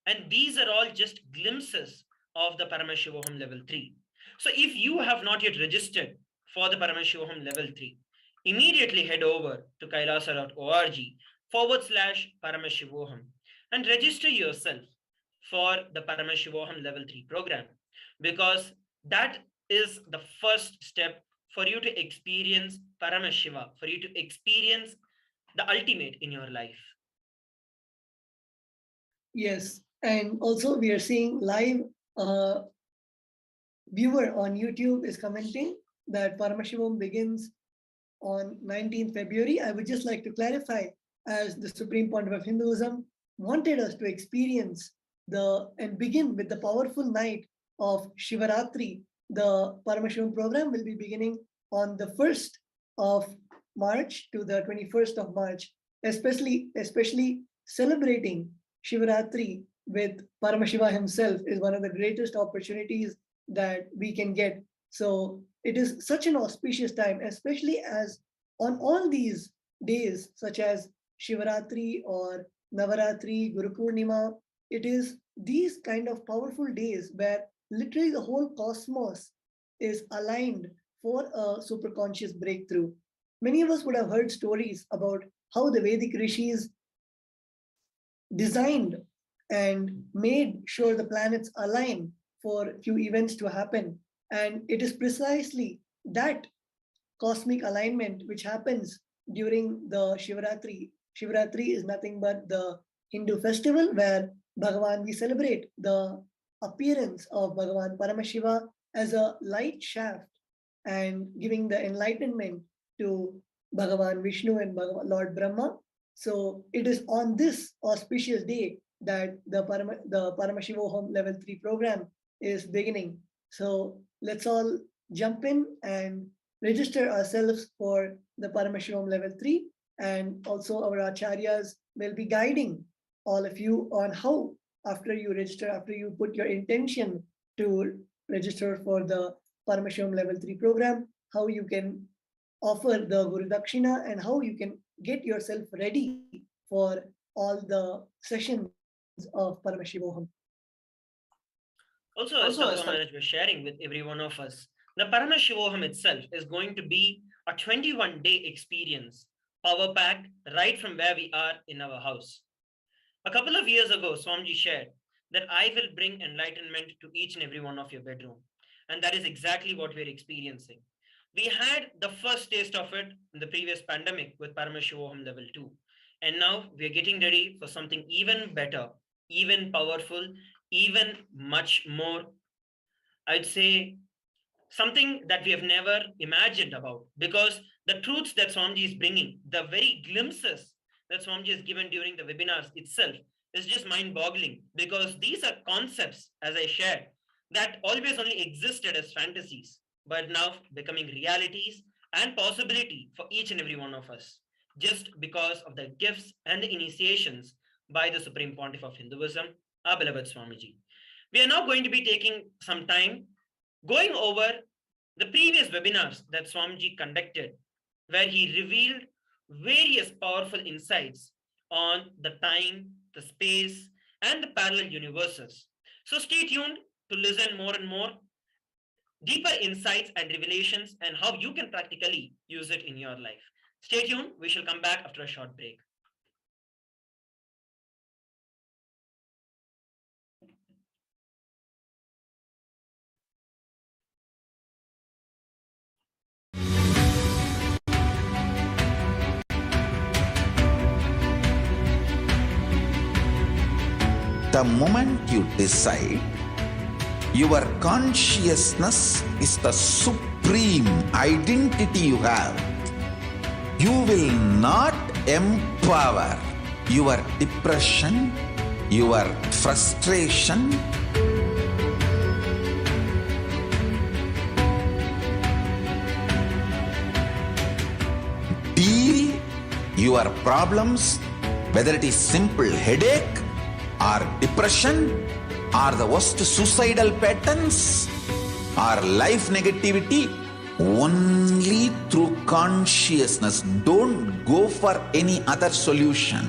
And these are all just glimpses of the Paramashivoham Level 3. So if you have not yet registered for the Paramashivoham Level 3, immediately head over to kailasa.org/Paramashivoham and register yourself for the Paramashivoham Level 3 program, because that is the first step for you to experience Paramashiva, for you to experience the ultimate in your life. Yes, and also we are seeing live viewer on YouTube is commenting that Paramashivam begins on 19th February. I would just like to clarify, as the Supreme Pontiff of Hinduism wanted us to experience and begin with the powerful night of Shivaratri. The Paramashivam program will be beginning on the 1st of March to the 21st of March, especially celebrating Shivaratri with Paramashiva himself is one of the greatest opportunities that we can get. So it is such an auspicious time, especially as on all these days, such as Shivaratri or Navaratri, Guru Purnima, it is these kind of powerful days where literally the whole cosmos is aligned for a superconscious breakthrough. Many of us would have heard stories about how the Vedic rishis designed and made sure the planets align for few events to happen. And it is precisely that cosmic alignment which happens during the Shivaratri. Shivaratri is nothing but the Hindu festival where we celebrate the appearance of Bhagavan Paramashiva as a light shaft and giving the enlightenment to Bhagavan Vishnu and Lord Brahma. So it is on this auspicious day that the Paramashivoham level 3 program is beginning. So let's all jump in and register ourselves for the Paramashivam level 3, and also our acharyas will be guiding all of you on how, after you register, after you put your intention to register for the Paramashivam level 3 program, how you can offer the Guru Dakshina and how you can get yourself ready for all the sessions of Paramashivoham. Also, as Tattva Maharaj was sharing with every one of us, the Paramashivoham itself is going to be a 21-day experience, power packed right from where we are in our house. A couple of years ago, Swamiji shared that I will bring enlightenment to each and every one of your bedroom. And that is exactly what we're experiencing. We had the first taste of it in the previous pandemic with Paramashivoham level 2. And now we're getting ready for something even better, even powerful, even much more, I'd say, something that we have never imagined about, because the truths that Swamiji is bringing, the very glimpses that Swamiji has given during the webinars itself is just mind-boggling, because these are concepts, as I shared, that always only existed as fantasies, but now becoming realities and possibility for each and every one of us, just because of the gifts and the initiations by the Supreme Pontiff of Hinduism, our beloved Swamiji. We are now going to be taking some time going over the previous webinars that Swamiji conducted, where he revealed various powerful insights on the time, the space, and the parallel universes. So stay tuned to listen more and more deeper insights and revelations and how you can practically use it in your life. Stay tuned. We shall come back after a short break. The moment you decide, your consciousness is the supreme identity you have. You will not empower your depression, your frustration, deal your problems, whether it is simple headache or depression or the worst suicidal patterns or life negativity, only through consciousness. Don't go for any other solution.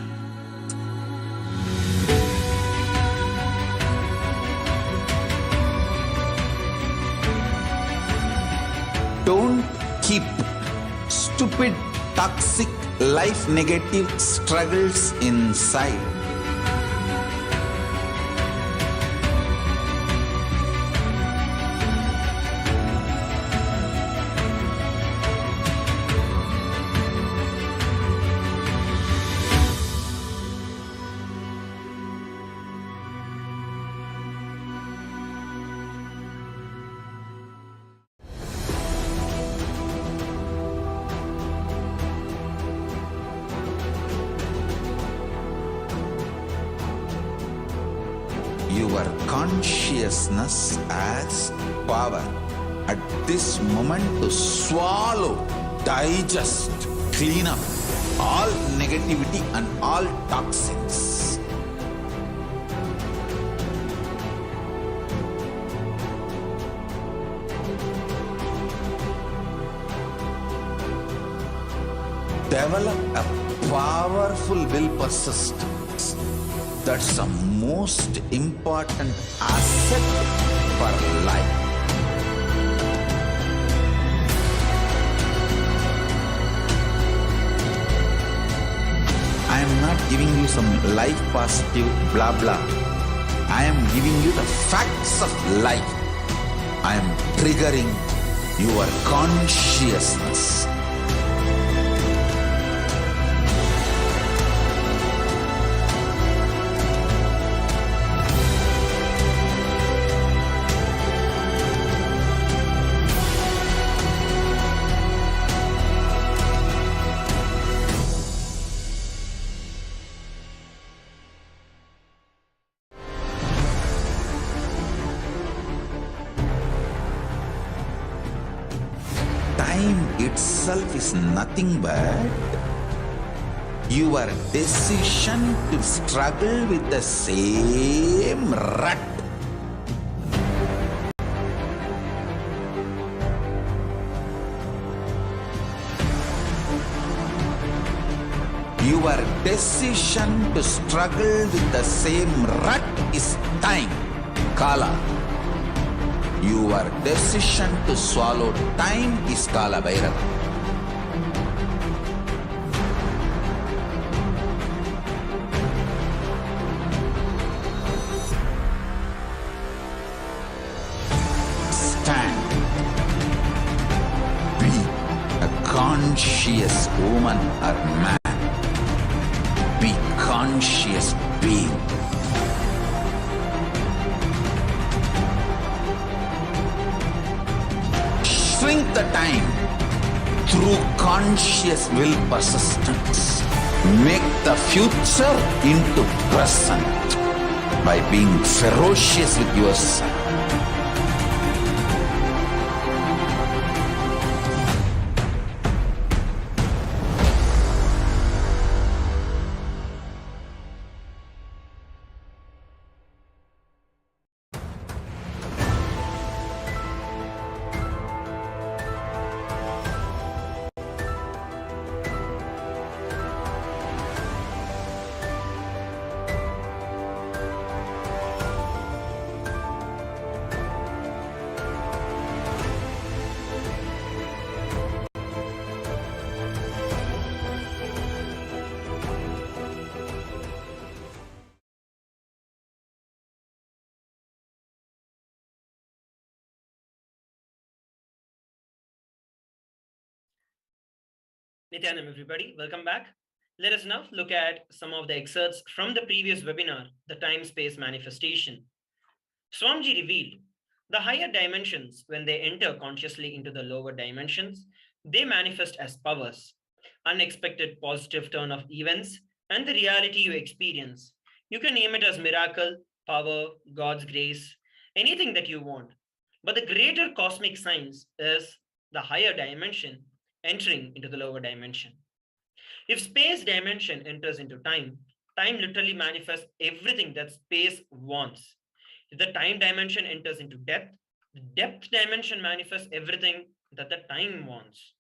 Don't keep stupid, toxic, life negative struggles inside. your consciousness as power at this moment to swallow, digest, clean up all negativity and all toxins. Develop a powerful will persistence. That's the most important asset for life. I am not giving you some life positive blah blah. I am giving you the facts of life. I am triggering your consciousness. Time itself is nothing but your decision to struggle with the same rut. Your decision to struggle with the same rut is time, Kala. Your decision to swallow time is Kala Bhairava. Stand. Be a conscious woman or man. Be conscious being. Shrink the time through conscious will persistence. Make the future into present by being ferocious with yourself. Nityanam, everybody, welcome back. Let us now look at some of the excerpts from the previous webinar, the time-space manifestation. Swamiji revealed the higher dimensions, when they enter consciously into the lower dimensions, they manifest as powers, unexpected positive turn of events, and the reality you experience. You can name it as miracle, power, God's grace, anything that you want. But the greater cosmic science is the higher dimension entering into the lower dimension. If space dimension enters into time, time literally manifests everything that space wants. If the time dimension enters into depth, the depth dimension manifests everything that the time wants.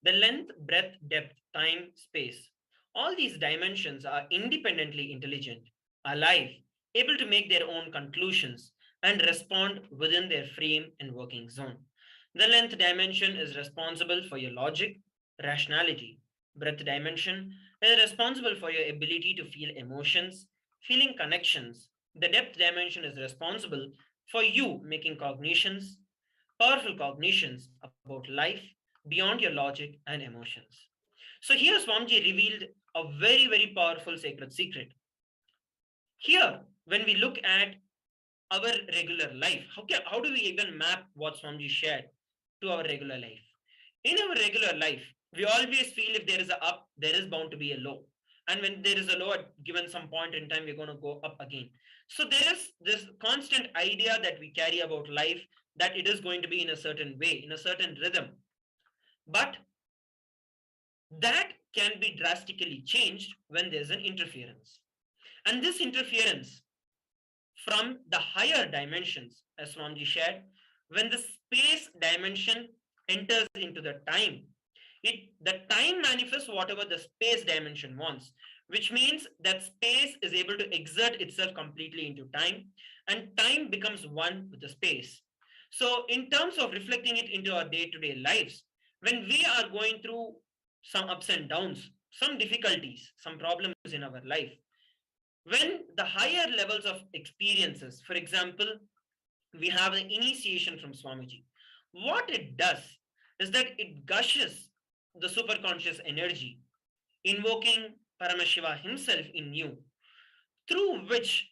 The length, breadth, depth, time, space. All these dimensions are independently intelligent, alive, able to make their own conclusions and respond within their frame and working zone. The length dimension is responsible for your logic, rationality. Breadth dimension is responsible for your ability to feel emotions, feeling connections. The depth dimension is responsible for you making cognitions, powerful cognitions about life beyond your logic and emotions. So here Swamiji revealed a very, very powerful sacred secret. Here, when we look at our regular life, how do we even map what Swamiji shared to our regular life? In our regular life, we always feel if there is a up, there is bound to be a low. And when there is a low at given some point in time, we're going to go up again. So there is this constant idea that we carry about life, that it is going to be in a certain way, in a certain rhythm. But that can be drastically changed when there's an interference. And this interference from the higher dimensions, as Swamiji shared, when the space dimension enters into the time, the time manifests whatever the space dimension wants, which means that space is able to exert itself completely into time, and time becomes one with the space. So in terms of reflecting it into our day-to-day lives, when we are going through some ups and downs, some difficulties, some problems in our life, when the higher levels of experiences, for example, we have the initiation from Swamiji, what it does is that it gushes the superconscious energy, invoking Paramashiva himself in you, through which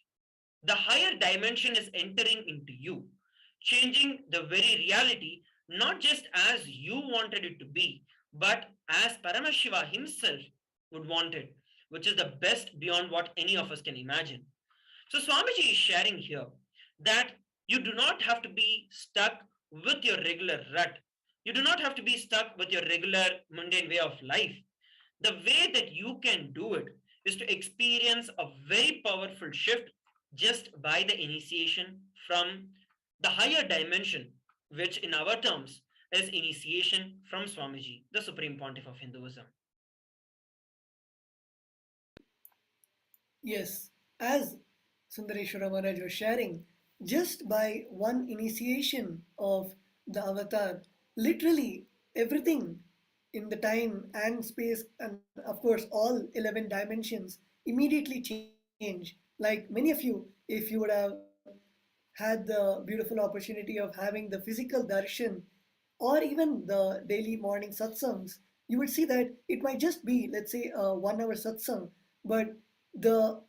the higher dimension is entering into you, changing the very reality, not just as you wanted it to be, but as Paramashiva himself would want it, which is the best beyond what any of us can imagine. So Swamiji is sharing here that you do not have to be stuck with your regular rut. You do not have to be stuck with your regular mundane way of life. The way that you can do it is to experience a very powerful shift just by the initiation from the higher dimension, which in our terms is initiation from Swamiji, the Supreme Pontiff of Hinduism. Yes, as Sundareshwara Maharaj was sharing, just by one initiation of the avatar, literally everything in the time and space, and of course all 11 dimensions, immediately change. Like many of you, if you would have had the beautiful opportunity of having the physical darshan or even the daily morning satsangs, you would see that it might just be, let's say, a 1 hour satsang, but the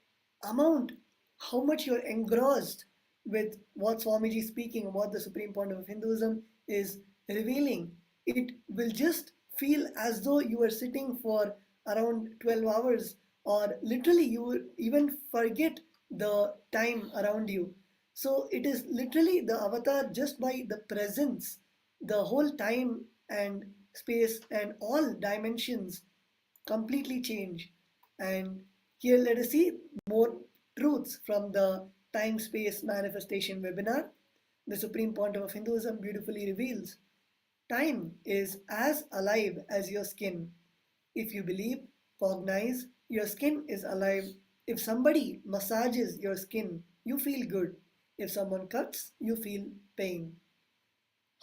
amount, how much you're engrossed with what Swamiji is speaking, what the Supreme Pontiff of Hinduism is revealing, it will just feel as though you are sitting for around 12 hours, or literally you would even forget the time around you. So it is literally the avatar, just by the presence, the whole time and space and all dimensions completely change. And here let us see more truths from the time space manifestation webinar. The Supreme Pontiff of Hinduism beautifully reveals time is as alive as your skin. If you believe, cognize, your skin is alive. If somebody massages your skin, you feel good. If someone cuts, you feel pain.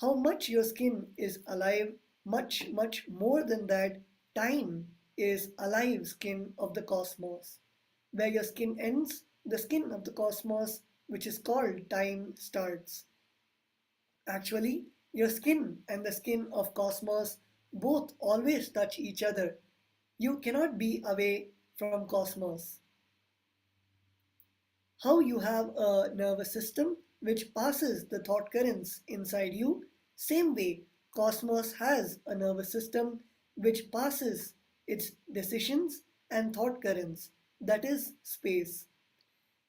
How much your skin is alive, much, much more than that, time is alive skin of the cosmos. Where your skin ends, the skin of the cosmos, which is called time, starts. Actually, your skin and the skin of cosmos both always touch each other. You cannot be away from cosmos. How you have a nervous system which passes the thought currents inside you, same way cosmos has a nervous system which passes its decisions and thought currents, that is space.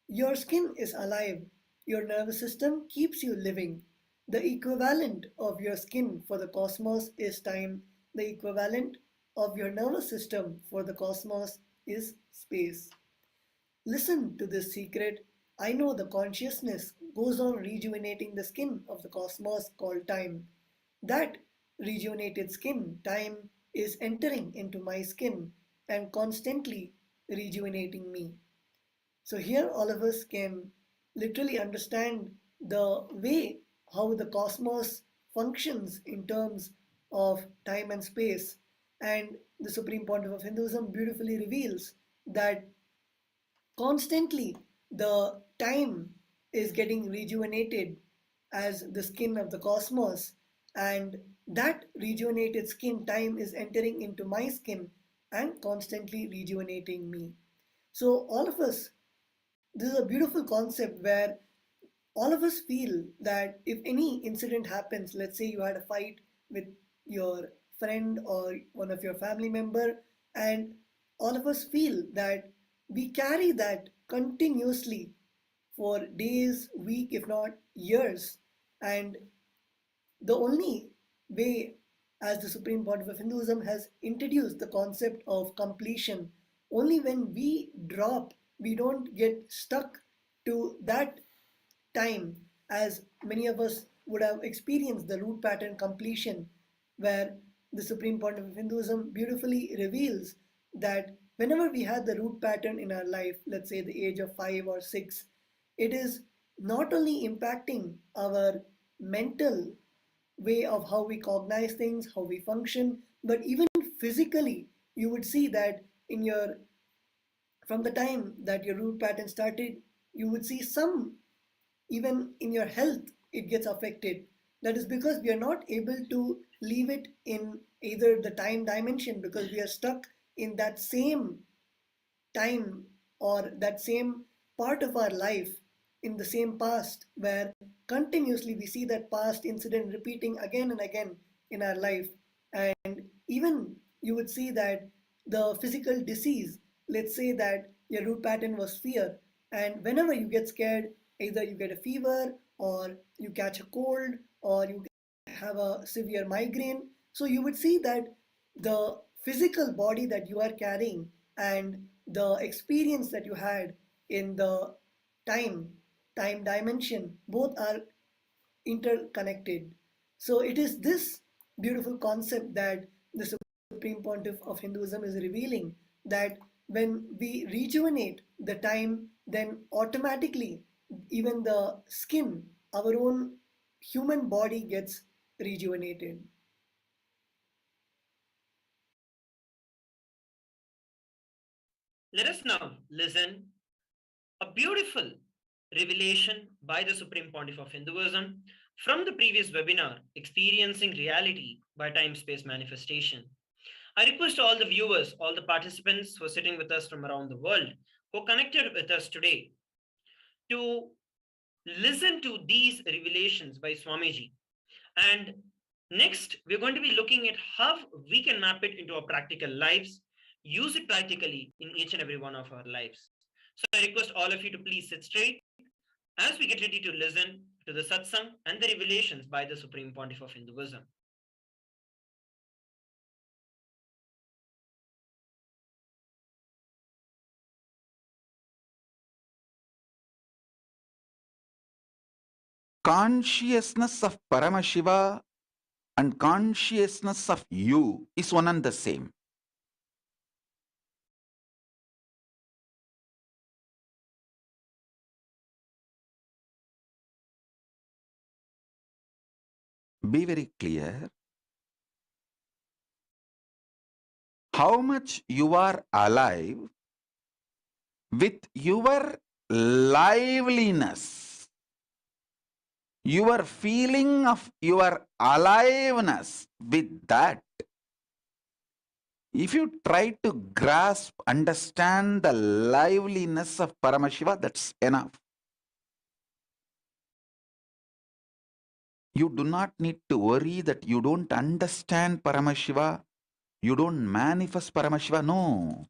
Your skin is alive, your nervous system keeps you living. The equivalent of your skin for the cosmos is time, the equivalent of your nervous system for the cosmos is space. Listen to this secret. I know the consciousness goes on rejuvenating the skin of the cosmos called time. That rejuvenated skin, time, is entering into my skin and constantly rejuvenating me. So here all of us can literally understand the way how the cosmos functions in terms of time and space. And the Supreme Pontiff of Hinduism beautifully reveals that constantly the time is getting rejuvenated as the skin of the cosmos, and that rejuvenated skin, time, is entering into my skin and constantly rejuvenating me. So all of us, this is a beautiful concept where all of us feel that if any incident happens, let's say you had a fight with your friend or one of your family member, and all of us feel that we carry that continuously for days, week, if not years. And the only way, as the Supreme Pontiff of Hinduism has introduced the concept of completion, only when we drop, we don't get stuck to that time, as many of us would have experienced the root pattern completion, where the Supreme Pontiff of Hinduism beautifully reveals that whenever we had the root pattern in our life, let's say the age of 5 or 6, it is not only impacting our mental way of how we cognize things, how we function, but even physically, you would see that in your from the time that your root pattern started, you would see some, even in your health, it gets affected. That is because we are not able to leave it in either the time dimension, because we are stuck in that same time or that same part of our life in the same past, where continuously we see that past incident repeating again and again in our life. And even you would see that the physical disease, let's say that your root pattern was fear, and whenever you get scared, either you get a fever or you catch a cold or you have a severe migraine. So you would see that the physical body that you are carrying and the experience that you had in the time time dimension, both are interconnected. So it is this beautiful concept that the Supreme Pontiff of Hinduism is revealing, that when we rejuvenate the time, then automatically even the skin, our own human body, gets rejuvenated. Let us now listen a beautiful revelation by the Supreme Pontiff of Hinduism from the previous webinar, Experiencing Reality by Time-Space Manifestation. I request all the viewers, all the participants who are sitting with us from around the world, who are connected with us today, to listen to these revelations by Swamiji. And next, we're going to be looking at how we can map it into our practical lives, use it practically in each and every one of our lives. So I request all of you to please sit straight as we get ready to listen to the satsang and the revelations by the Supreme Pontiff of Hinduism. Consciousness of Paramashiva and consciousness of you is one and the same. Be very clear. How much you are alive with your liveliness, your feeling of your aliveness, with that, if you try to grasp, understand the liveliness of Paramashiva, that's enough. You do not need to worry that you don't understand Paramashiva, you don't manifest Paramashiva. No.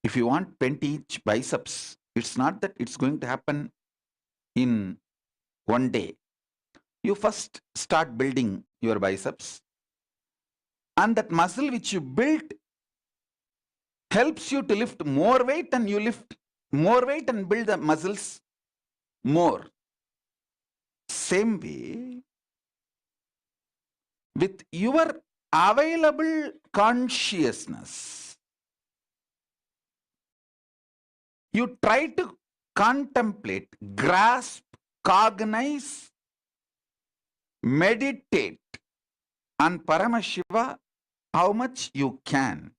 If you want 20-inch biceps, it's not that it's going to happen in one day. You first start building your biceps, and that muscle which you built helps you to lift more weight, and you lift more weight and build the muscles more. Same way, with your available consciousness, you try to contemplate, grasp, cognize, meditate on Paramashiva how much you can.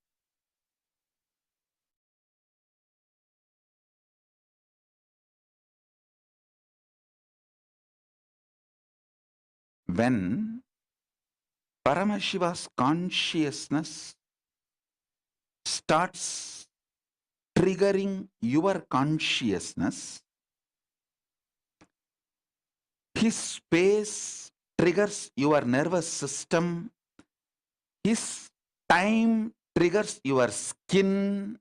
When Paramashiva's consciousness starts triggering your consciousness, his space triggers your nervous system. His time triggers your skin.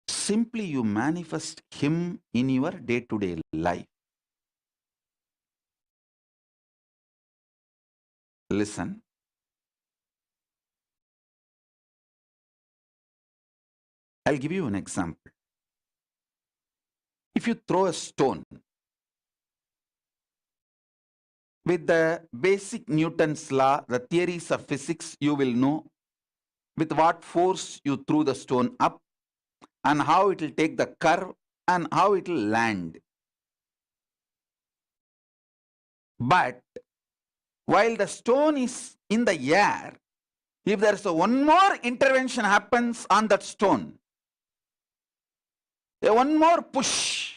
Simply you manifest him in your day-to-day life. Listen. I'll give you an example. If you throw a stone, with the basic Newton's law, the theories of physics, you will know with what force you threw the stone up and how it will take the curve and how it will land. But while the stone is in the air, if there's one more intervention happens on that stone, one more push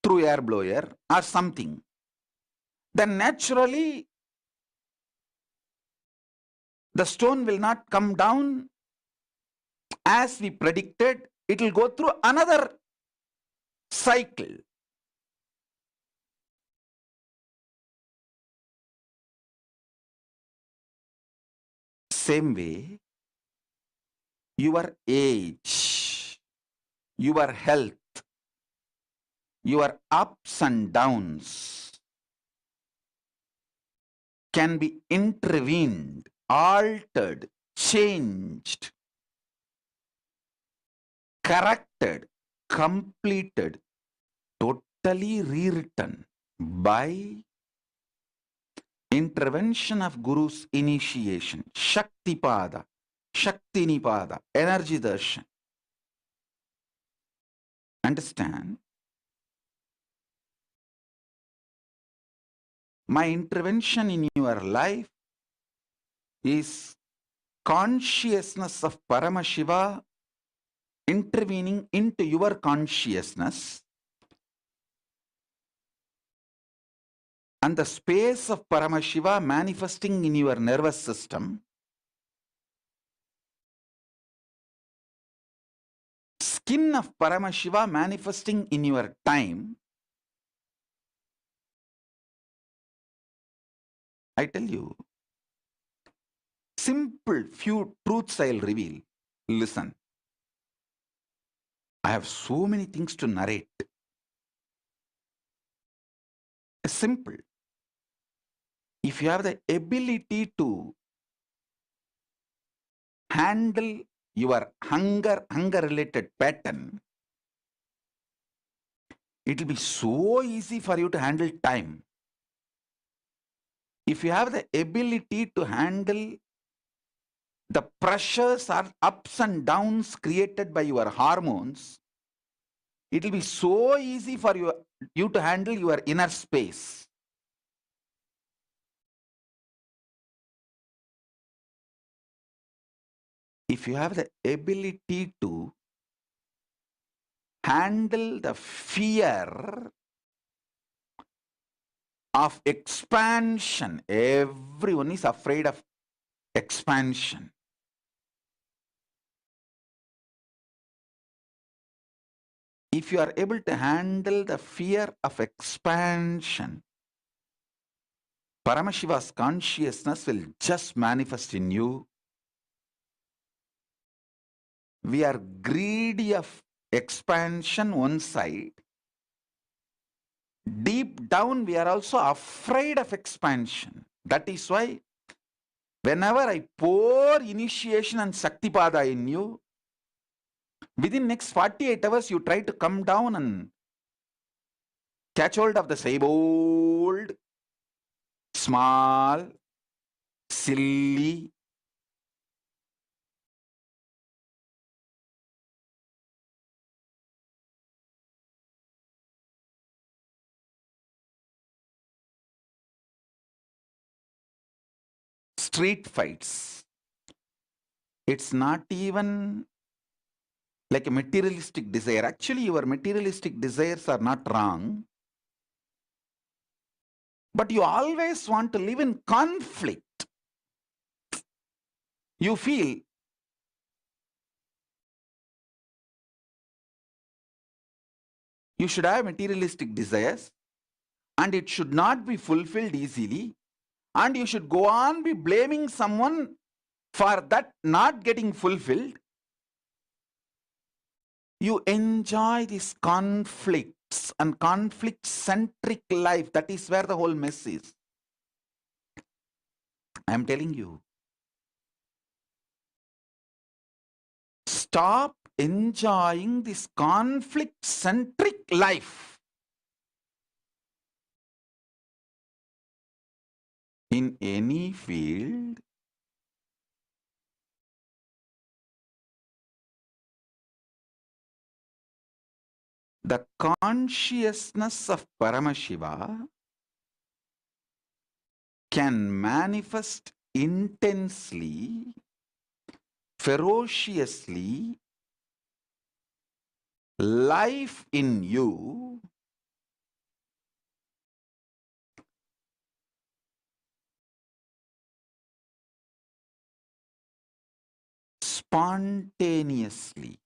through air blower or something, then naturally the stone will not come down as we predicted. It will go through another cycle. Same way, your age, your health, your ups and downs can be intervened, altered, changed, corrected, completed, totally rewritten by intervention of Guru's initiation, Shaktipada, Shaktinipada, energy darshan. Understand? My intervention in your life is consciousness of Paramashiva intervening into your consciousness, and the space of Paramashiva manifesting in your nervous system, skin of Paramashiva manifesting in your time. I tell you, simple few truths I'll reveal. Listen. I have so many things to narrate. Simple. If you have the ability to handle your hunger related pattern, it will be so easy for you to handle time. If you have the ability to handle the pressures or ups and downs created by your hormones, it will be so easy for you to handle your inner space. If you have the ability to handle the fear of expansion, everyone is afraid of expansion. If you are able to handle the fear of expansion, Paramashiva's consciousness will just manifest in you. We are greedy of expansion one side. Deep down, we are also afraid of expansion. That is why whenever I pour initiation and Shaktipada in you, within next 48 hours, you try to come down and catch hold of the same old, small, silly, street fights. It's not even like a materialistic desire. Actually, your materialistic desires are not wrong. But you always want to live in conflict. You feel you should have materialistic desires and it should not be fulfilled easily, and you should go on be blaming someone for that not getting fulfilled, you enjoy these conflicts and conflict-centric life. That is where the whole mess is. I am telling you. Stop enjoying this conflict-centric life. In any field, the consciousness of Paramashiva can manifest intensely, ferociously, life in you spontaneously.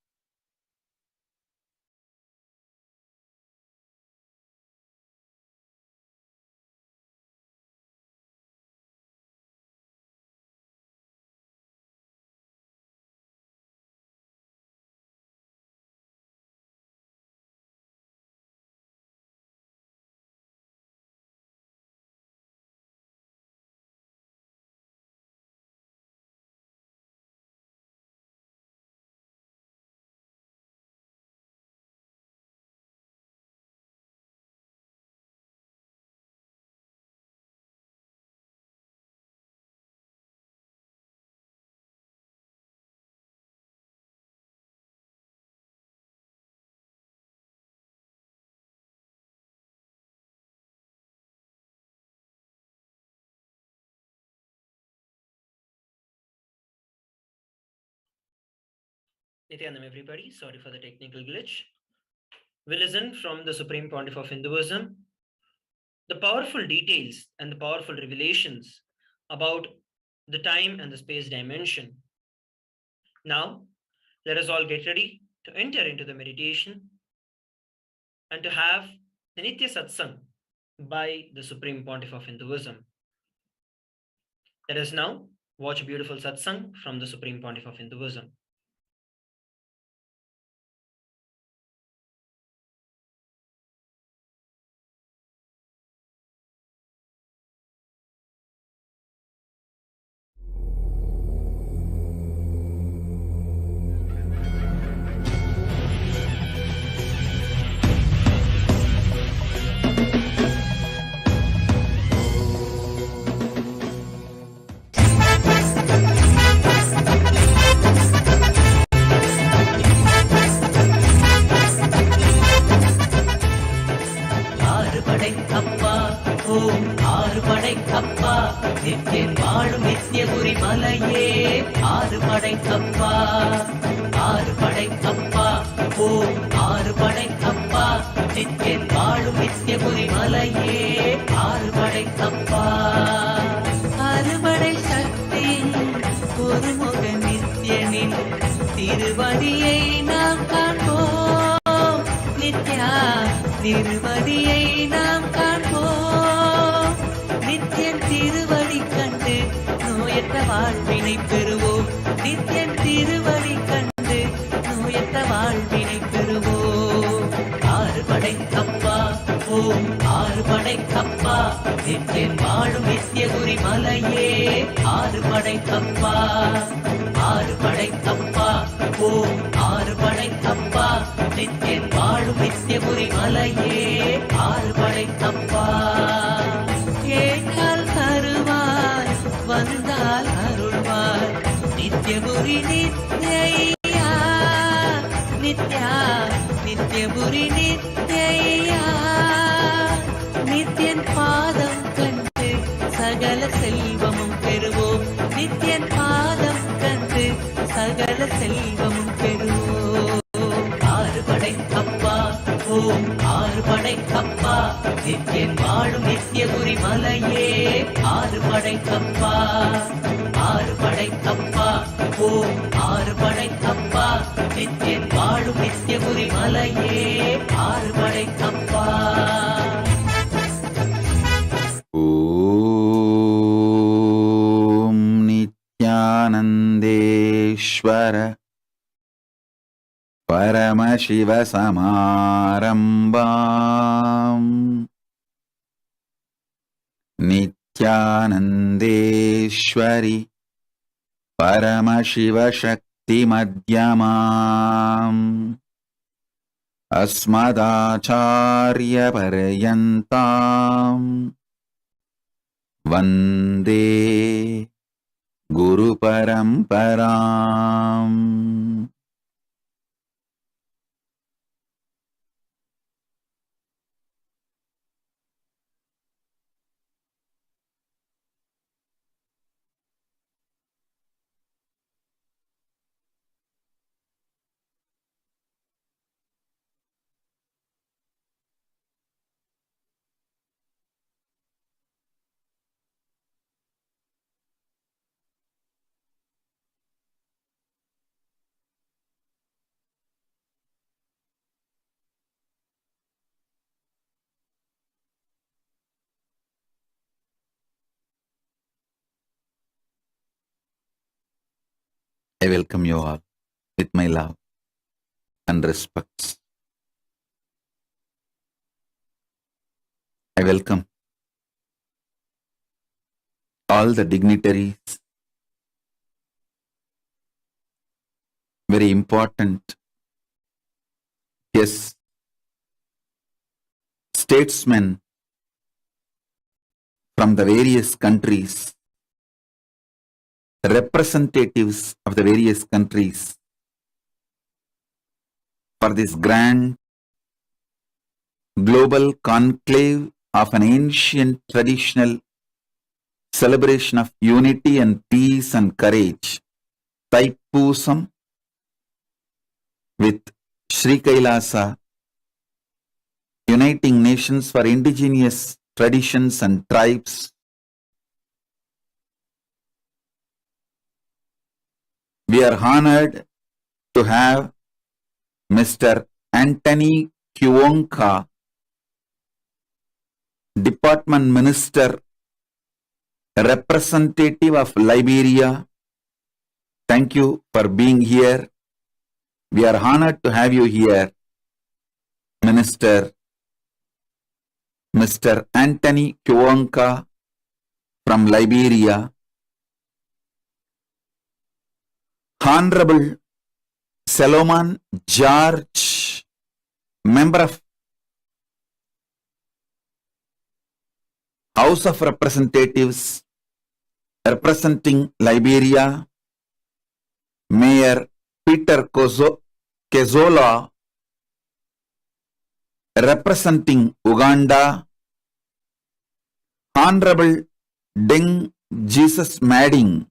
Nityanam, everybody. Sorry for the technical glitch. We listen from the Supreme Pontiff of Hinduism the powerful details and the powerful revelations about the time and the space dimension. Now, let us all get ready to enter into the meditation and to have the Nitya Satsang by the Supreme Pontiff of Hinduism. Let us now watch a beautiful satsang from the Supreme Pontiff of Hinduism. नित्यानन्देश्वर परमशिवसमारम्भाम् नित्यानन्देश्वरि परमशिवशक्तिमध्यमाम् अस्मदाचार्यपर्यन्ताम् वन्दे गुरुपरम्पराम्. I welcome you all with my love and respects. I welcome all the dignitaries, very important, yes, statesmen from the various countries, representatives of the various countries for this grand global conclave of an ancient traditional celebration of unity and peace and courage, Thaipusam with Sri Kailasa, uniting nations for indigenous traditions and tribes. We are honored to have Mr. Anthony Kiwonka, Department Minister, representative of Liberia. Thank you for being here. We are honored to have you here, Minister Mr. Anthony Kiwonka from Liberia. Honorable Solomon George, Member of House of Representatives representing Liberia, Mayor Peter Kezola representing Uganda, Honorable Deng Jesus Mading,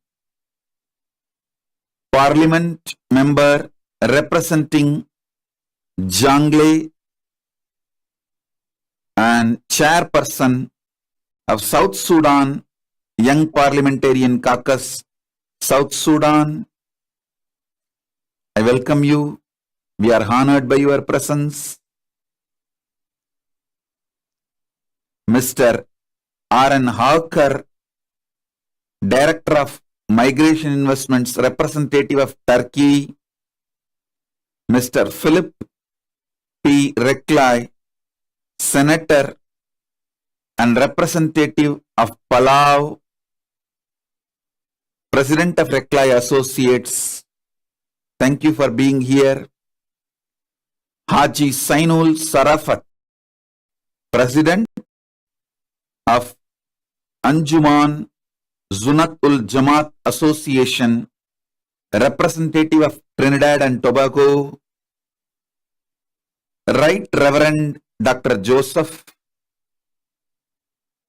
Parliament Member representing Jangle and Chairperson of South Sudan Young Parliamentarian Caucus, South Sudan. I welcome you. We are honored by your presence. Mr. R.N. Hawker, Director of Migration Investments, representative of Turkey. Mr. Philip P. Reklai, Senator and representative of Palau, President of Reklai Associates. Thank you for being here. Haji Sainul Sarafat, President of Anjuman Zunat-ul Jamaat Association, representative of Trinidad and Tobago. Right Reverend Dr. Joseph,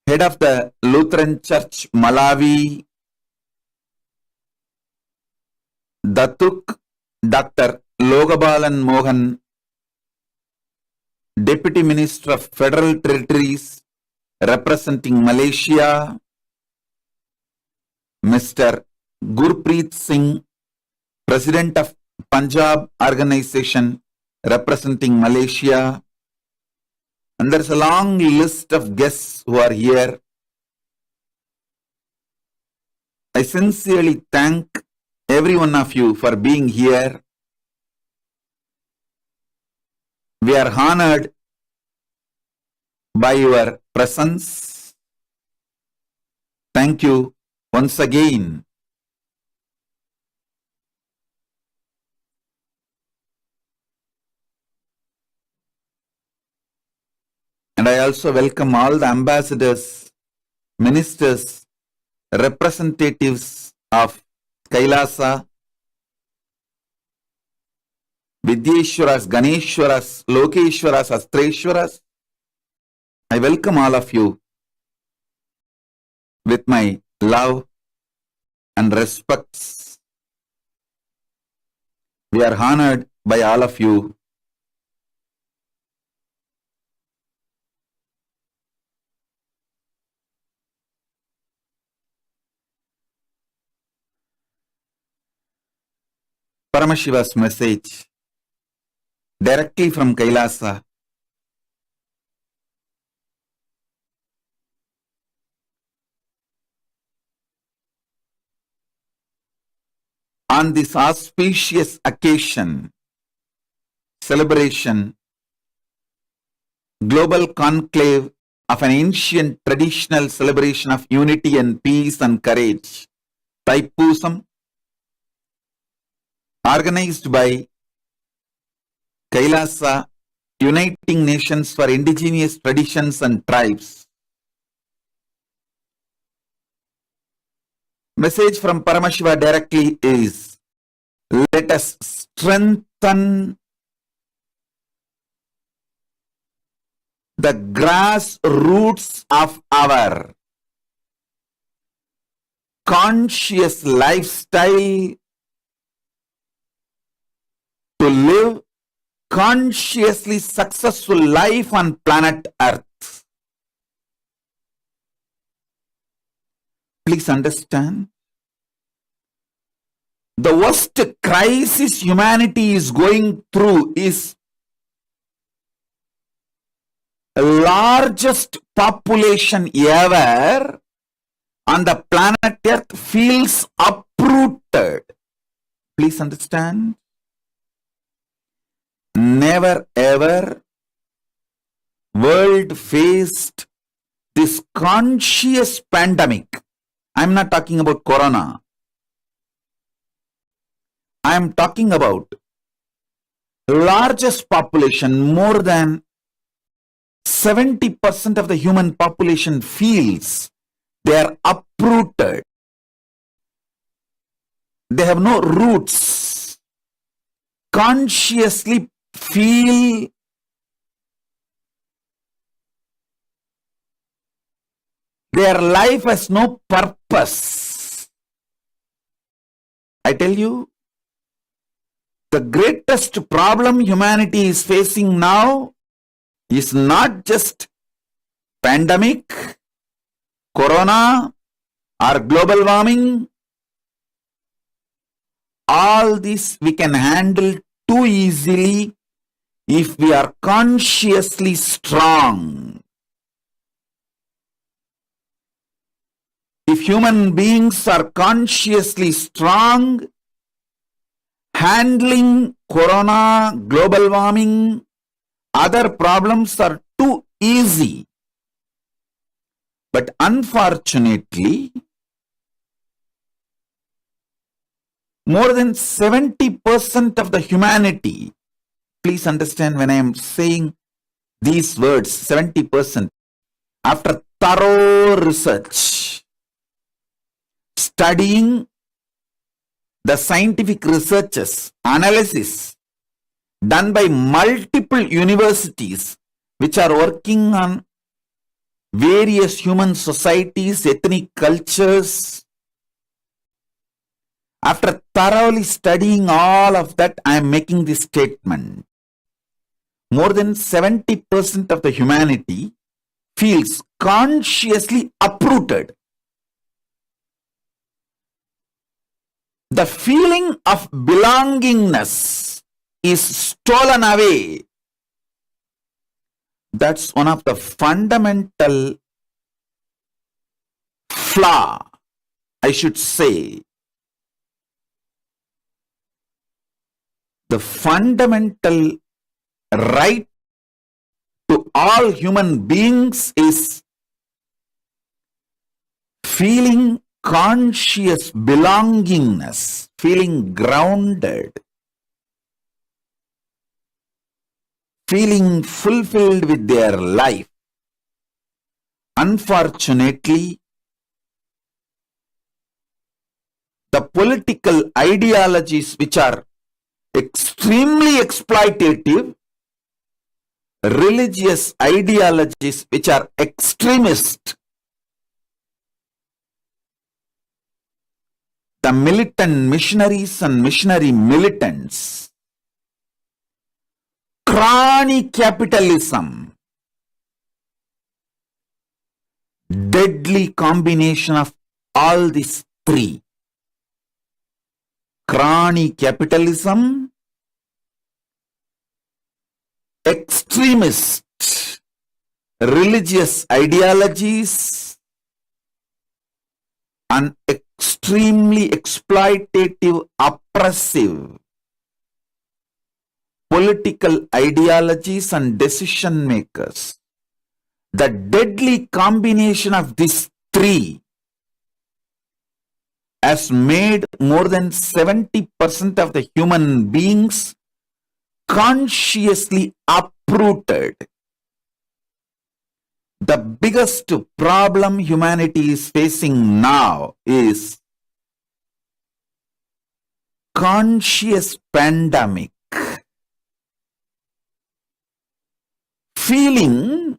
Head of the Lutheran Church Malawi. Datuk Dr. Logabalan Mohan, Deputy Minister of Federal Territories representing Malaysia. Mr. Gurpreet Singh, President of Punjab Organization representing Malaysia. And there's a long list of guests who are here. I sincerely thank every one of you for being here. We are honored by your presence. Thank you once again. And I also welcome all the ambassadors, ministers, representatives of Kailasa, Vidyeshwaras, Ganeshwaras, Lokeshwaras, Astreshwaras. I welcome all of you with my love and respects. We are honored by all of you. Paramashiva's message directly from Kailasa. On this auspicious occasion, celebration, global conclave of an ancient traditional celebration of unity and peace and courage, Taipusam, organized by Kailasa, Uniting Nations for Indigenous Traditions and Tribes. Message from Paramashiva directly is, let us strengthen the grassroots of our conscious lifestyle to live consciously successful life on planet Earth. Please understand, the worst crisis humanity is going through is the largest population ever on the planet Earth feels uprooted. Please understand, never ever world faced this conscious pandemic. I'm not talking about corona. I am talking about largest population, more than 70% of the human population feels they are uprooted. They have no roots. Consciously feel their life has no purpose. I tell you, the greatest problem humanity is facing now is not just pandemic, corona, or global warming. All this we can handle too easily if we are consciously strong. If human beings are consciously strong, handling corona, global warming, other problems are too easy. But unfortunately, more than 70% of the humanity, please understand when I am saying these words, 70%, after thorough research, studying the scientific researches, analysis done by multiple universities which are working on various human societies, ethnic cultures. After thoroughly studying all of that, I am making this statement. More than 70% of the humanity feels consciously uprooted. The feeling of belongingness is stolen away. That's one of the fundamental flaw, I should say. the fundamental right to all human beings is feeling conscious belongingness, feeling grounded, feeling fulfilled with their life. Unfortunately, the political ideologies which are extremely exploitative, religious ideologies which are extremist, the militant missionaries and missionary militants, crony capitalism, deadly combination of all these three. Crony capitalism, extremist religious ideologies, and extremely exploitative, oppressive political ideologies and decision makers. The deadly combination of these three has made more than 70% of the human beings consciously uprooted. The biggest problem humanity is facing now is conscious pandemic. Feeling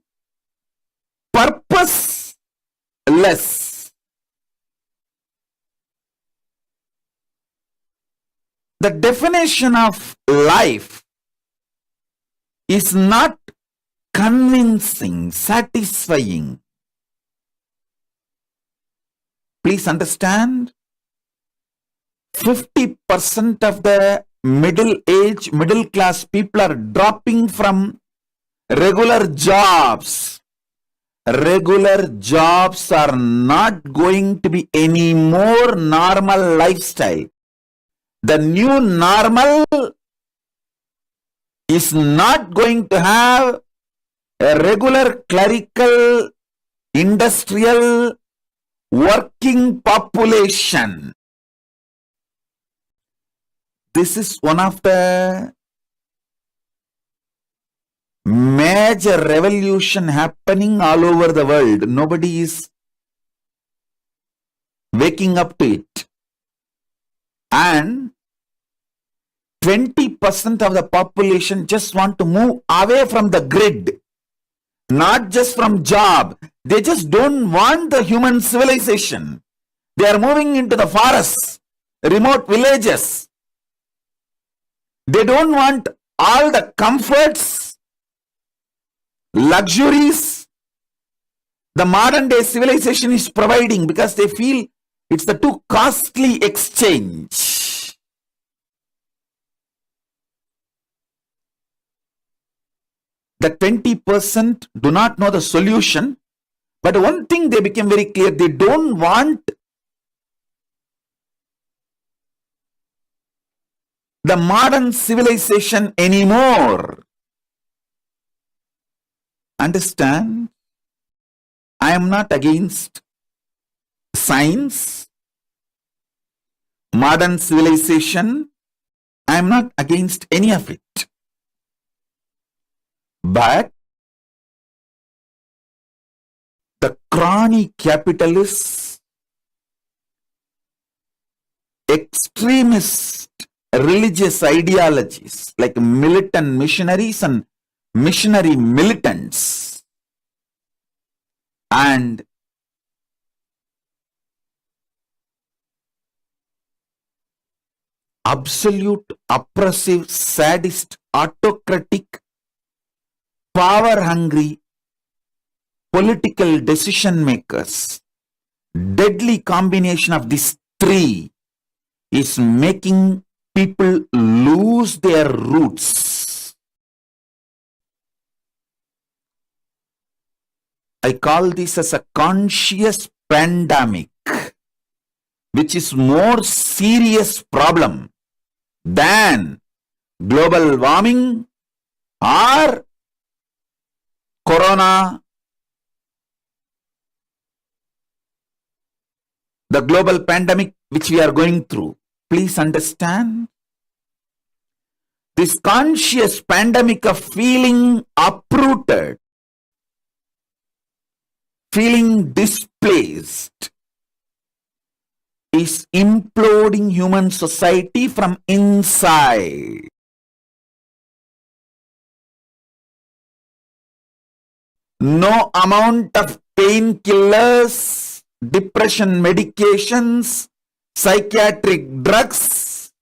purposeless. The definition of life is not convincing, satisfying. Please understand, 50% of the middle class people are dropping from regular jobs. Regular jobs are not going to be any more normal lifestyle. The new normal is not going to have a regular clerical, industrial, working population. This is one of the major revolution happening all over the world. Nobody is waking up to it. And 20% of the population just want to move away from the grid. Not just from job. They just don't want the human civilization. They are moving into the forests, remote villages. They don't want all the comforts, luxuries the modern day civilization is providing, because they feel it's the too costly exchange. The 20% do not know the solution, but one thing they became very clear, they don't want the modern civilization anymore. Understand? I am not against science, modern civilization. I am not against any of it. But the crony capitalists, extremist religious ideologies like militant missionaries and missionary militants, and absolute oppressive, sadist, autocratic, power-hungry political decision makers, deadly combination of these three is making people lose their roots. I call this as a conscious pandemic, which is more serious problem than global warming or corona, the global pandemic which we are going through. Please understand, this conscious pandemic of feeling uprooted, feeling displaced, is imploding human society from inside. No amount of painkillers, depression medications, psychiatric drugs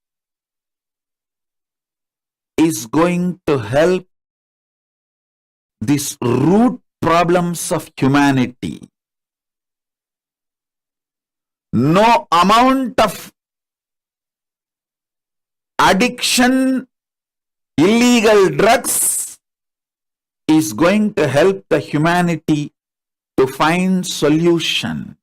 is going to help these root problems of humanity. No amount of addiction, illegal drugs is going to help the humanity to find solution.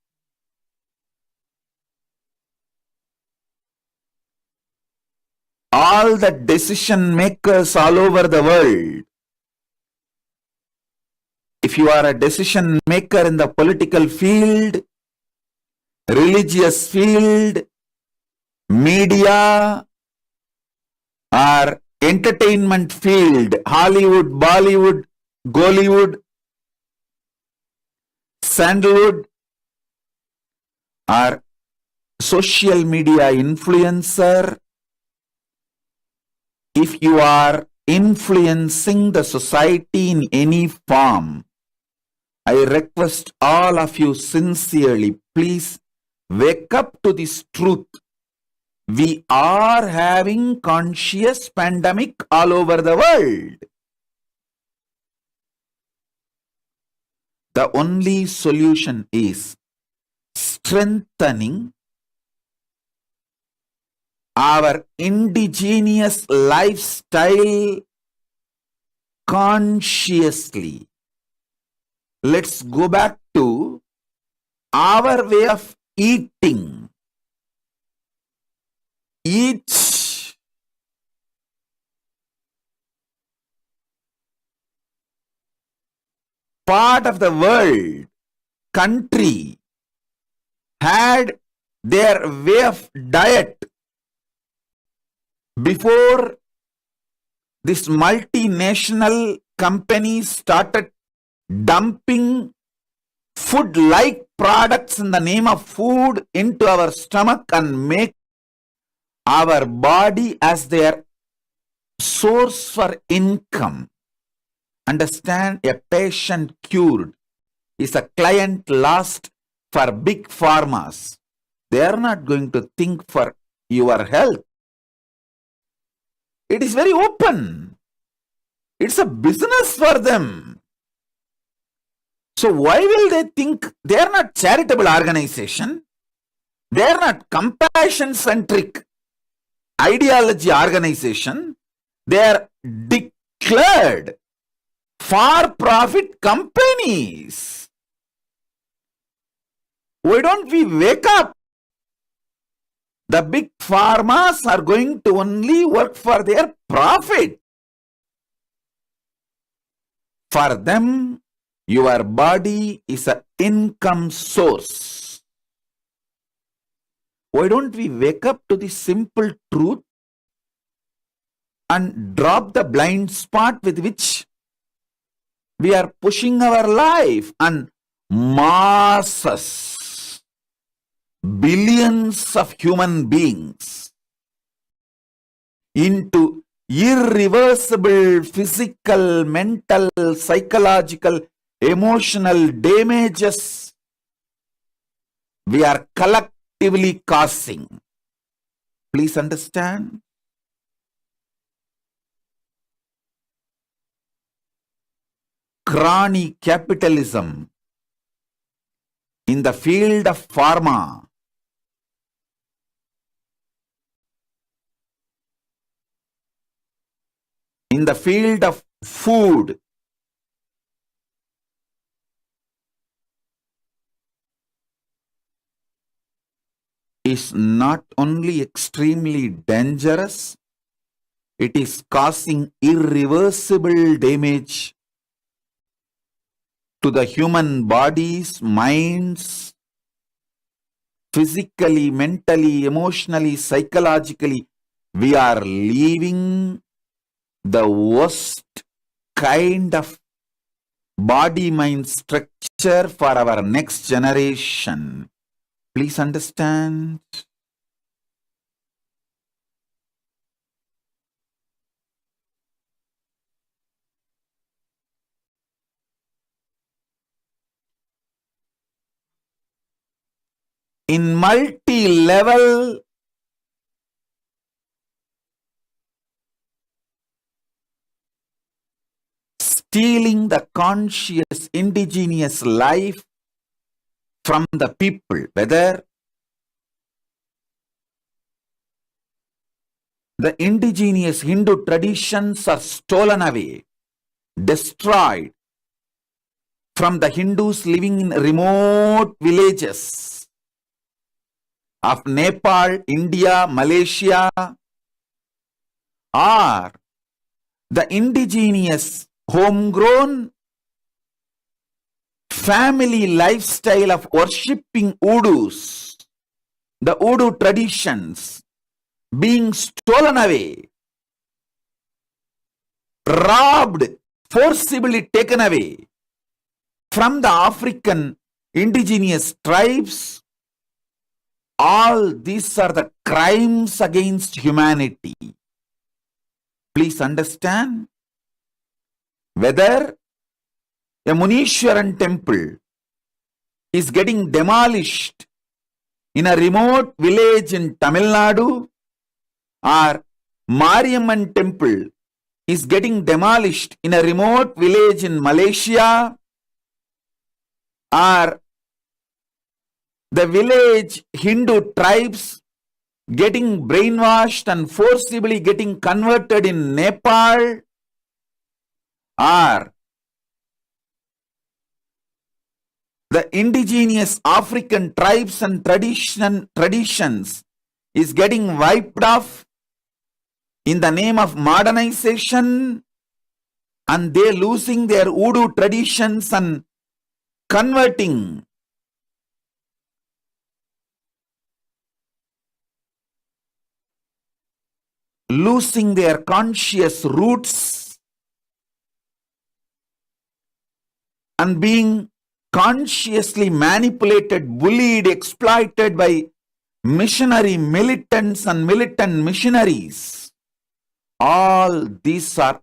All the decision makers all over the world, if you are a decision maker in the political field, religious field, media, or entertainment field, Hollywood, Bollywood, Gollywood, Sandalwood, or social media influencer, if you are influencing the society in any form, I request all of you sincerely, please wake up to this truth. We are having conscious pandemic all over the world. The only solution is strengthening our indigenous lifestyle consciously. Let's go back to our way of eating. Each part of the world, country, had their way of diet before this multinational companies started dumping food-like products in the name of food into our stomach and make our body as their source for income. Understand, a patient cured is a client lost for big pharmas. They are not going to think for your health. It is very open. It's a business for them. So why will they think? They are not charitable organization. They are not compassion-centric ideology organization. They are declared for-profit companies. Why don't we wake up? The big pharmas are going to only work for their profit. For them, your body is an income source. Why don't we wake up to the simple truth and drop the blind spot with which we are pushing our life, and masses, billions of human beings into irreversible physical, mental, psychological, emotional damages we are collectively causing. Please understand. Crony capitalism in the field of pharma, in the field of food, is not only extremely dangerous, It is causing irreversible damage to the human bodies, minds, physically, mentally, emotionally, psychologically. We are living the worst kind of body-mind structure for our next generation. Please understand. In multi-level stealing the conscious indigenous life from the people, whether the indigenous Hindu traditions are stolen away, destroyed from the Hindus living in remote villages of Nepal, India, Malaysia, or the indigenous homegrown family lifestyle of worshipping Voodoos, the Voodoo traditions being stolen away, robbed, forcibly taken away from the African indigenous tribes. All these are the crimes against humanity. Please understand, whether a Munishwaran temple is getting demolished in a remote village in Tamil Nadu, or Mariamman temple is getting demolished in a remote village in Malaysia, or the village Hindu tribes getting brainwashed and forcibly getting converted in Nepal, or the indigenous African tribes and traditions is getting wiped off in the name of modernization, and they losing their Voodoo traditions and converting losing their conscious roots and being consciously manipulated, bullied, exploited by missionary militants and militant missionaries. All these are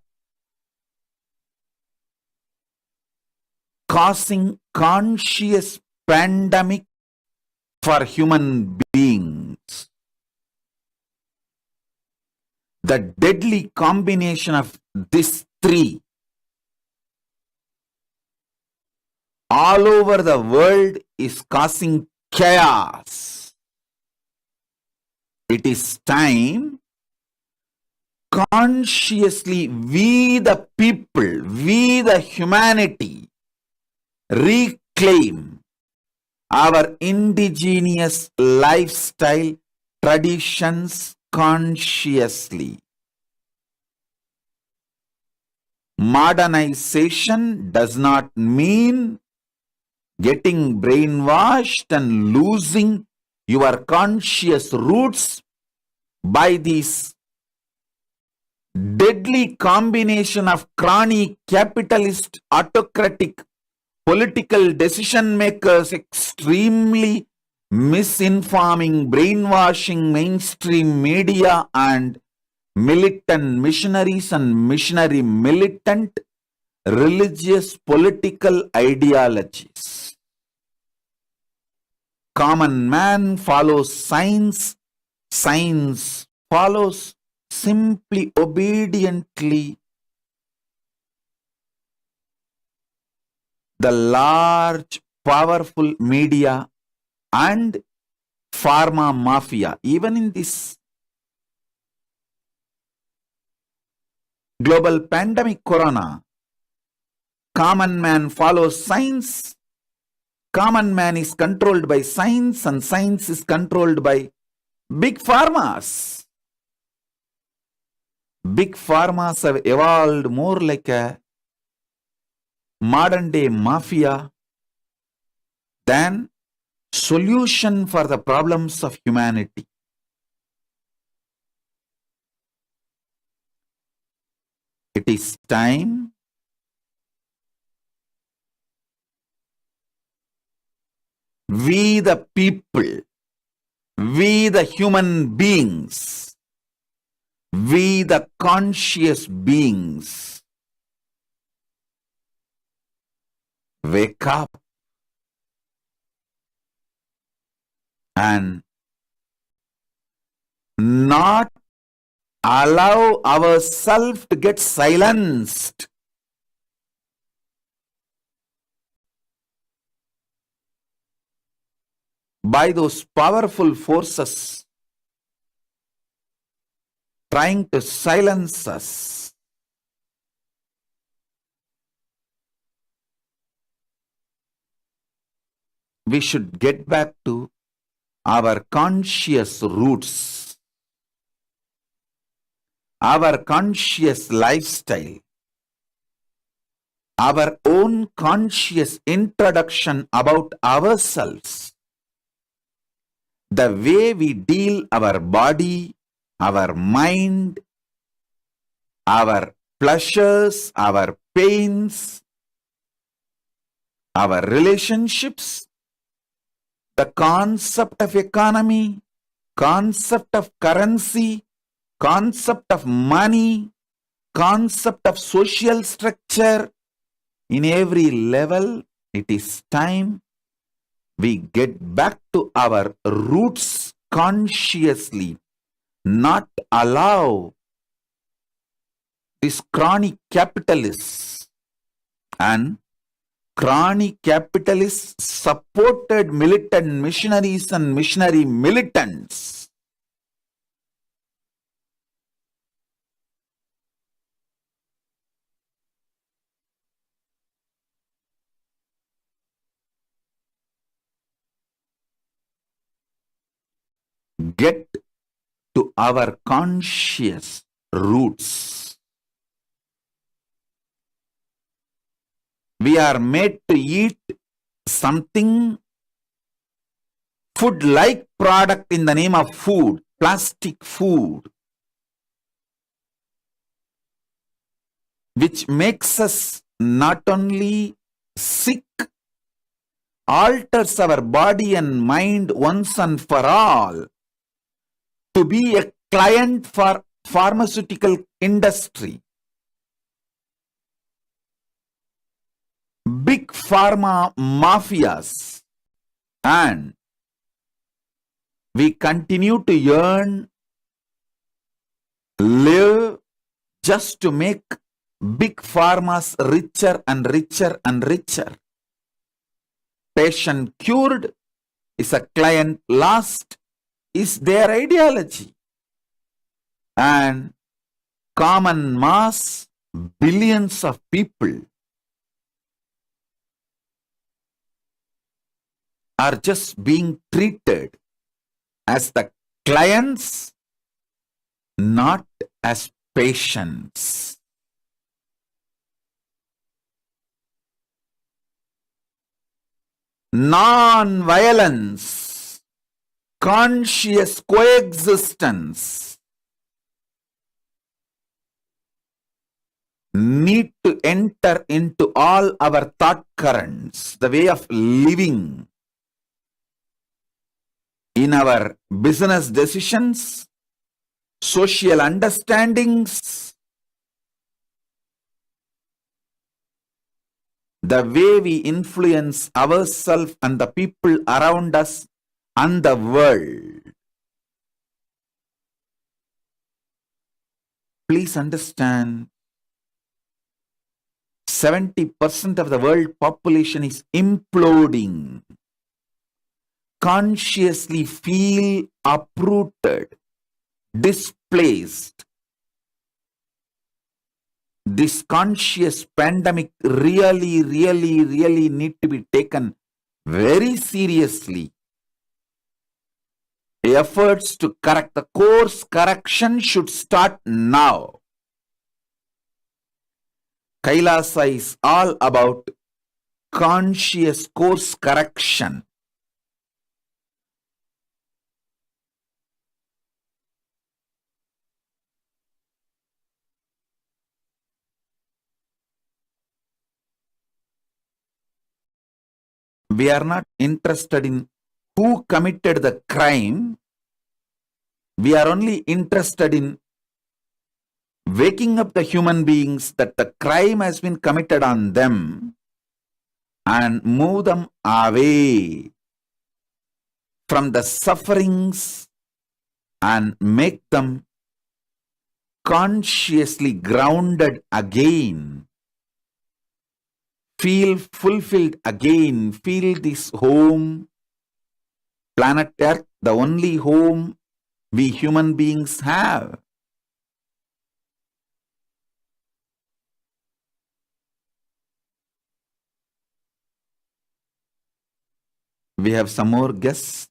causing conscious pandemic for human beings. The deadly combination of these three all over the world is causing chaos. It is time consciously we the people, we the humanity reclaim our indigenous lifestyle traditions consciously. Modernization does not mean getting brainwashed and losing your conscious roots by this deadly combination of crony capitalist autocratic political decision makers extremely misinforming, brainwashing mainstream media and militant missionaries and missionary militant religious political ideologies. Common man follows science, science follows simply obediently the large powerful media and pharma mafia. Even in this global pandemic corona, common man follows science. Common man is controlled by science and science is controlled by big pharmas. Big pharmas have evolved more like a modern day mafia than solution for the problems of humanity. It is time we the people, we the human beings, we the conscious beings wake up and not allow ourselves to get silenced by those powerful forces trying to silence us. We should get back to our conscious roots, our conscious lifestyle, our own conscious introduction about ourselves, the way we deal our body, our mind, our pleasures, our pains, our relationships, the concept of economy, concept of currency, concept of money, concept of social structure. In every level, it is time we get back to our roots consciously, not allow these chronic capitalists and chronic capitalists supported militant missionaries and missionary militants get to our conscious roots. We are made to eat something food-like product in the name of food, plastic food, which makes us not only sick, alters our body and mind once and for all, to be a client for pharmaceutical industry. Big pharma mafias, and we continue to earn, live just to make big pharmas richer and richer and richer. Patient cured is a client lost is their ideology. And common mass, billions of people are just being treated as the clients, not as patients. Non-violence, conscious coexistence need to enter into all our thought currents, the way of living, in our business decisions, social understandings, the way we influence ourselves and the people around us and the world. Please understand, 70% of the world population is imploding. Consciously feel uprooted, displaced. This conscious pandemic really need to be taken very seriously. Efforts to correct the course correction should start now. Kailasa is all about conscious course correction. We are not interested in who committed the crime. We are only interested in waking up the human beings that the crime has been committed on them and move them away from the sufferings and make them consciously grounded again. Feel fulfilled again. Feel this home, planet Earth, the only home we human beings have. We have some more guests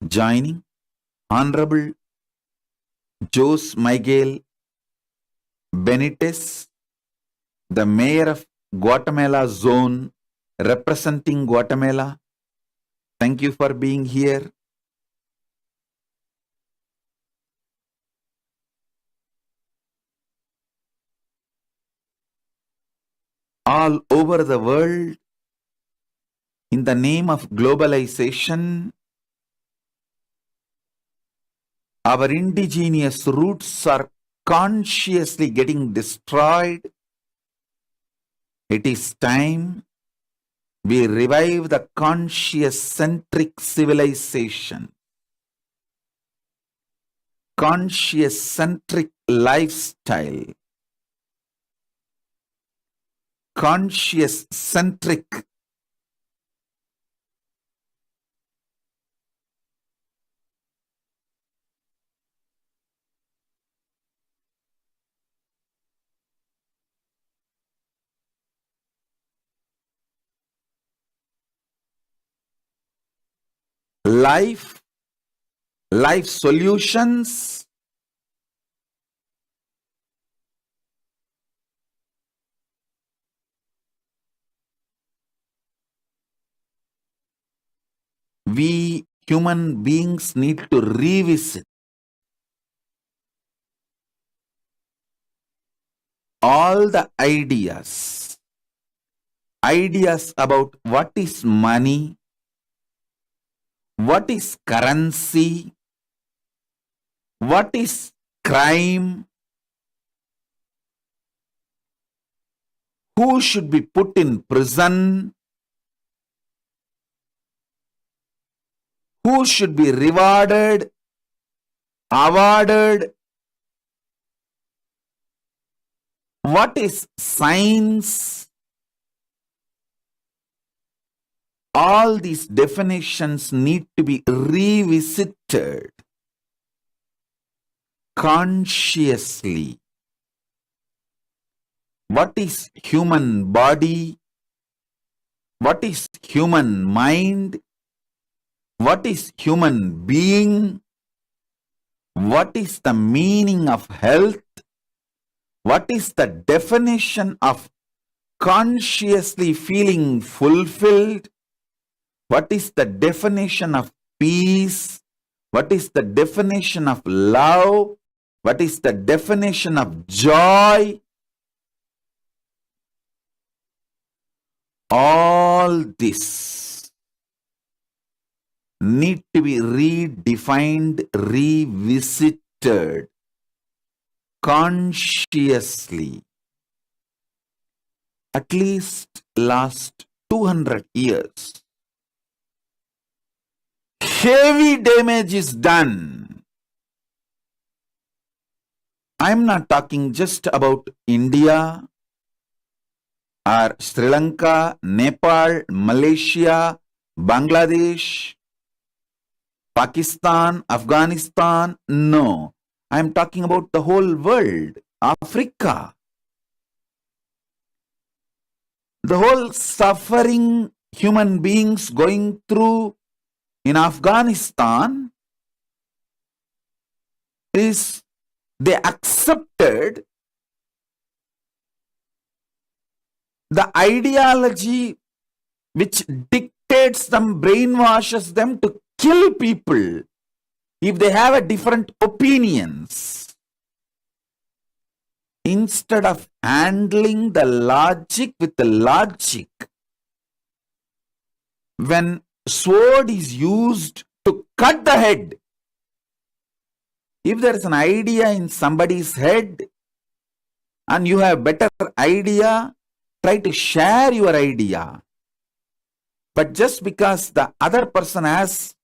joining. Honorable Jose Miguel Benitez, the Mayor of Guatemala Zone, representing Guatemala. Thank you for being here. All over the world, in the name of globalization, our indigenous roots are consciously getting destroyed. It is time we revive the conscious-centric civilization, conscious-centric lifestyle, conscious-centric life solutions. We human beings need to revisit all the ideas about what is money, what is currency, what is crime, who should be put in prison, who should be rewarded, awarded, what is science. All these definitions need to be revisited consciously. What is human body? What is human mind? What is human being? What is the meaning of health? What is the definition of consciously feeling fulfilled? What is the definition of peace? What is the definition of love? What is the definition of joy? All this need to be redefined, revisited consciously. At least last 200 years, heavy damage is done. I'm not talking just about India or Sri Lanka, Nepal, Malaysia, Bangladesh, Pakistan, Afghanistan. No, I'm talking about the whole world, Africa. The whole suffering human beings going through in Afghanistan is they accepted the ideology which dictates them, brainwashes them to kill people if they have a different opinions. Instead of handling the logic with the logic, when sword is used to cut the head, if there is an idea in somebody's head and you have better idea, try to share your idea. But just because the other person has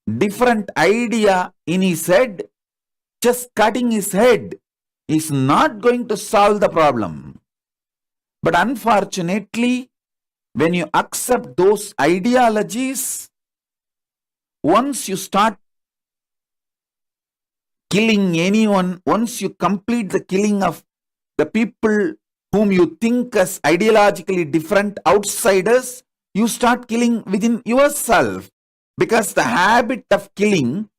different idea in his head, just cutting his head is not going to solve the problem. But unfortunately, when you accept those ideologies, once you start killing anyone, once you complete the killing of the people whom you think as ideologically different outsiders, you start killing within yourself, because the habit of killing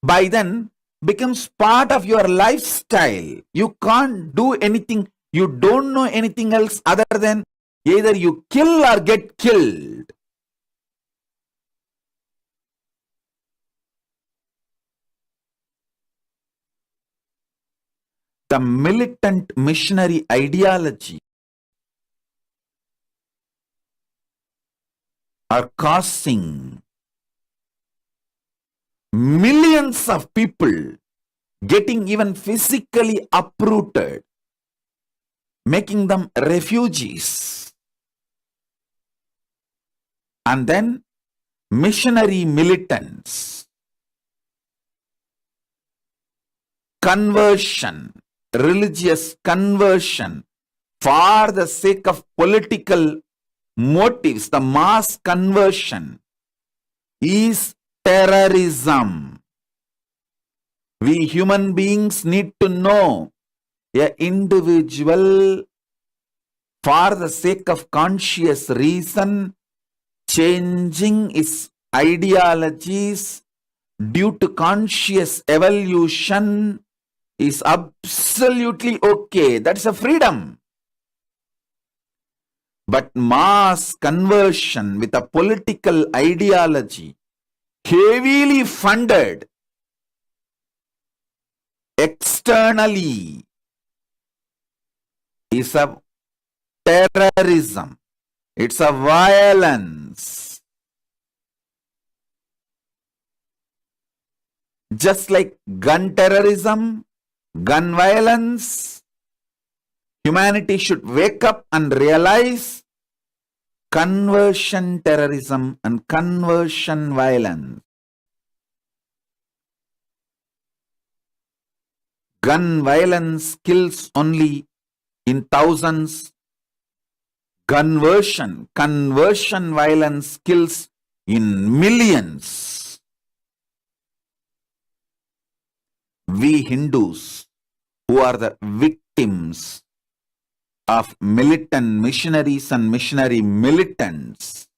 by then becomes part of your lifestyle. You can't do anything, you don't know anything else other than either you kill or get killed. The militant missionary ideology are causing millions of people getting even physically uprooted, making them refugees. And then missionary militants, conversion, religious conversion for the sake of political motives, the mass conversion is terrorism. We human beings need to know an individual for the sake of conscious reason changing his ideologies due to conscious evolution is absolutely okay. That's a freedom. But mass conversion with a political ideology heavily funded externally is a terrorism. It's a violence. Just like gun terrorism, gun violence, humanity should wake up and realize conversion terrorism and conversion violence. Gun violence kills only in thousands. Conversion violence kills in millions. We Hindus, who are the victims of militant missionaries and missionary militants,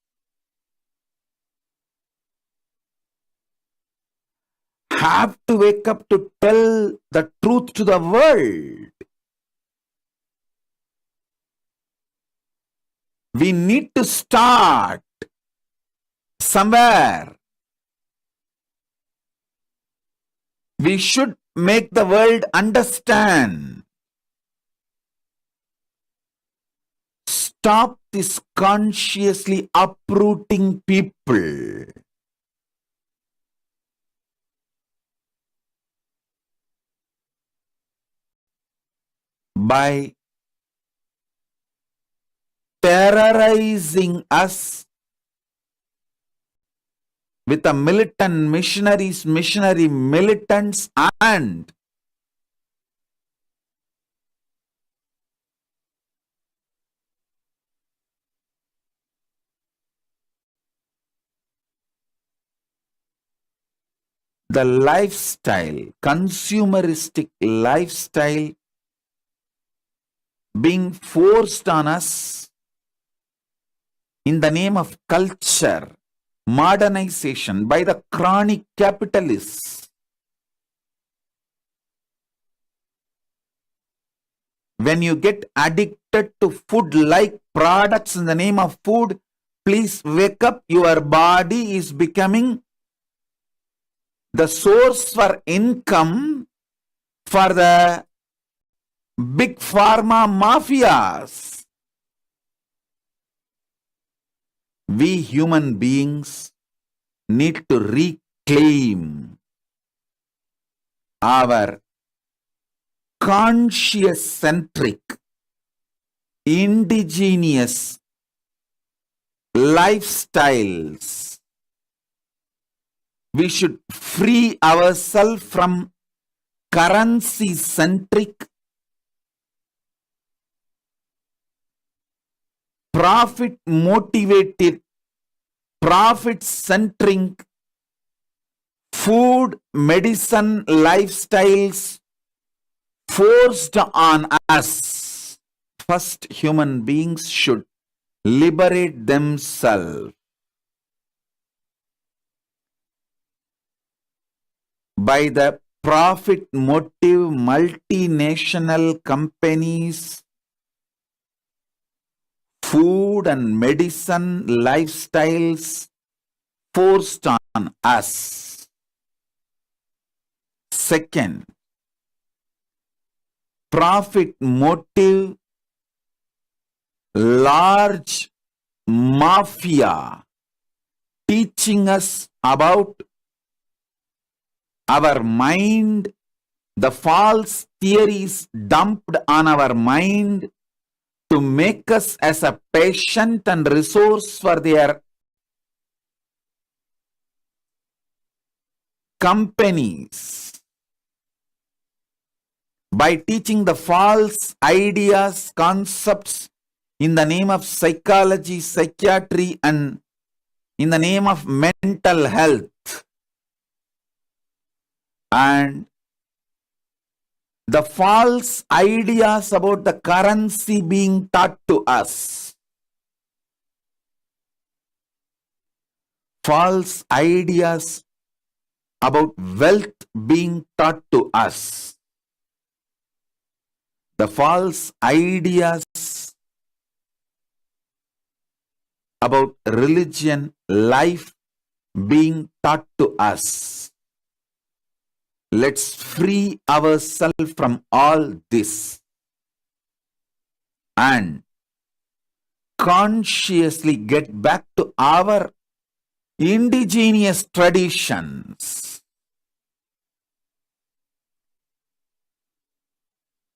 have to wake up to tell the truth to the world. We need to start somewhere. We should make the world understand. Stop this consciously uprooting people. By terrorizing us with the militant missionaries, missionary militants, and the lifestyle, consumeristic lifestyle being forced on us in the name of culture, modernization by the chronic capitalists. When you get addicted addicted to food like products in the name of food, please wake up. Your body is becoming the source for income for the big pharma mafias. We human beings need to reclaim our conscious-centric, indigenous lifestyles. We should free ourselves from currency-centric, profit-motivated, profit-centric food, medicine, lifestyles forced on us. First, human beings should liberate themselves by the profit motive multinational companies, food and medicine lifestyles forced on us. Second, profit motive large mafia teaching us about our mind, the false theories dumped on our mind to make us as a patient and resource for their companies. By teaching the false ideas, concepts in the name of psychology, psychiatry, and in the name of mental health. And the false ideas about the currency being taught to us. False ideas about wealth being taught to us. The false ideas about religion, life being taught to us. Let's free ourselves from all this and consciously get back to our indigenous traditions.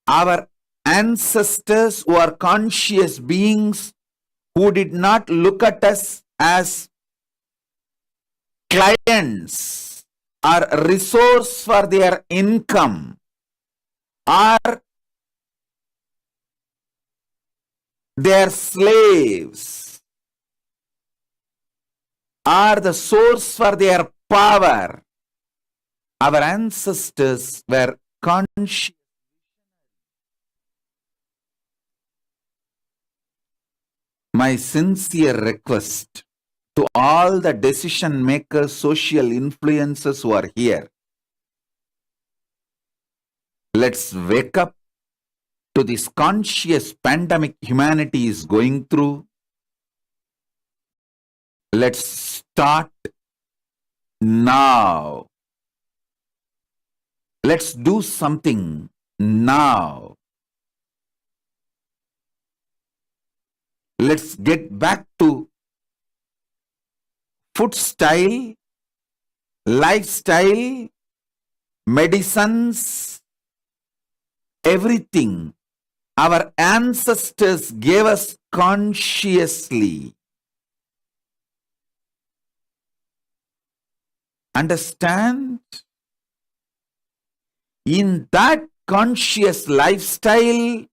Our ancestors who are conscious beings who did not look at us as clients or resource for their income or their slaves are the source for their power. Our ancestors were conscious. My sincere request to all the decision makers, social influencers who are here, let's wake up to this conscious pandemic humanity is going through. Let's start now. Let's do something now. Let's get back to food style, lifestyle, medicines, everything our ancestors gave us consciously. Understand? In that conscious lifestyle,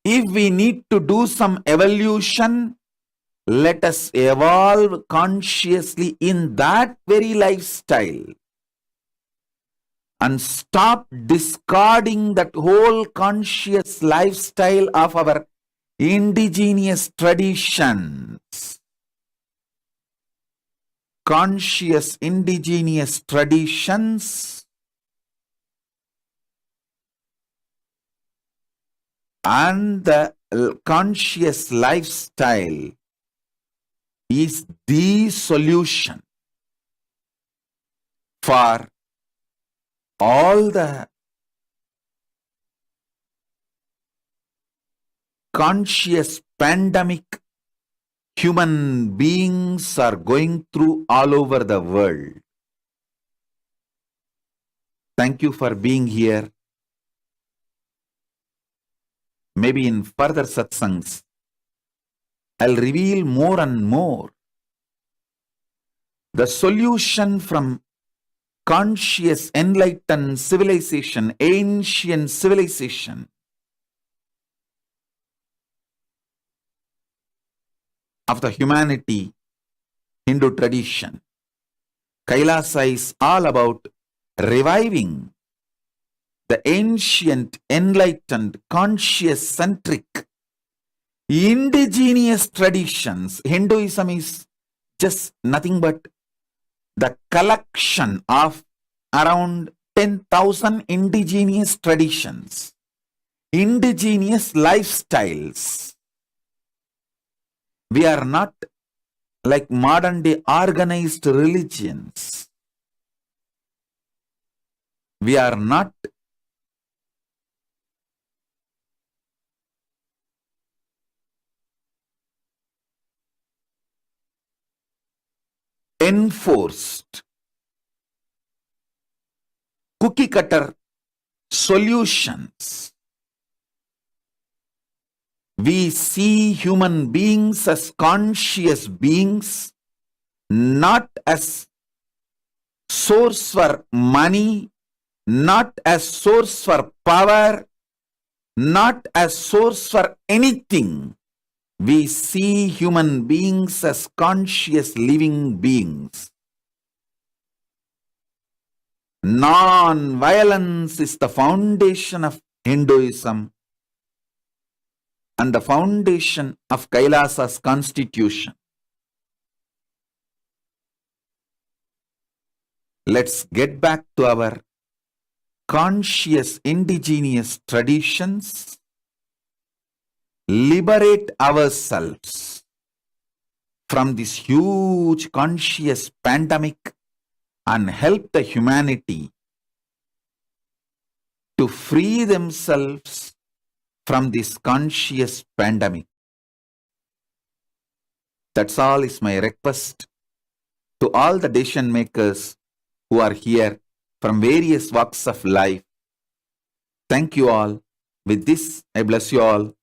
if we need to do some evolution, let us evolve consciously in that very lifestyle and stop discarding that whole conscious lifestyle of our indigenous traditions. Conscious indigenous traditions and the conscious lifestyle is the solution for all the conscious pandemic human beings are going through all over the world. Thank you for being here. Maybe in further satsangs, I'll reveal more and more the solution from conscious enlightened civilization, ancient civilization, of the humanity, Hindu tradition. Kailasa is all about reviving the ancient, enlightened, conscious-centric, indigenous traditions. Hinduism is just nothing but the collection of around 10,000 indigenous traditions, indigenous lifestyles. We are not like modern day organized religions. We are not enforced cookie cutter solutions. We see human beings as conscious beings, not as source for money, not as source for power, not as source for anything. We see human beings as conscious living beings. Non-violence is the foundation of Hinduism and the foundation of Kailasa's constitution. Let's get back to our conscious indigenous traditions, liberate ourselves from this huge conscious pandemic and help the humanity to free themselves from this conscious pandemic. That's all is my request to all the decision makers who are here from various walks of life. Thank you all. With this, I bless you all.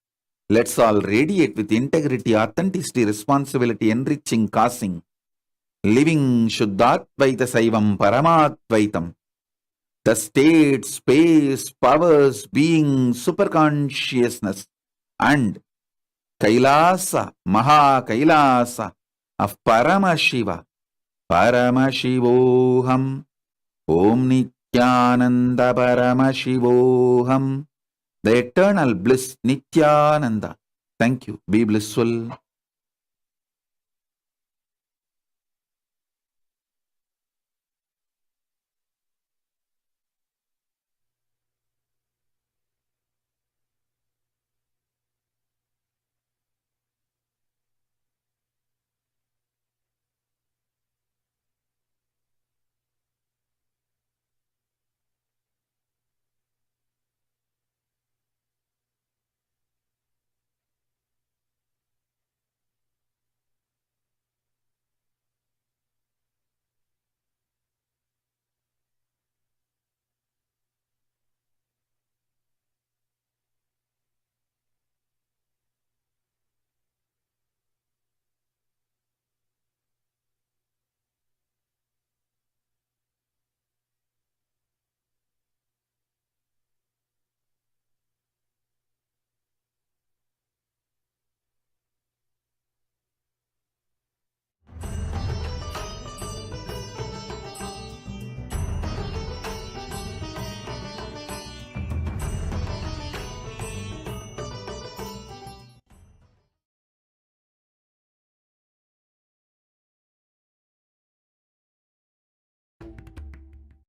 Let's all radiate with integrity, authenticity, responsibility, enriching, causing, living Shuddhatvaita Saivam Paramadvaitam. The state, space, powers, being, superconsciousness, and Kailasa, Maha Kailasa of Paramashiva, Paramashivoham, Om Nityananda Paramashivoham, the eternal bliss Nityananda. Thank you. Be blissful.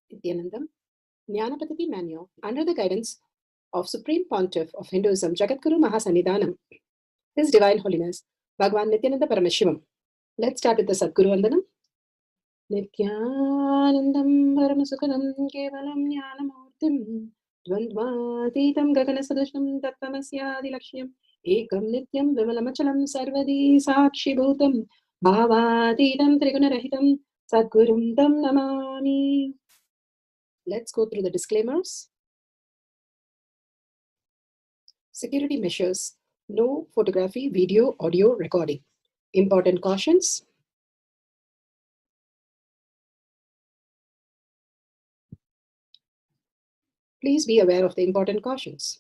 Nityanandam, Jnana Manual under the guidance of Supreme Pontiff of Hinduism, Jagadguru Mahasannidhanam, His Divine Holiness, Bhagavan Nityananda Paramashivam. Let's start with the Sadguru Vandanam. Nityanandam Paramasukhanam Kevalam Jnanamurtim Dvandvatītam Gaganasadusham Tattvamasya Lakshmam Ekam Nityam Vimalamachalam Sarvadi Sakshi Bhutam Bhavatītam Trigunarahitam Sadgurum Tam Namami. Let's go through the disclaimers. Security measures. No photography, video, audio recording. Important cautions. Please be aware of the important cautions.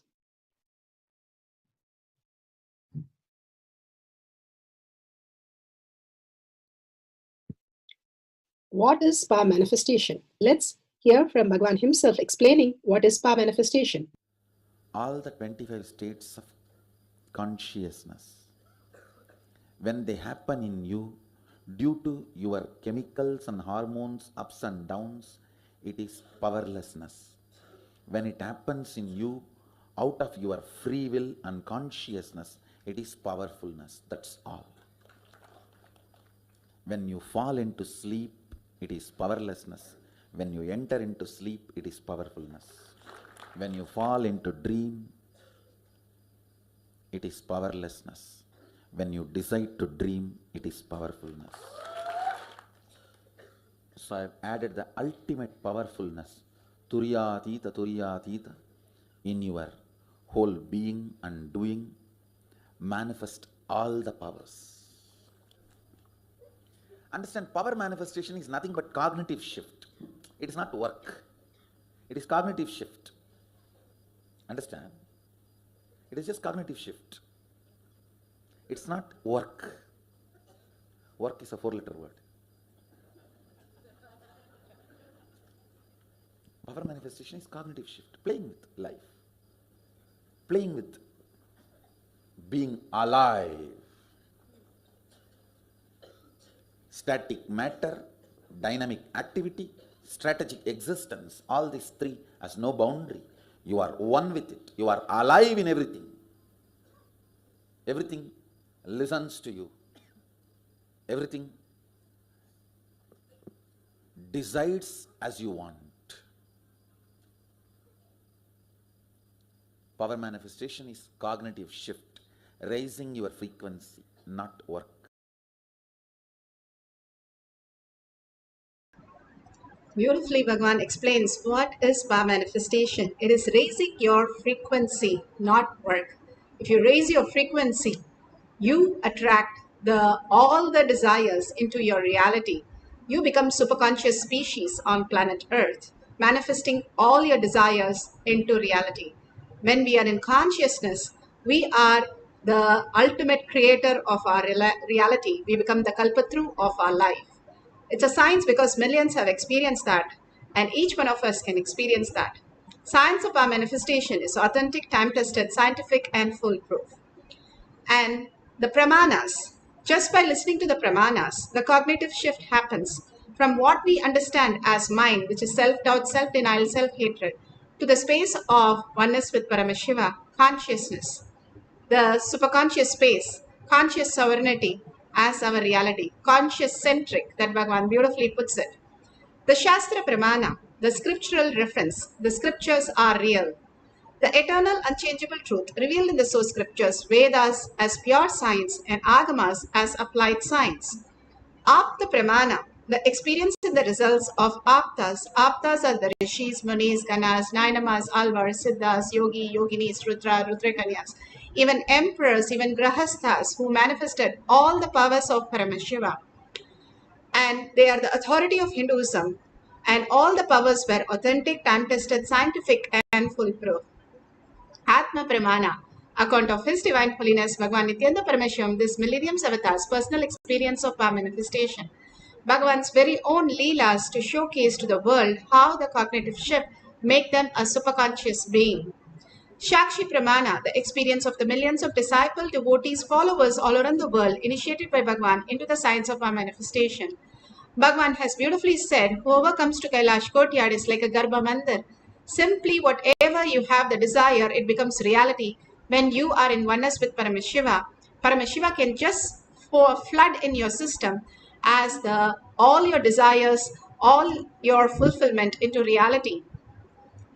What is spa manifestation? Let's hear from Bhagavan himself explaining what is spa manifestation. All the 25 states of consciousness, when they happen in you, due to your chemicals and hormones ups and downs, it is powerlessness. When it happens in you, out of your free will and consciousness, it is powerfulness. That's all. When you fall into sleep, it is powerlessness. When you enter into sleep, it is powerfulness. When you fall into dream, it is powerlessness. When you decide to dream, it is powerfulness. So I have added the ultimate powerfulness, Turiyatita, in your whole being and doing, manifest all the powers. Understand, power manifestation is nothing but cognitive shift. It is not work. It is cognitive shift. Understand? It is just cognitive shift. It's not work. Work is a 4-letter word. Power manifestation is cognitive shift, playing with life, playing with being alive. Static matter, dynamic activity, strategic existence, all these three has no boundary. You are one with it. You are alive in everything. Everything listens to you. Everything decides as you want. Power manifestation is cognitive shift, raising your frequency, not work. Beautifully, Bhagavan explains what is spa manifestation. It is raising your frequency, not work. If you raise your frequency, you attract all the desires into your reality. You become superconscious species on planet Earth, manifesting all your desires into reality. When we are in consciousness, we are the ultimate creator of our reality. We become the kalpatru of our life. It's a science because millions have experienced that, and each one of us can experience that. Science of our manifestation is authentic, time-tested, scientific, and foolproof. And the pramanas, just by listening to the pramanas, the cognitive shift happens from what we understand as mind, which is self-doubt, self-denial, self-hatred, to the space of oneness with Paramashiva, consciousness, the superconscious space, conscious sovereignty as our reality, conscious-centric, that Bhagavan beautifully puts it. The Shastra Pramana, the scriptural reference, the scriptures are real. The eternal unchangeable truth revealed in the source scriptures, Vedas as pure science and Agamas as applied science. Apta Pramana, the experience and the results of Aptas. Aptas are the Rishis, Munis, Ganas, Nainamas, Alvars, Siddhas, Yogi, Yoginis, Rudra, Rudrakanyas, even emperors, even Grahasthas who manifested all the powers of Paramashiva. And they are the authority of Hinduism, and all the powers were authentic, time-tested, scientific, and foolproof. Atma Pramana, account of His Divine Holiness Bhagavan Nityananda Parameshivam, this millennium's avatar's personal experience of power manifestation. Bhagavan's very own leelas to showcase to the world how the cognitive shift make them a superconscious being. Shakshi Pramana, the experience of the millions of disciples, devotees, followers all around the world, initiated by Bhagavan into the science of our manifestation. Bhagavan has beautifully said, whoever comes to Kailash Courtyard is like a Garbha Mandir. Simply whatever whatever you have the desire, it becomes reality. When you are in oneness with Paramashiva, Paramashiva can just flood in your system as all your desires, all your fulfillment into reality.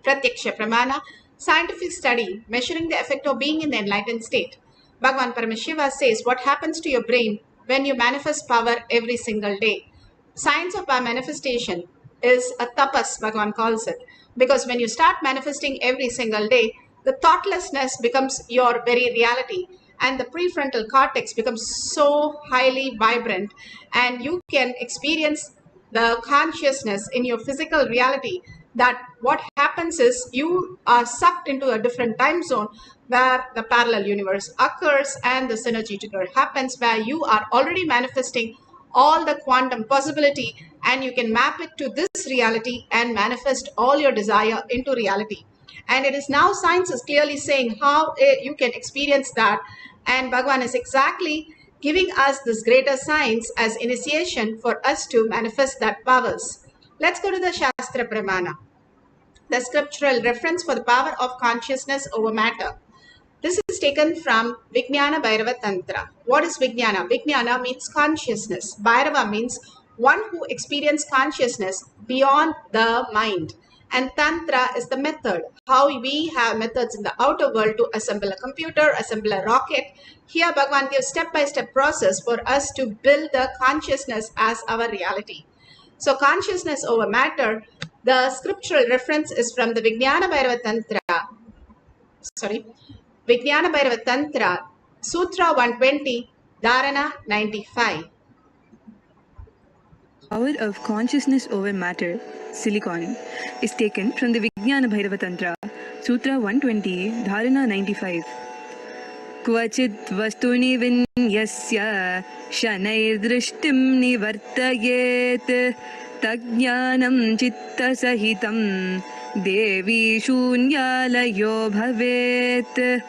Pratyaksha Pramana, scientific study measuring the effect of being in the enlightened state. Bhagavan Paramashiva says what happens to your brain when you manifest power every single day. Science of manifestation is a tapas, Bhagavan calls it. Because when you start manifesting every single day, the thoughtlessness becomes your very reality, and the prefrontal cortex becomes so highly vibrant, and you can experience the consciousness in your physical reality, that what happens is you are sucked into a different time zone where the parallel universe occurs and the synergy trigger happens, where you are already manifesting all the quantum possibility, and you can map it to this reality and manifest all your desire into reality. And it is now science is clearly saying how you can experience that, and Bhagavan is exactly giving us this greater science as initiation for us to manifest that powers. Let's go to the Shastra Pramana, the scriptural reference for the power of consciousness over matter. This is taken from Vijnana Bhairava Tantra. What is Vijnana? Vijnana means consciousness. Bhairava means one who experiences consciousness beyond the mind. And Tantra is the method. How we have methods in the outer world to assemble a computer, assemble a rocket. Here Bhagavan gives step-by-step process for us to build the consciousness as our reality. So consciousness over matter, the scriptural reference is from the Vijnana Bhairava Tantra. Vijnana Bhairava Tantra, Sutra 120, Dharana 95. Power of consciousness over matter, silicon, is taken from the Vijnana Bhairava Tantra, Sutra 120, Dharana 95. Kvachit vastuni vinyasya shanairdrishtim nivartayet tajnanam chitta sahitam devi shunyalayo bhavet.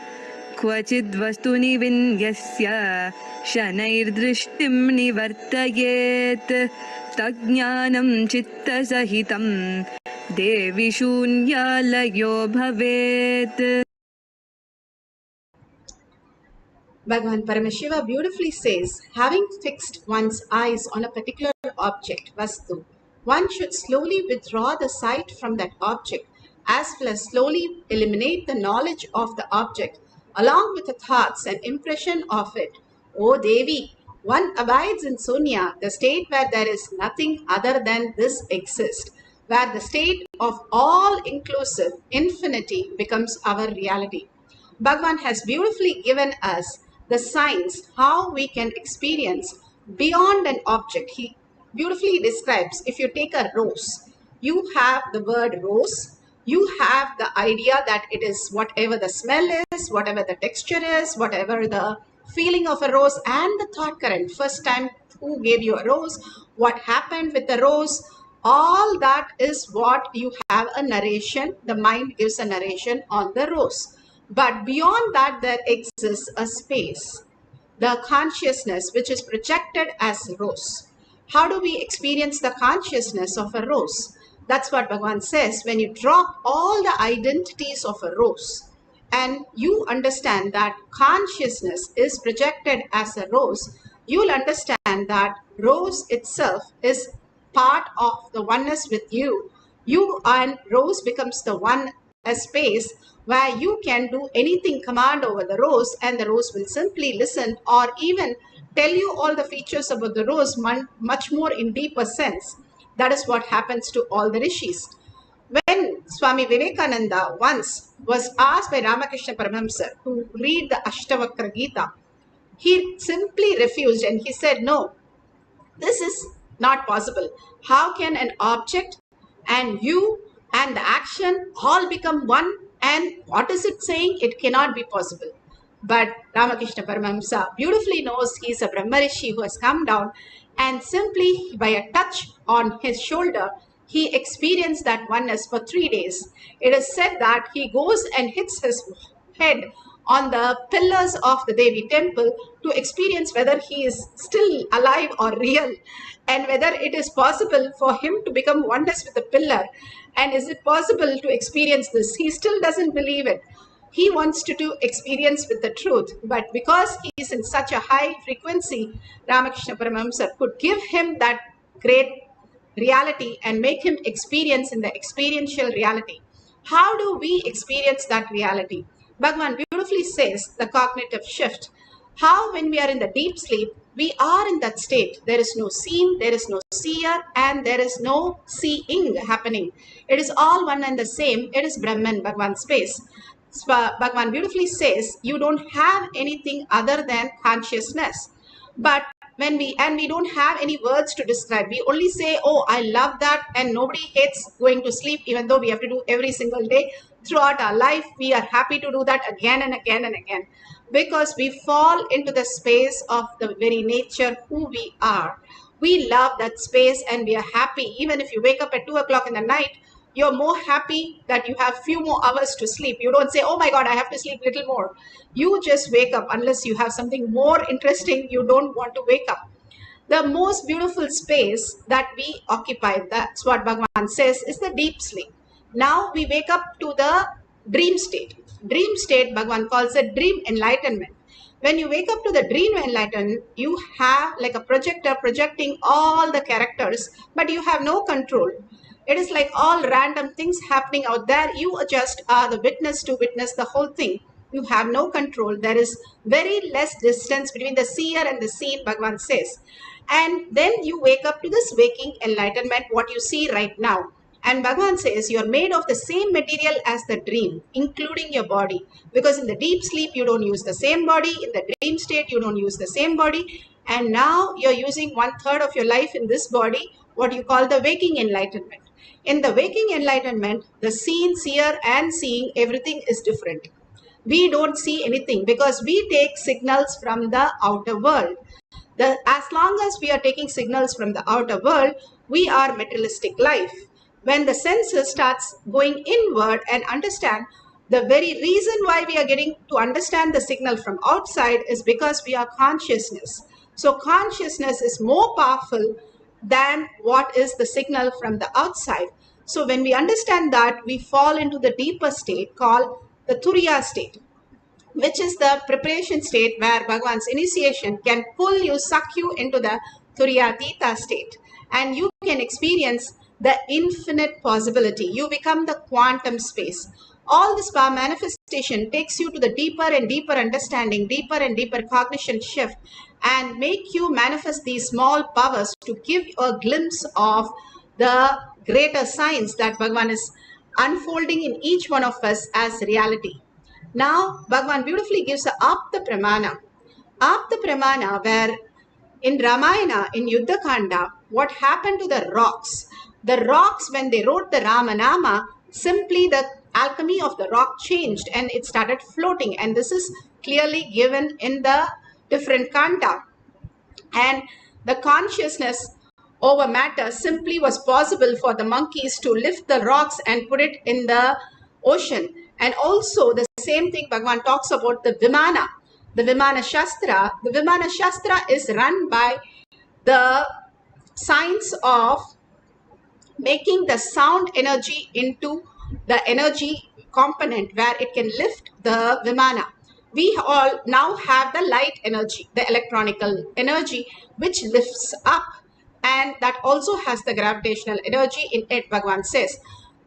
Kvachid vastuni vinyasya shanairdrishtim nivartayet tajnanam chitta sahitam devi shunyalayo bhavet. Bhagavan Paramashiva beautifully says, having fixed one's eyes on a particular object, Vastu, one should slowly withdraw the sight from that object, as well as slowly eliminate the knowledge of the object, along with the thoughts and impression of it. O Devi, one abides in Sunya, the state where there is nothing other than this exists, where the state of all-inclusive infinity becomes our reality. Bhagavan has beautifully given us the science how we can experience beyond an object. He beautifully describes, if you take a rose, you have the word rose, you have the idea that it is whatever the smell is, whatever the texture is, whatever the feeling of a rose, and the thought current. First time who gave you a rose, what happened with the rose, all that is what you have a narration. The mind gives a narration on the rose. But beyond that, there exists a space, the consciousness, which is projected as rose. How do we experience the consciousness of a rose? That's what Bhagavan says. When you drop all the identities of a rose and you understand that consciousness is projected as a rose, you'll understand that rose itself is part of the oneness with you. You and rose becomes the one, a space where you can do anything, command over the rose, and the rose will simply listen or even tell you all the features about the rose much more in deeper sense. That is what happens to all the rishis. When Swami Vivekananda once was asked by Ramakrishna Paramahamsa to read the Ashtavakra Gita, he simply refused and he said, no, this is not possible. How can an object and you and the action all become one? And what is it saying? It cannot be possible. But Ramakrishna Paramahamsa beautifully knows he is a Brahmarishi who has come down, and simply by a touch on his shoulder, he experienced that oneness for 3 days. It is said that he goes and hits his head on the pillars of the Devi temple to experience whether he is still alive or real, and whether it is possible for him to become oneness with the pillar, and is it possible to experience this. He still doesn't believe it. He wants to do experience with the truth, but because he is in such a high frequency, Ramakrishna Paramahamsa could give him that great reality and make him experience in the experiential reality. How do we experience that reality? Bhagavan beautifully says the cognitive shift. How, when we are in the deep sleep, we are in that state. There is no seen, there is no seer, and there is no seeing happening. It is all one and the same. It is Brahman, Bhagavan space. Bhagavan beautifully says you don't have anything other than consciousness. But we don't have any words to describe. We only say, oh, I love that, and nobody hates going to sleep, even though we have to do every single day throughout our life. We are happy to do that again and again and again, because we fall into the space of the very nature who we are. We love that space and we are happy. Even if you wake up at 2 o'clock in the night, you're more happy that you have few more hours to sleep. You don't say, oh my God, I have to sleep a little more. You just wake up. Unless you have something more interesting, you don't want to wake up. The most beautiful space that we occupy, that's what Bhagavan says, is the deep sleep. Now we wake up to the dream state. Dream state, Bhagavan calls it dream enlightenment. When you wake up to the dream enlightenment, you have like a projector projecting all the characters, but you have no control. It is like all random things happening out there. You just are the witness to witness the whole thing. You have no control. There is very less distance between the seer and the seen, Bhagavan says. And then you wake up to this waking enlightenment, what you see right now. And Bhagavan says you're made of the same material as the dream, including your body. Because in the deep sleep, you don't use the same body. In the dream state, you don't use the same body. And now you're using 1/3 of your life in this body, what you call the waking enlightenment. In the waking enlightenment, the seen, seer, and seeing, everything is different. We don't see anything because we take signals from the outer world. As long as we are taking signals from the outer world, we are materialistic life. When the senses starts going inward and understand the very reason why we are getting to understand the signal from outside is because we are consciousness. So consciousness is more powerful than what is the signal from the outside. So when we understand that, we fall into the deeper state called the Turiya state, which is the preparation state where Bhagavan's initiation can pull you, suck you into the Turiyatita state. And you can experience the infinite possibility. You become the quantum space. All this power manifestation takes you to the deeper and deeper understanding, deeper and deeper cognition shift, and make you manifest these small powers to give you a glimpse of the greater science that Bhagavan is unfolding in each one of us as reality. Now, Bhagavan beautifully gives a Apta Pramana. Apta Pramana, where in Ramayana, in Yuddha Kanda, what happened to the rocks? The rocks, when they wrote the Ramanama, simply the alchemy of the rock changed and it started floating. And this is clearly given in the different Kanda. And the consciousness over matter simply was possible for the monkeys to lift the rocks and put it in the ocean. And also the same thing Bhagavan talks about the Vimana. The Vimana Shastra. The Vimana Shastra is run by the science of making the sound energy into the energy component where it can lift the Vimana. We all now have the light energy, the electronical energy, which lifts up, and that also has the gravitational energy in it, Bhagavan says.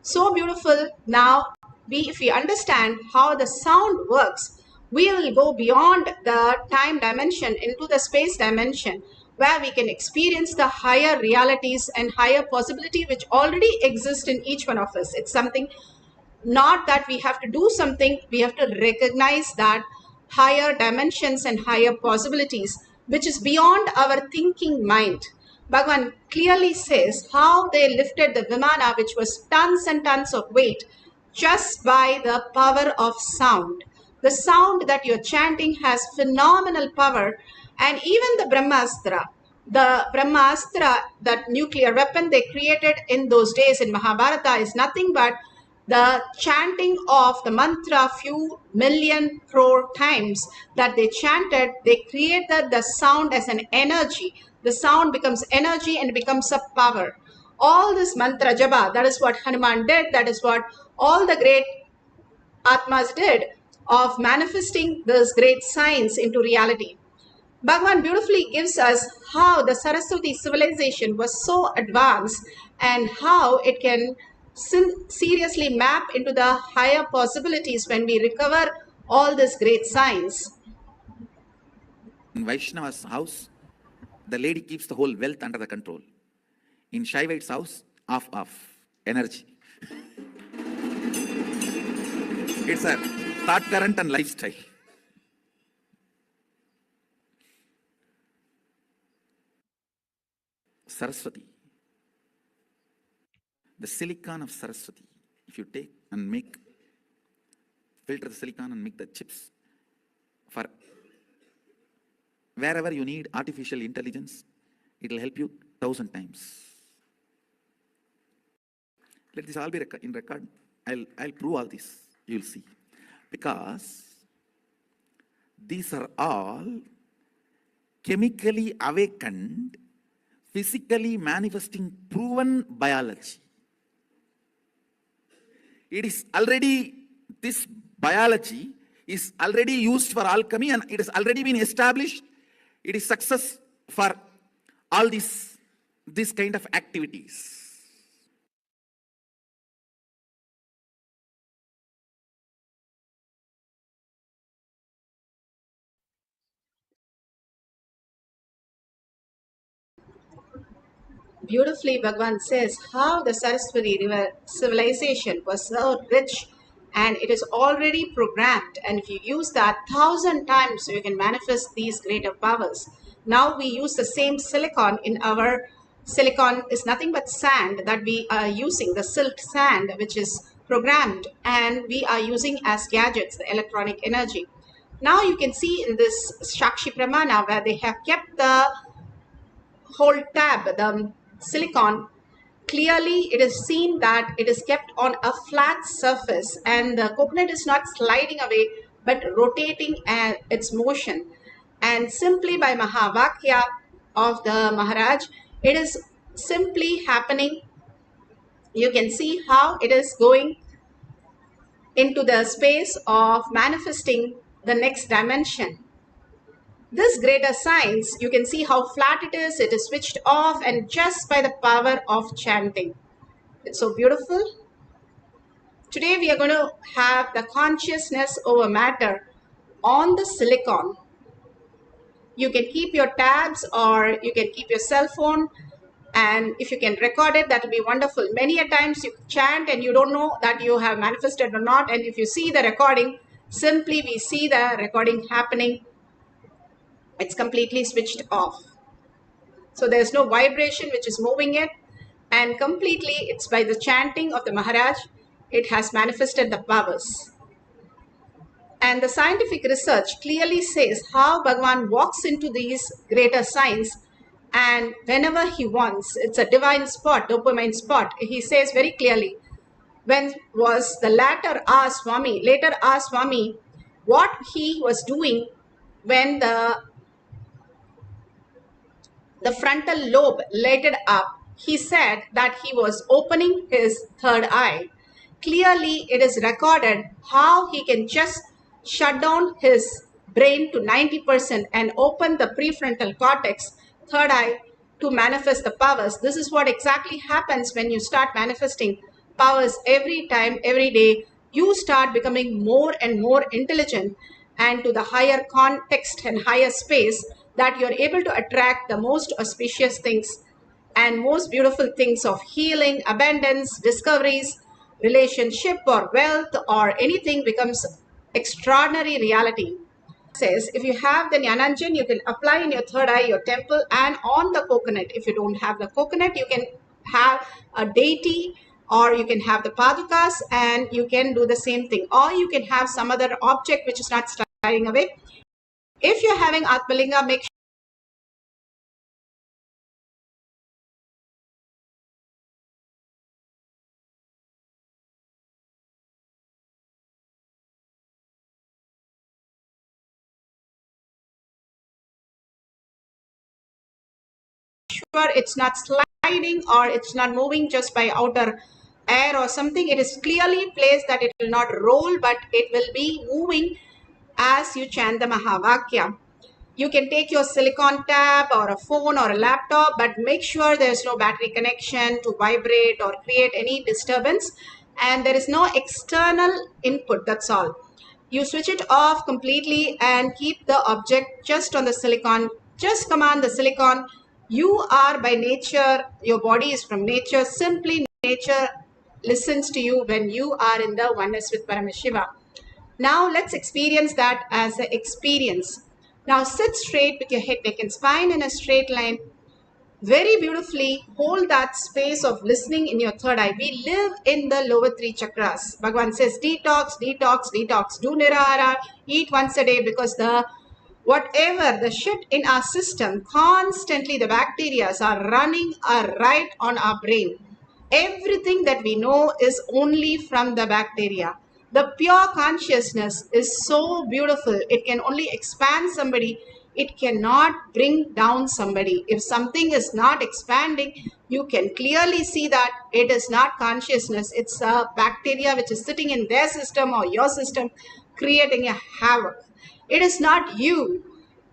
So beautiful. Now, if we understand how the sound works, we will go beyond the time dimension into the space dimension, where we can experience the higher realities and higher possibility which already exist in each one of us. It's something not that we have to do something, we have to recognize that higher dimensions and higher possibilities, which is beyond our thinking mind. Bhagavan clearly says how they lifted the Vimana, which was tons and tons of weight, just by the power of sound. The sound that you're chanting has phenomenal power. And even the Brahmastra, that nuclear weapon they created in those days in Mahabharata, is nothing but the chanting of the mantra few million crore times that they chanted, they created the sound as an energy. The sound becomes energy and becomes a power. All this mantra japa, that is what Hanuman did, that is what all the great Atmas did of manifesting those great signs into reality. Bhagavan beautifully gives us how the Saraswati civilization was so advanced and how it can seriously map into the higher possibilities when we recover all these great signs. In Vaishnava's house, the lady keeps the whole wealth under the control. In Shaivite's house, off, energy. It's a thought current and lifestyle. Saraswati. The silicon of Saraswati. If you take and filter the silicon and make the chips for wherever you need artificial intelligence, it will help you 1,000 times. Let this all be in record. I'll prove all this. You'll see. Because these are all chemically awakened, physically manifesting proven biology. It is already, this biology is already used for alchemy and it has already been established. It is success for all this kind of activities. Beautifully, Bhagavan says how the Saraswati River civilization was so rich and it is already programmed. And if you use that 1,000 times, you can manifest these greater powers. Now we use the same silicon in our silicon is nothing but sand that we are using, the silk sand, which is programmed, and we are using as gadgets, the electronic energy. Now you can see in this Shakshi Pramana where they have kept the whole tab, the silicon, clearly it is seen that it is kept on a flat surface and the coconut is not sliding away but rotating its motion. And simply by Mahavakya of the Maharaj, it is simply happening. You can see how it is going into the space of manifesting the next dimension. This greater science, you can see how flat it is switched off and just by the power of chanting. It's so beautiful. Today we are going to have the consciousness over matter on the silicon. You can keep your tabs or you can keep your cell phone, and if you can record it, that will be wonderful. Many a times you chant and you don't know that you have manifested or not, and if you see the recording, simply we see the recording happening. It's completely switched off. So there's no vibration which is moving it, and completely it's by the chanting of the Maharaj, it has manifested the powers. And the scientific research clearly says how Bhagavan walks into these greater signs, and whenever he wants, it's a divine spot, dopamine spot. He says very clearly, when was the later Swami, what he was doing when the frontal lobe lighted up, he said that he was opening his third eye. Clearly, it is recorded how he can just shut down his brain to 90% and open the prefrontal cortex, third eye, to manifest the powers. This is what exactly happens when you start manifesting powers every time, every day. You start becoming more and more intelligent and to the higher context and higher space, that you're able to attract the most auspicious things and most beautiful things of healing, abundance, discoveries, relationship or wealth or anything becomes extraordinary reality. Says if you have the Jnananjan, you can apply in your third eye, your temple, and on the coconut. If you don't have the coconut, you can have a deity or you can have the padukas and you can do the same thing, or you can have some other object which is not sliding away. If you're having Atmalinga, make it's not sliding or it's not moving just by outer air or something. It is clearly placed that it will not roll, but it will be moving as you chant the Mahavakya. You can take your silicon tab or a phone or a laptop, but make sure there's no battery connection to vibrate or create any disturbance, and there is no external input. That's all. You switch it off completely and keep the object just on the silicon. Just command the silicon. You are by nature, your body is from nature. Simply nature listens to you when you are in the oneness with Paramashiva. Now let's experience that as an experience. Now sit straight with your head, neck and spine in a straight line. Very beautifully hold that space of listening in your third eye. We live in the lower three chakras. Bhagavan says detox, detox, detox. Do nirahara, eat once a day, because whatever the shit in our system, constantly the bacteria are running right on our brain. Everything that we know is only from the bacteria. The pure consciousness is so beautiful. It can only expand somebody. It cannot bring down somebody. If something is not expanding, you can clearly see that it is not consciousness. It's a bacteria which is sitting in their system or your system, creating a havoc. It is not you.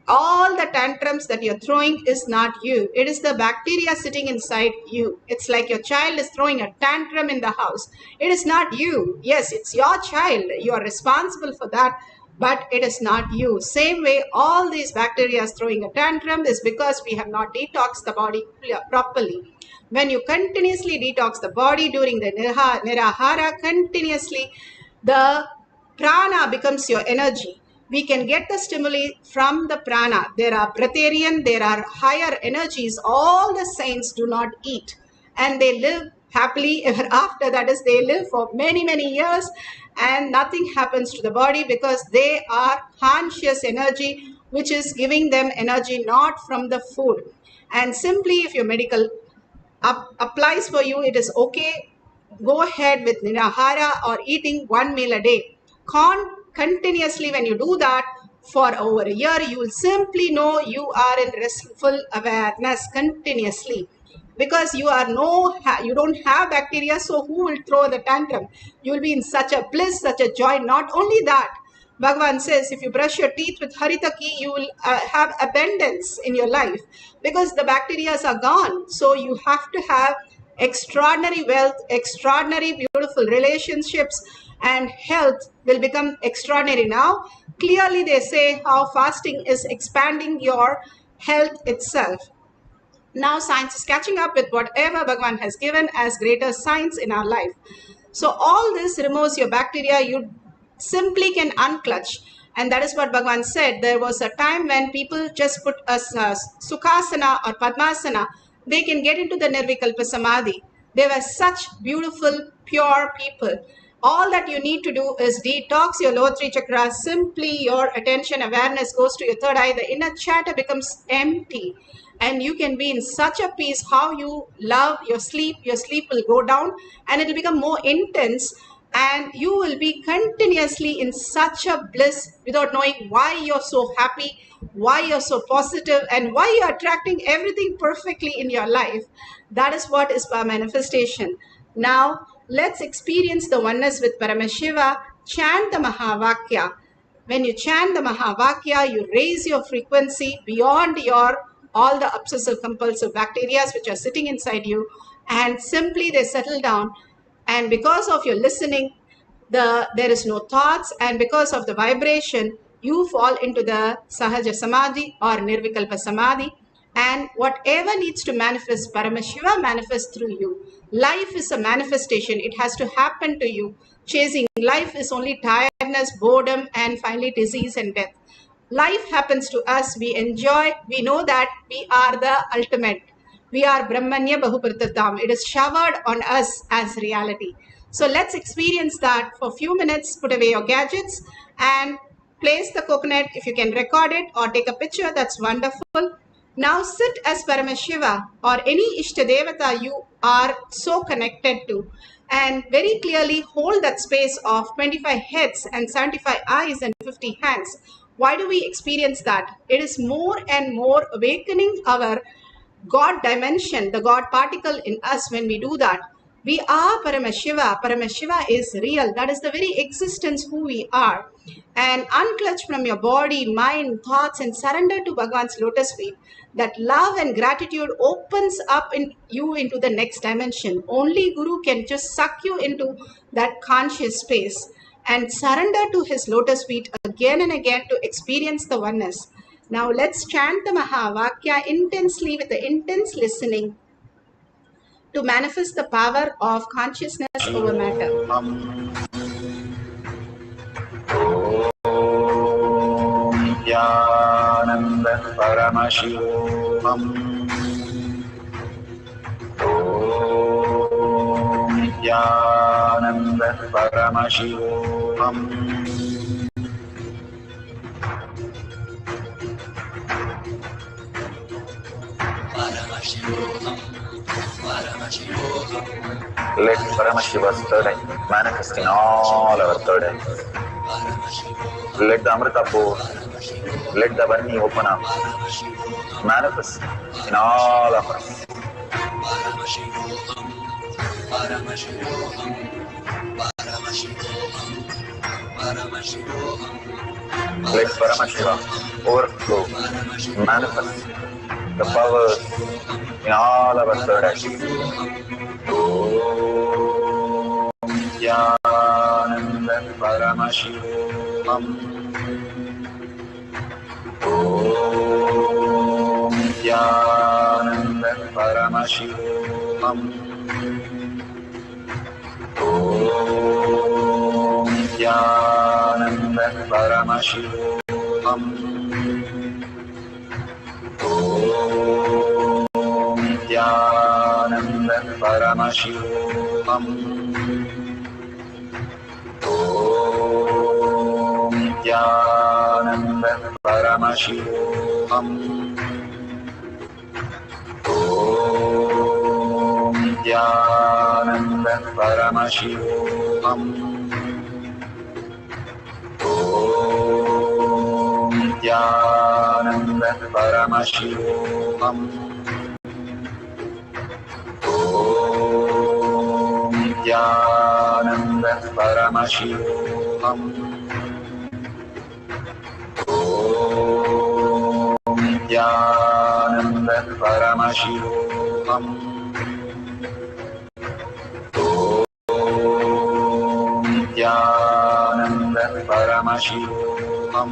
All the tantrums that you're throwing is not you. It is the bacteria sitting inside you. It's like your child is throwing a tantrum in the house. It is not you. Yes, it's your child. You are responsible for that, but it is not you. Same way, all these bacteria is throwing a tantrum is because we have not detoxed the body properly. When you continuously detox the body during the nirahara, continuously, the prana becomes your energy. We can get the stimuli from the prana. There are breatharian, there are higher energies. All the saints do not eat and they live happily ever after. That is, they live for many, many years and nothing happens to the body because they are conscious energy, which is giving them energy not from the food. And simply, if your medical applies for you, it is okay. Go ahead with nirahara or eating one meal a day. Continuously, when you do that for over a year, you will simply know you are in restful awareness continuously, because you don't have bacteria. So who will throw the tantrum? You will be in such a bliss, such a joy. Not only that, Bhagavan says if you brush your teeth with haritaki, you will have abundance in your life because the bacteria are gone. So you have to have extraordinary wealth, extraordinary beautiful relationships, and health will become extraordinary. Now clearly they say how fasting is expanding your health itself. Now science is catching up with whatever Bhagavan has given as greater science in our life. So all this removes your bacteria. You simply can unclutch. And that is what Bhagavan said. There was a time when people just put a Sukhasana or Padmasana, they can get into the Nirvikalpa Samadhi. They were such beautiful, pure people. All that you need to do is detox your lower three chakras. Simply your attention awareness goes to your third eye. The inner chatter becomes empty. And you can be in such a peace. How you love your sleep will go down and it will become more intense, and you will be continuously in such a bliss without knowing why you're so happy, why you're so positive, and why you're attracting everything perfectly in your life. That is what is our manifestation. Now let's experience the oneness with Paramashiva. Chant the Mahavakya. When you chant the Mahavakya, you raise your frequency beyond all the obsessive compulsive bacteria which are sitting inside you, and simply they settle down. And because of your listening, there is no thoughts, and because of the vibration, you fall into the Sahaja Samadhi or Nirvikalpa Samadhi, and whatever needs to manifest, Paramashiva manifests through you. Life is a manifestation. It has to happen to you. Chasing life is only tiredness, boredom, and finally disease and death. Life happens to us. We enjoy. We know that we are the ultimate. We are Brahmanya Bahupratadam. It is showered on us as reality. So let's experience that for a few minutes. Put away your gadgets and place the coconut. If you can record it or take a picture, that's wonderful. Now sit as Paramashiva or any Ishtadevata you are so connected to, and very clearly hold that space of 25 heads and 75 eyes and 50 hands. Why do we experience that? It is more and more awakening our God dimension, the God particle in us. When we do that, we are Paramashiva. Paramashiva is real. That is the very existence who we are. And unclutch from your body, mind, thoughts, and surrender to Bhagavan's lotus feet. That love and gratitude opens up in you into the next dimension. Only Guru can just suck you into that conscious space and surrender to his lotus feet again and again to experience the oneness. Now let's chant the Mahavakya intensely with the intense listening to manifest the power of consciousness over matter. Nityananda Paramashivoham. Om Nityananda Paramashivoham. Let Paramashiva's third eye manifest in all our third eyes. Let the Amrita pour, let the Varni open up, manifest in all of us. Let Paramashiva overflow, manifest the powers in all our third eyes. Om Nityananda Paramashivoham. Om Nityananda Paramashivoham. Om Nityananda Paramashivoham. Om Nityananda Paramashivoham. Om Nityananda Paramashivoham. Om Nityananda Paramashivoham. Om Nityananda Paramashivoham. Om Nityananda Paramashivoham. Om Nityananda Paramashivoham. Om Nityananda Paramashivoham. Om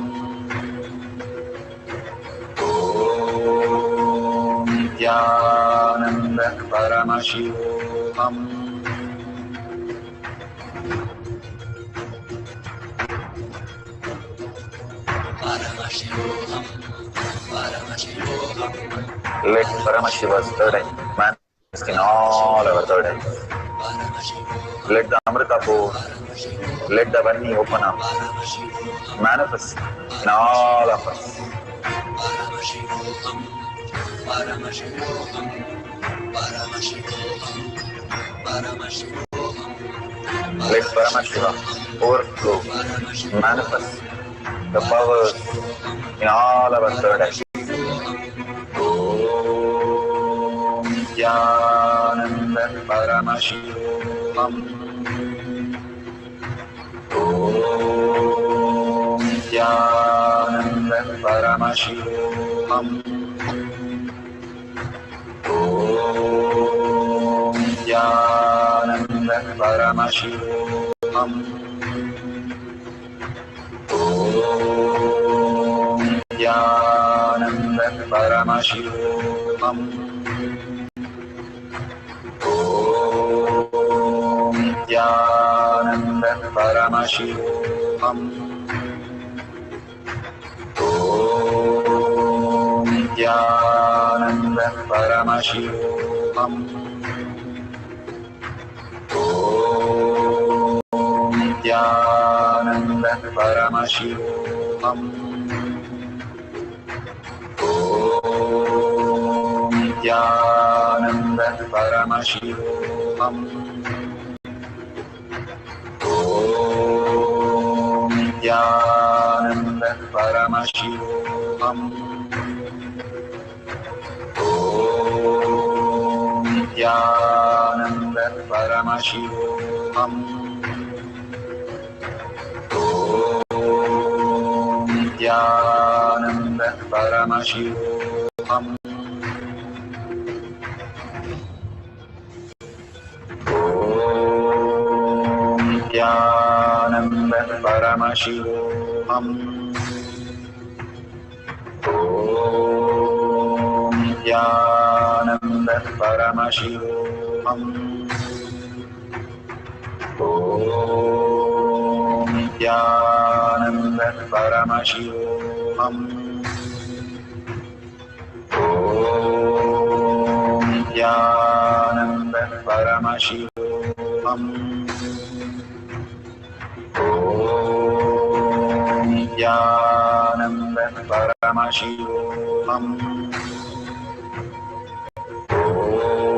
Nityananda Paramashivoham. Let Paramashiva's third eye manifest in all our third eyes. Let the Amrita pour, let the Varni open up, manifest in all of us. Let Paramashiva overflow, manifest the powers in all our third eyes. Om Nityananda Paramashivoham. Om Nityananda Paramashivoham. Om Nityananda Paramashivoham. Om Nityananda Paramashivoham. Om Nityananda Paramashivoham. Om Nityananda Paramashivoham. Om Nityananda Paramashivoham. Om Nityananda Paramashivoham. Om Nityananda Paramashivoham. Om Nityananda Paramashivoham. Om Nityananda Paramashivoham. Om Nityananda Paramashivoham. Om Nityananda Paramashivoham. Om Nityananda Paramashivoham. Om Nityananda Paramashivoham. Om Nityananda Paramashivoham. Om